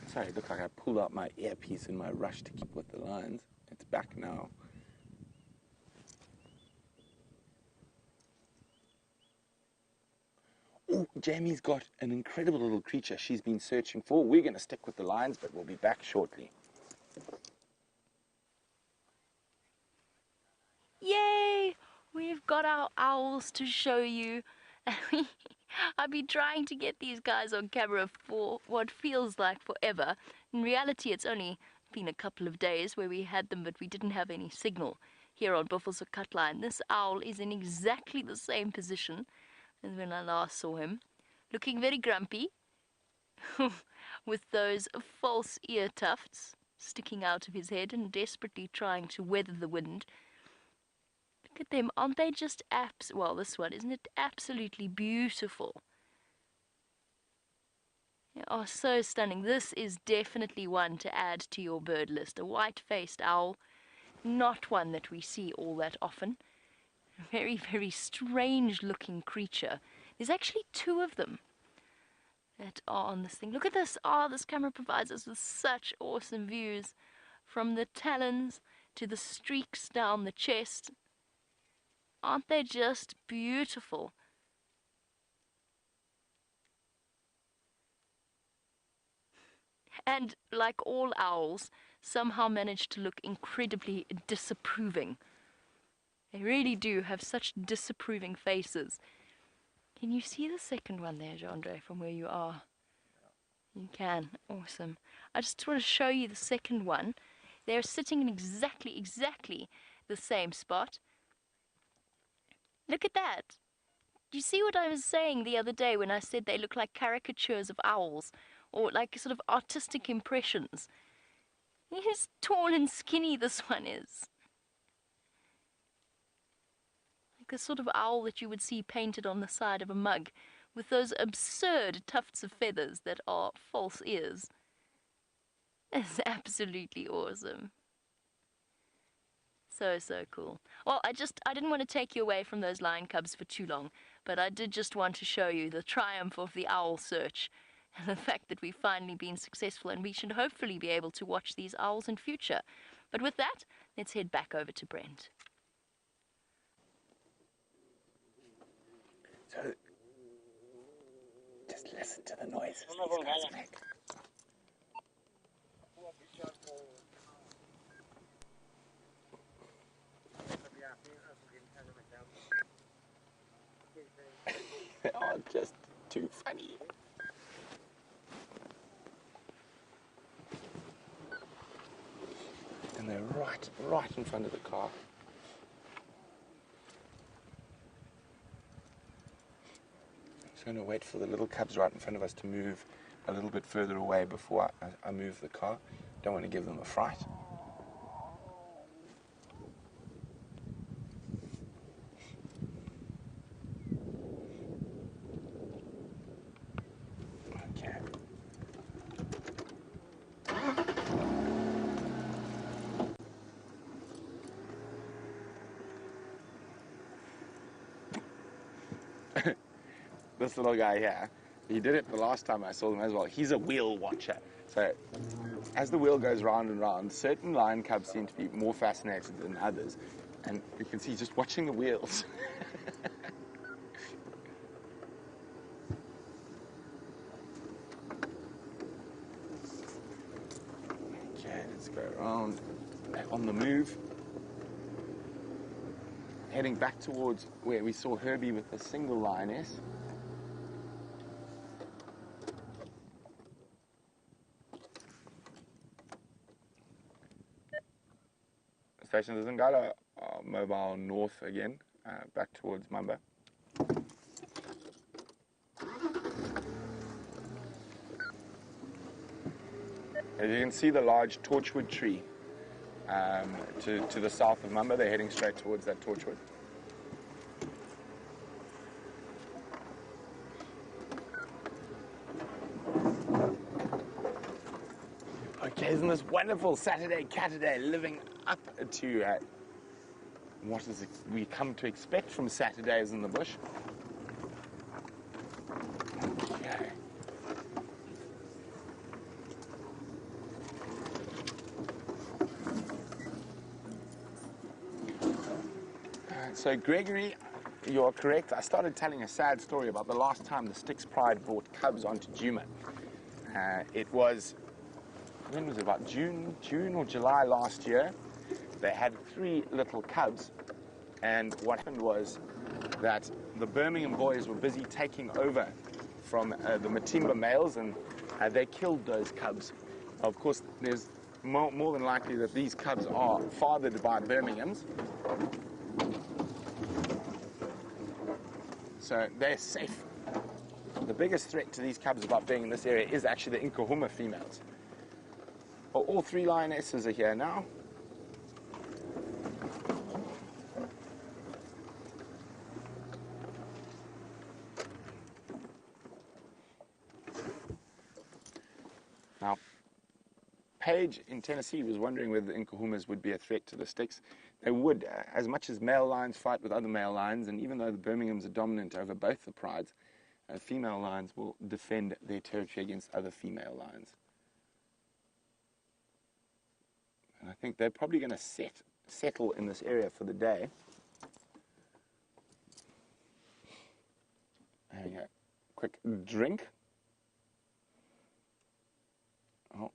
Sorry, it looked like I pulled out my earpiece in my rush to keep with the lines. It's back now. Oh, Jamie's got an incredible little creature she's been searching for. We're going to stick with the lines, but we'll be back shortly. Yay! We've got our owls to show you. I've been trying to get these guys on camera for what feels like forever. In reality, it's only been a couple of days where we had them, but we didn't have any signal here on Buffelshoek Cutline. This owl is in exactly the same position as when I last saw him, looking very grumpy, with those false ear tufts sticking out of his head and desperately trying to weather the wind. Look at them, aren't they just well, this one, isn't it absolutely beautiful? They are so stunning. This is definitely one to add to your bird list. A white-faced owl, not one that we see all that often. A very, very strange-looking creature. There's actually two of them that are on this thing. Look at this. Oh, this camera provides us with such awesome views, from the talons to the streaks down the chest. Aren't they just beautiful? And like all owls, somehow manage to look incredibly disapproving. They really do have such disapproving faces. Can you see the second one there, Jandre, from where you are? You can. Awesome. I just want to show you the second one. They're sitting in exactly the same spot. Look at that. Do you see what I was saying the other day when I said they look like caricatures of owls, or like sort of artistic impressions? He's tall and skinny, this one is. Like the sort of owl that you would see painted on the side of a mug, with those absurd tufts of feathers that are false ears. It's absolutely awesome. So cool. Well, I didn't want to take you away from those lion cubs for too long, but I did just want to show you the triumph of the owl search and the fact that we've finally been successful, and we should hopefully be able to watch these owls in future. But with that, let's head back over to Brent. So, just listen to the noises these guys make. They are just too funny. And they're right in front of the car. I'm just going to wait for the little cubs right in front of us to move a little bit further away before I move the car. Don't want to give them a fright. Okay. This little guy here, he did it the last time I saw him as well. He's a wheel watcher. So as the wheel goes round and round, certain lion cubs seem to be more fascinated than others. And you can see just watching the wheels. Okay, let's go around, back on the move. Heading back towards where we saw Herbie with the single lioness. Station Zingala, mobile north again, back towards Mamba. As you can see the large torchwood tree to the south of Mamba. They're heading straight towards that torchwood. Okay, isn't this wonderful Saturday Catterday, living up to what is we come to expect from Saturdays in the bush. Okay. So Gregory, you're correct. I started telling a sad story about the last time the Styx Pride brought cubs onto Djuma. It was, when was it, about June or July last year. They had 3 little cubs, and what happened was that the Birmingham boys were busy taking over from the Matimba males, and they killed those cubs. Of course, there's more than likely that these cubs are fathered by Birminghams, so they're safe. The biggest threat to these cubs about being in this area is actually the Nkuhuma females. Well, all 3 lionesses are here now. Now, Paige in Tennessee was wondering whether the Nkuhumas would be a threat to the Styx. They would, as much as male lions fight with other male lions, and even though the Birminghams are dominant over both the prides, female lions will defend their territory against other female lions. And I think they're probably going to settle in this area for the day. Having a quick drink. Oh,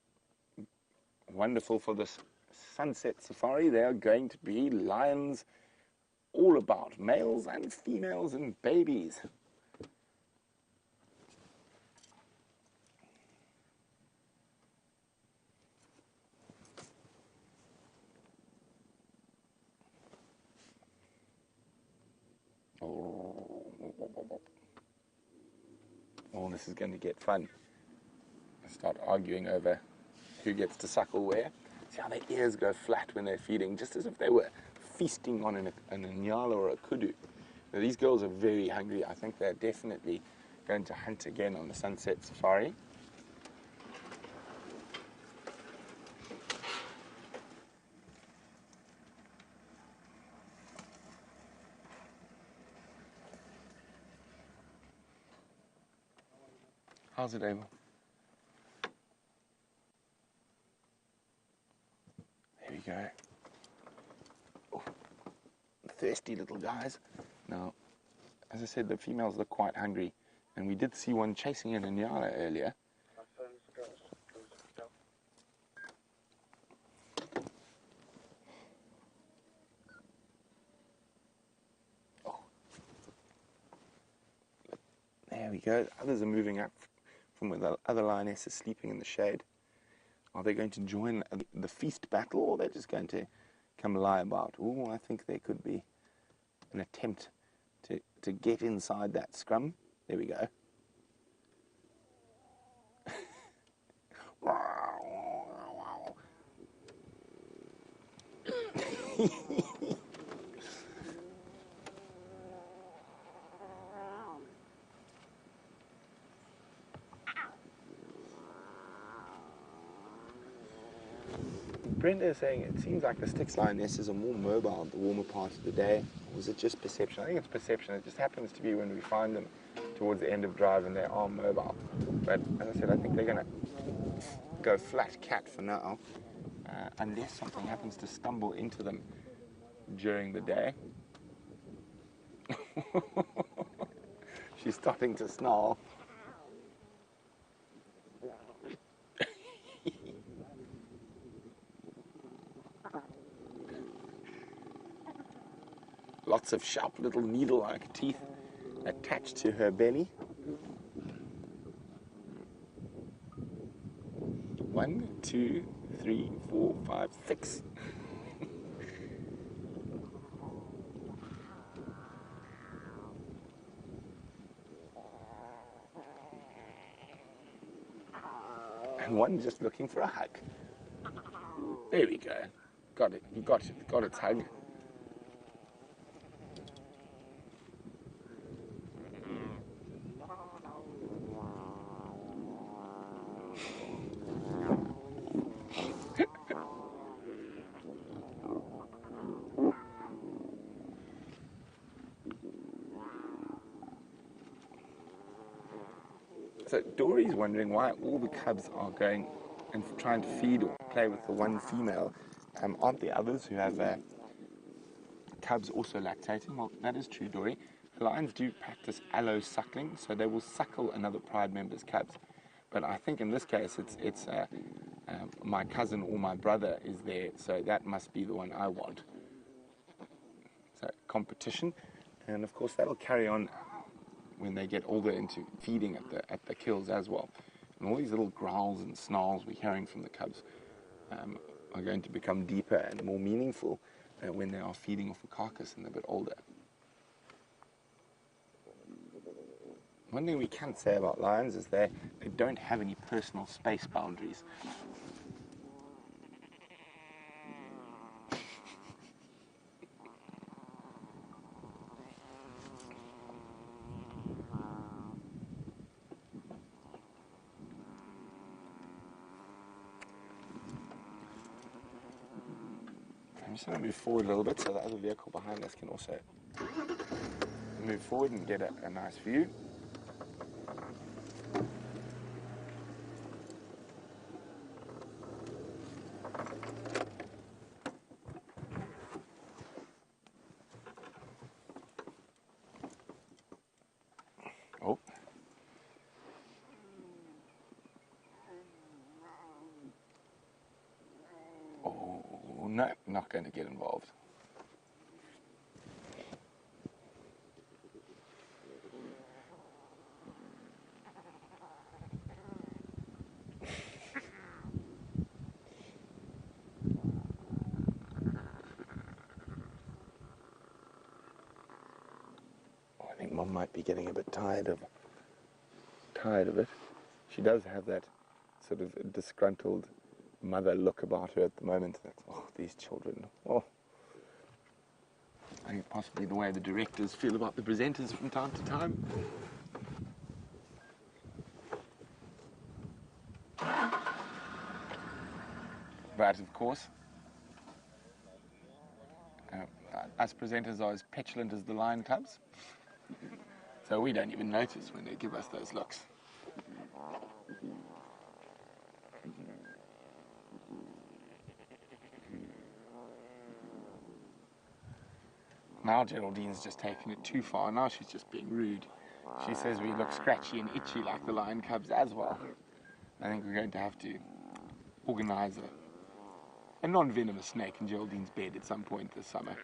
wonderful for this sunset safari. There are going to be lions all about, males and females and babies. Oh, this is going to get fun. Start arguing over who gets to suckle where. See how their ears go flat when they're feeding, just as if they were feasting on an nyala or a kudu. Now, these girls are very hungry. I think they're definitely going to hunt again on the sunset safari. How's it, Abel? There we go. Oh, thirsty little guys. Now, as I said, the females look quite hungry, and we did see one chasing in a nyala earlier. Oh. There we go. Others are moving up from where the other lioness is sleeping in the shade. Are they going to join the feast battle, or they're just going to come lie about? Oh, I think there could be an attempt to get inside that scrum. There we go. Brenda is saying it seems like the Styx lionesses are more mobile the warmer part of the day. Or is it just perception? I think it's perception. It just happens to be when we find them towards the end of drive and they are mobile. But as I said, I think they're going to go flat cat for now, unless something happens to stumble into them during the day. She's starting to snarl. Lots of sharp little needle-like teeth attached to her belly. 1, 2, 3, 4, 5, 6. And one just looking for a hug. There we go. Got it. You got it. Got its hug. So Dory's wondering why all the cubs are going and trying to feed or play with the one female. Aren't the others who have cubs also lactating? Well, that is true, Dory. Lions do practice allo-suckling, so they will suckle another pride member's cubs. But I think in this case, it's my cousin or my brother is there, so that must be the one I want. So competition, and of course that'll carry on when they get older into feeding at the kills as well. And all these little growls and snarls we're hearing from the cubs are going to become deeper and more meaningful when they are feeding off a carcass and they're a bit older. One thing we can say about lions is they don't have any personal space boundaries. I'm just going to move forward a little bit so the other vehicle behind us can also move forward and get a nice view. Oh. Oh, no, not going to get involved. I think Mom might be getting a bit tired of it. She does have that sort of disgruntled mother look about her at the moment. Oh, these children. Oh. I think possibly the way the directors feel about the presenters from time to time. But of course, us presenters are as petulant as the lion cubs, so we don't even notice when they give us those looks. Now Geraldine's just taken it too far. Now she's just being rude. She says we look scratchy and itchy like the lion cubs as well. I think we're going to have to organise a non-venomous snake in Geraldine's bed at some point this summer.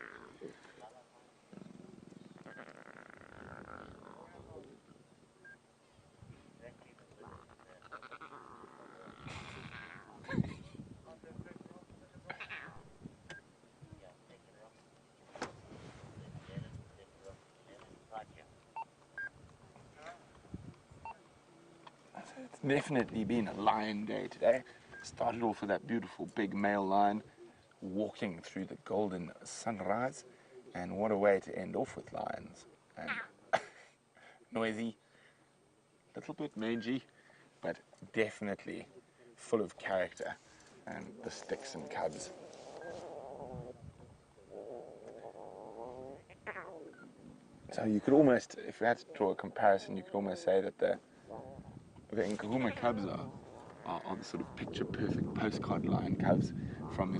It's definitely been a lion day today. Started off with that beautiful big male lion walking through the golden sunrise, and what a way to end off with lions. And noisy, little bit mangy, but definitely full of character, and the sticks and cubs. So you could almost, if we had to draw a comparison, you could almost say that the Nkahuma cubs are the sort of picture-perfect postcard lion cubs from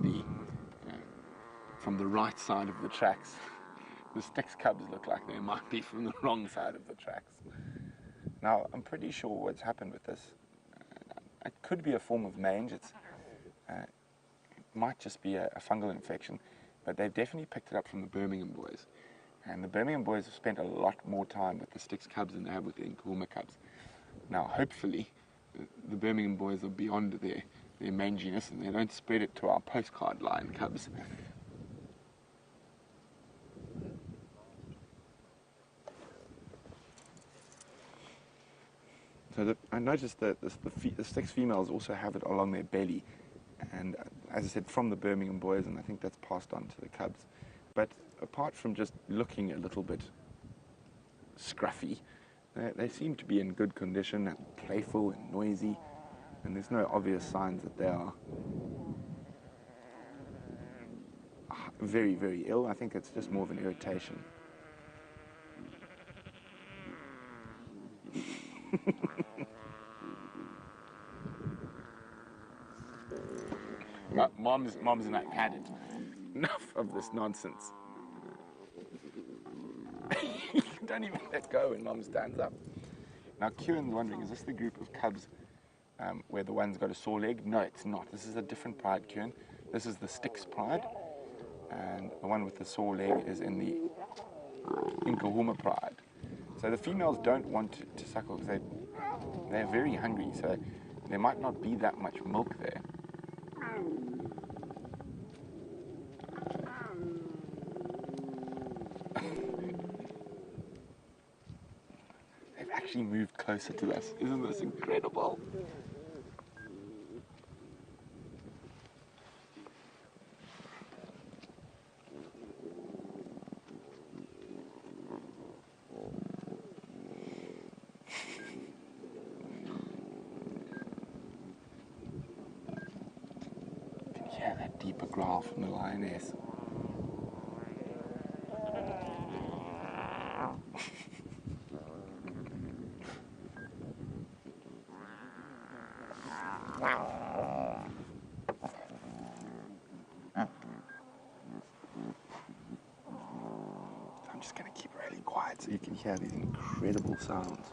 from the right side of the tracks. The Styx cubs look like they might be from the wrong side of the tracks. Now, I'm pretty sure what's happened with this, it could be a form of mange. It might just be a fungal infection, but they've definitely picked it up from the Birmingham boys. And the Birmingham boys have spent a lot more time with the Styx cubs than they have with the Nkuma cubs. Now, hopefully, the Birmingham boys are beyond their manginess and they don't spread it to our postcard line cubs. So I noticed that the Styx females also have it along their belly, and as I said, from the Birmingham boys, and I think that's passed on to the cubs. But apart from just looking a little bit scruffy, they seem to be in good condition and playful and noisy, and there's no obvious signs that they are very, very ill. I think it's just more of an irritation. Mom's and I had it. Enough of this nonsense. You don't even let go when Mom stands up. Now, Kieran's wondering, is this the group of cubs where the one's got a sore leg? No, it's not. This is a different pride, Kieran. This is the Styx pride, and the one with the sore leg is in the Nkahuma pride. So the females don't want to suckle because they're very hungry, so there might not be that much milk there. They've actually moved closer to us. Isn't this incredible? Yeah, that deeper growl from the lioness. I'm just going to keep really quiet so you can hear these incredible sounds.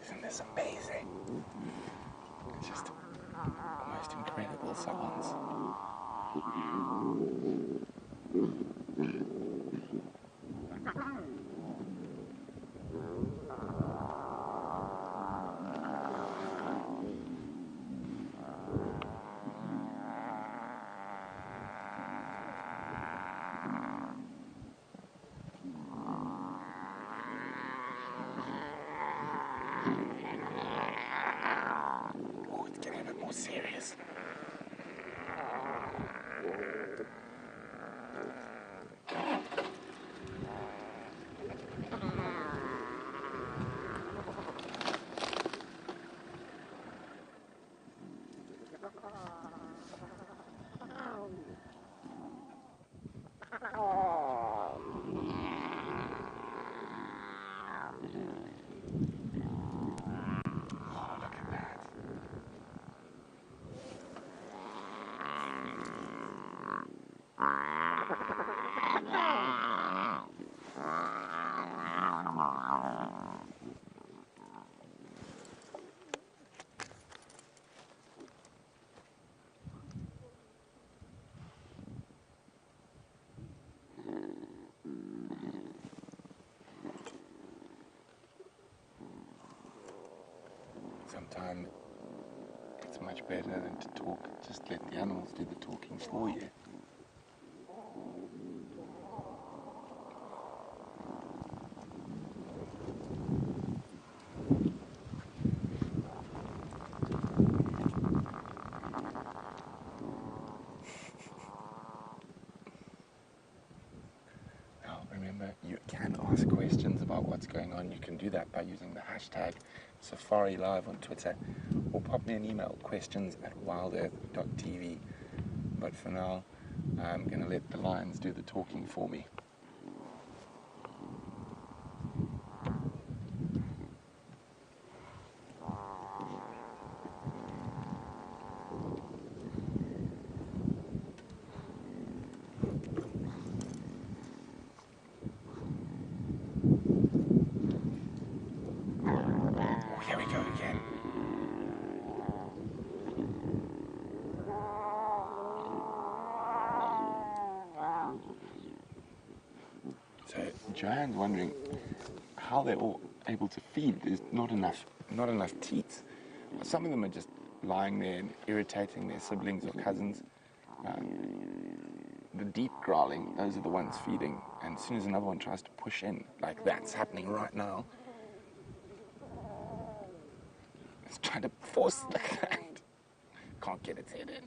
Isn't this amazing? It's just almost incredible sounds. Oh, it's getting a bit more serious. Sometimes it's It's much better than to talk. Just let the animals do the talking for you. Now, remember, you can ask questions about what's going on. You can do that by using the hashtag SafariLIVE on Twitter, or pop me an email, questions@wildearth.tv. But for now, I'm going to let the lions do the talking for me. Oh, here we go again. So Joanne's wondering how they're all able to feed. There's not enough teats. Some of them are just lying there and irritating their siblings or cousins. The deep growling, those are the ones feeding. And as soon as another one tries to push in, like that's happening right now, it's trying to force the hand. Can't get its head in.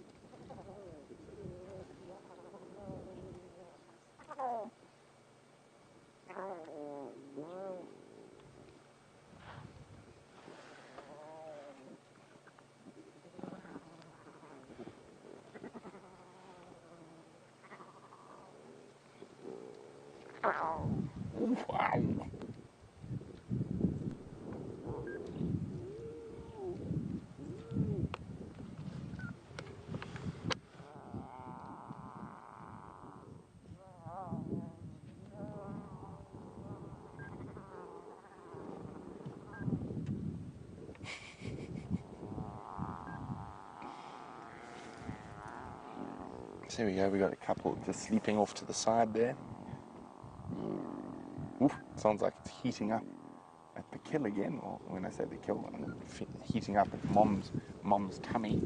Wow. So there we go, we got a couple just sleeping off to the side there. Oof, sounds like it's heating up at the kill again, or when I say the kill, I'm heating up at mom's tummy.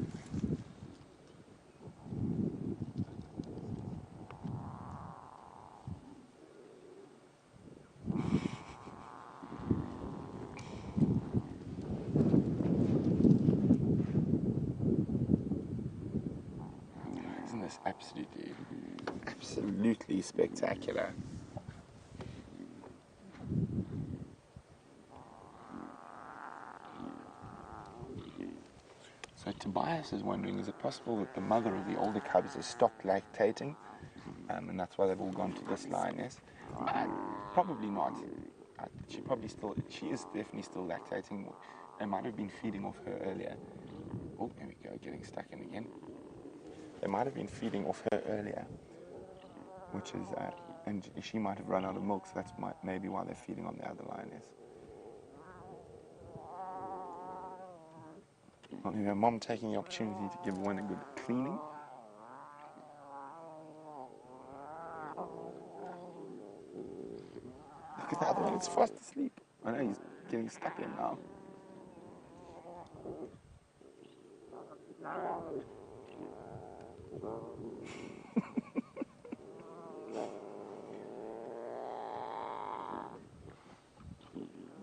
Isn't this absolutely spectacular? So Tobias is wondering, is it possible that the mother of the older cubs has stopped lactating, and that's why they've all gone to this lioness? Probably not. She is definitely still lactating. They might have been feeding off her earlier. Oh, there we go, getting stuck in again. They might have been feeding off her earlier, which is, and she might have run out of milk, so that's maybe why they're feeding on the other lioness. Well, you know, Mom taking the opportunity to give one a good cleaning. Look at the other one, it's fast asleep. I know, he's getting stuck in now.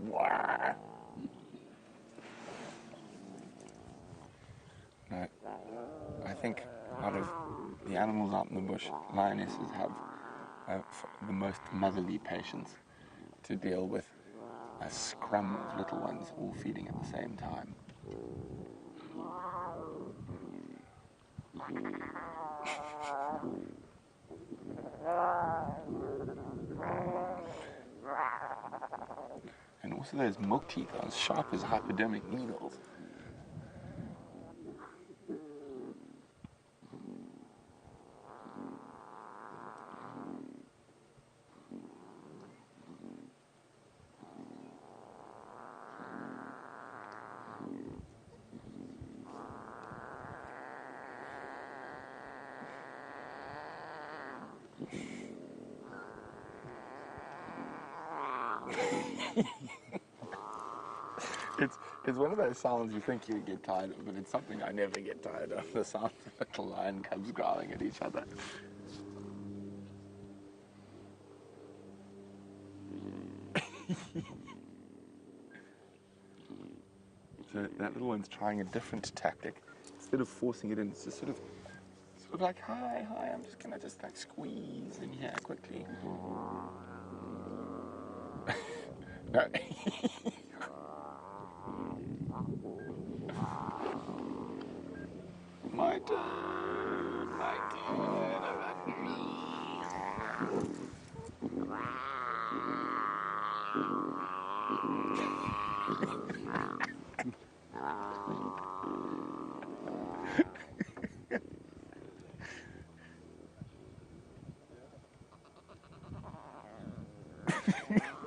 Wow. No, I think out of the animals out in the bush, lionesses have the most motherly patience to deal with a scrum of little ones all feeding at the same time. And also those milk teeth are as sharp as hypodermic needles. It's one of those sounds you think you get tired of, but it's something I never get tired of. The sound of little lion cubs growling at each other. So that little one's trying a different tactic. Instead of forcing it in, it's just sort of like, hi, I'm just gonna just like squeeze in here quickly. No. My turn, about me.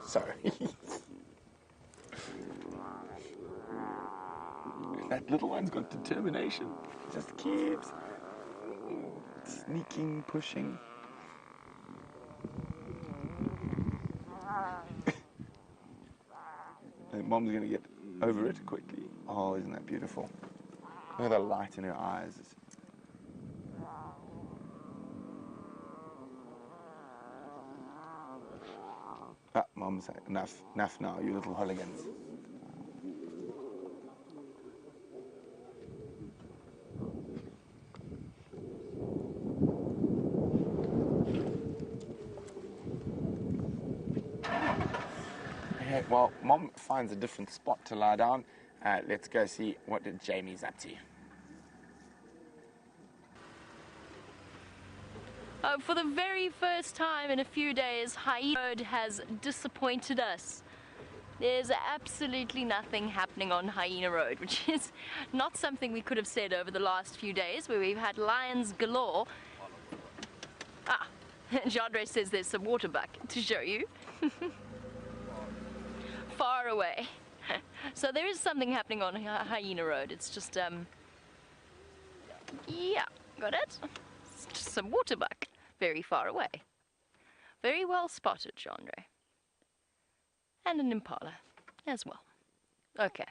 Sorry. That little one's got determination. Just keeps sneaking, pushing. And Mom's gonna get over it quickly. Oh, isn't that beautiful? Look at the light in her eyes. Ah, Mom's like, enough now, you little hooligans. Okay, well, Mom finds a different spot to lie down. Let's go see what Jamie's up to. For the very first time in a few days, Hyena Road has disappointed us. There's absolutely nothing happening on Hyena Road, which is not something we could have said over the last few days, where we've had lions galore. Ah, Jandre says there's some water back to show you. Far away. So there is something happening on Hyena Road. It's just, yeah, got it? It's just some water back. Very far away. Very well spotted, Jandre. And an impala as well. Okay.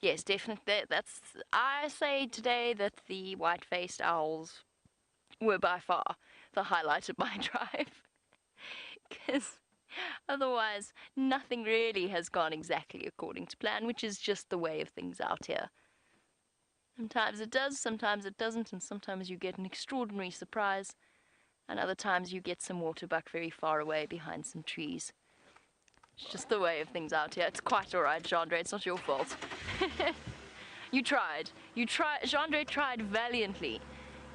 Yes, definitely. I say today that the white-faced owls were by far the highlight of my drive. Because otherwise, nothing really has gone exactly according to plan, which is just the way of things out here. Sometimes it does, sometimes it doesn't, and sometimes you get an extraordinary surprise, and other times you get some waterbuck very far away behind some trees. It's just the way of things out here. It's quite alright, Jandre, it's not your fault. You tried. Jandre tried valiantly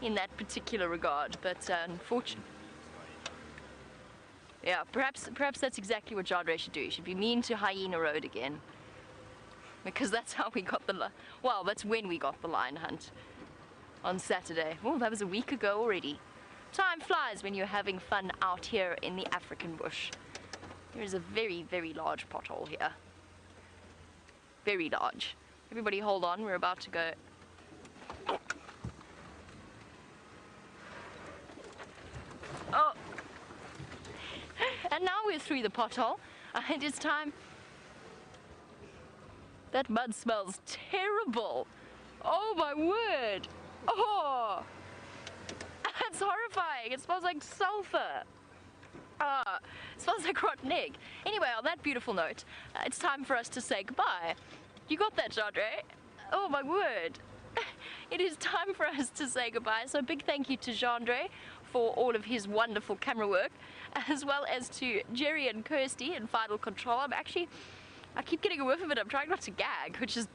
in that particular regard, but unfortunately. Yeah, perhaps that's exactly what Jandre should do. He should be mean to Hyena Road again. Because that's how we got well, that's when we got the lion hunt. On Saturday. Oh, that was a week ago already. Time flies when you're having fun out here in the African bush. There is a very, very large pothole here. Very large. Everybody hold on, we're about to go. Oh! And now we're through the pothole, and it's time. That mud smells terrible. Oh my word. Oh! That's horrifying. It smells like sulfur. It smells like rotten egg. Anyway, on that beautiful note, it's time for us to say goodbye. You got that, Jandre? Oh my word. It is time for us to say goodbye. So a big thank you to Jandre for all of his wonderful camera work, as well as to Jerry and Kirsty in Final Control. I keep getting a whiff of it. I'm trying not to gag, which is,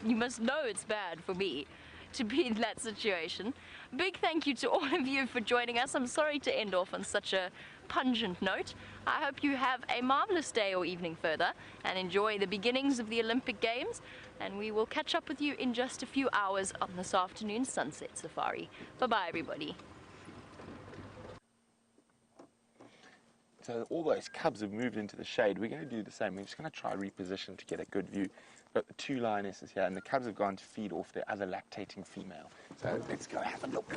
you must know it's bad for me to be in that situation. Big thank you to all of you for joining us. I'm sorry to end off on such a pungent note. I hope you have a marvelous day or evening further and enjoy the beginnings of the Olympic Games, and we will catch up with you in just a few hours on this afternoon's sunset safari. Bye-bye, everybody. So all those cubs have moved into the shade. We're going to do the same. We're just going to try reposition to get a good view. We've got the two lionesses here, and the cubs have gone to feed off their other lactating female. So let's go have a look.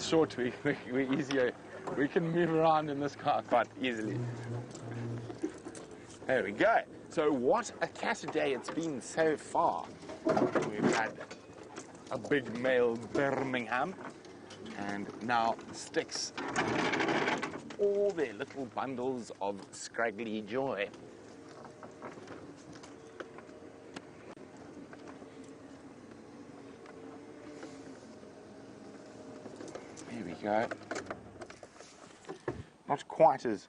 short, we're easier. We can move around in this car quite easily. There we go. So what a cat day it's been so far. We've had a big male Birmingham, and now Sticks all their little bundles of scraggly joy. There we go. Not quite as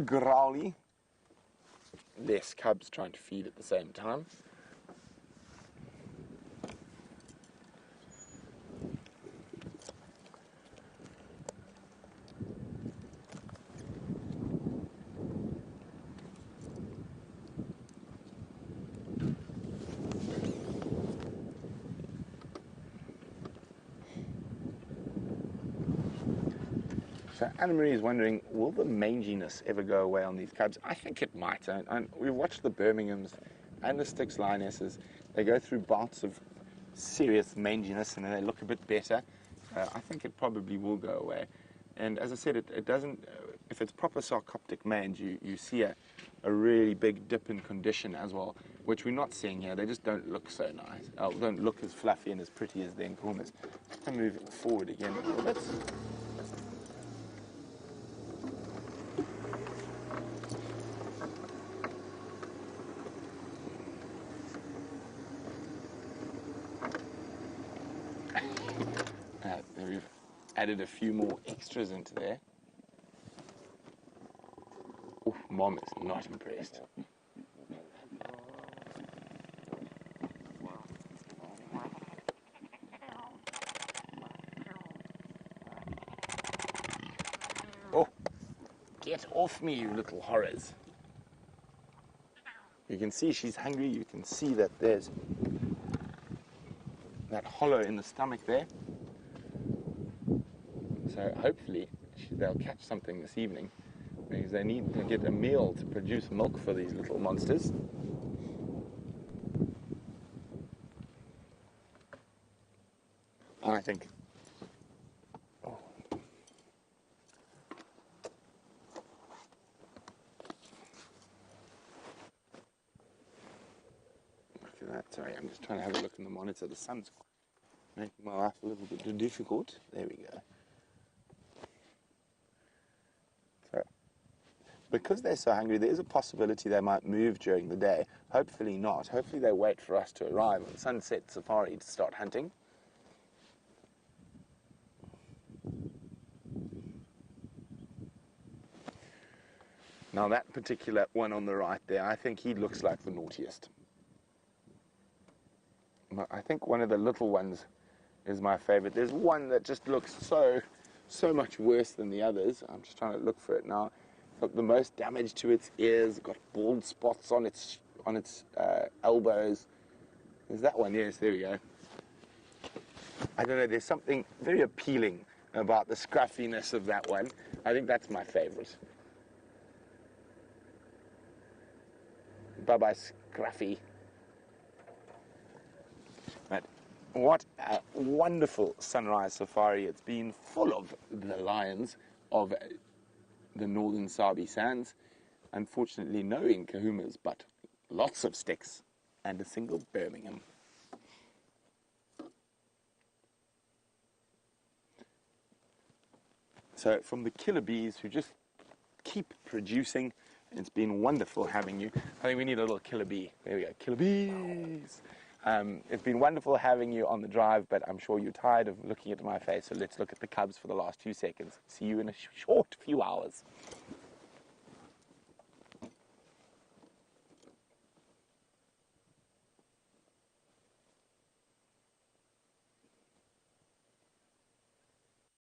growly. Less cubs trying to feed at the same time. So Anna-Marie is wondering, will the manginess ever go away on these cubs? I think it might. And we've watched the Birminghams and the Sticks Lionesses. They go through bouts of serious manginess and then they look a bit better. I think it probably will go away. And as I said, it doesn't, if it's proper sarcoptic mange, you see a really big dip in condition as well, which we're not seeing here. They just don't look so nice. Don't look as fluffy and as pretty as the Nkumas. I'm moving forward again a little bit. We've added a few more extras into there. Oh, Mom is not impressed. Oh, get off me, you little horrors. You can see she's hungry. You can see that there's that hollow in the stomach there. So hopefully they'll catch something this evening, because they need to get a meal to produce milk for these little monsters. I think. Oh. Look at that. Sorry, I'm just trying to have a look in the monitor. The sun's making my life a little bit difficult. There we go. Because they're so hungry, there is a possibility they might move during the day. Hopefully not. Hopefully they wait for us to arrive on Sunset Safari to start hunting. Now that particular one on the right there, I think he looks like the naughtiest. I think one of the little ones is my favorite. There's one that just looks so much worse than the others. I'm just trying to look for it now. Look, the most damage to its ears, got bald spots on its elbows. There's that one, yes, there we go. I don't know, there's something very appealing about the scruffiness of that one. I think that's my favorite. Bye-bye, Scruffy. But what a wonderful sunrise safari it's been, full of the lions of the northern Sabi Sands. Unfortunately, no Nkuhumas, but lots of Sticks and a single Birmingham. So from the killer bees who just keep producing, it's been wonderful having you. I think we need a little killer bee. There we go, killer bees. It's been wonderful having you on the drive, but I'm sure you're tired of looking at my face, so let's look at the cubs for the last 2 seconds. See you in a short few hours.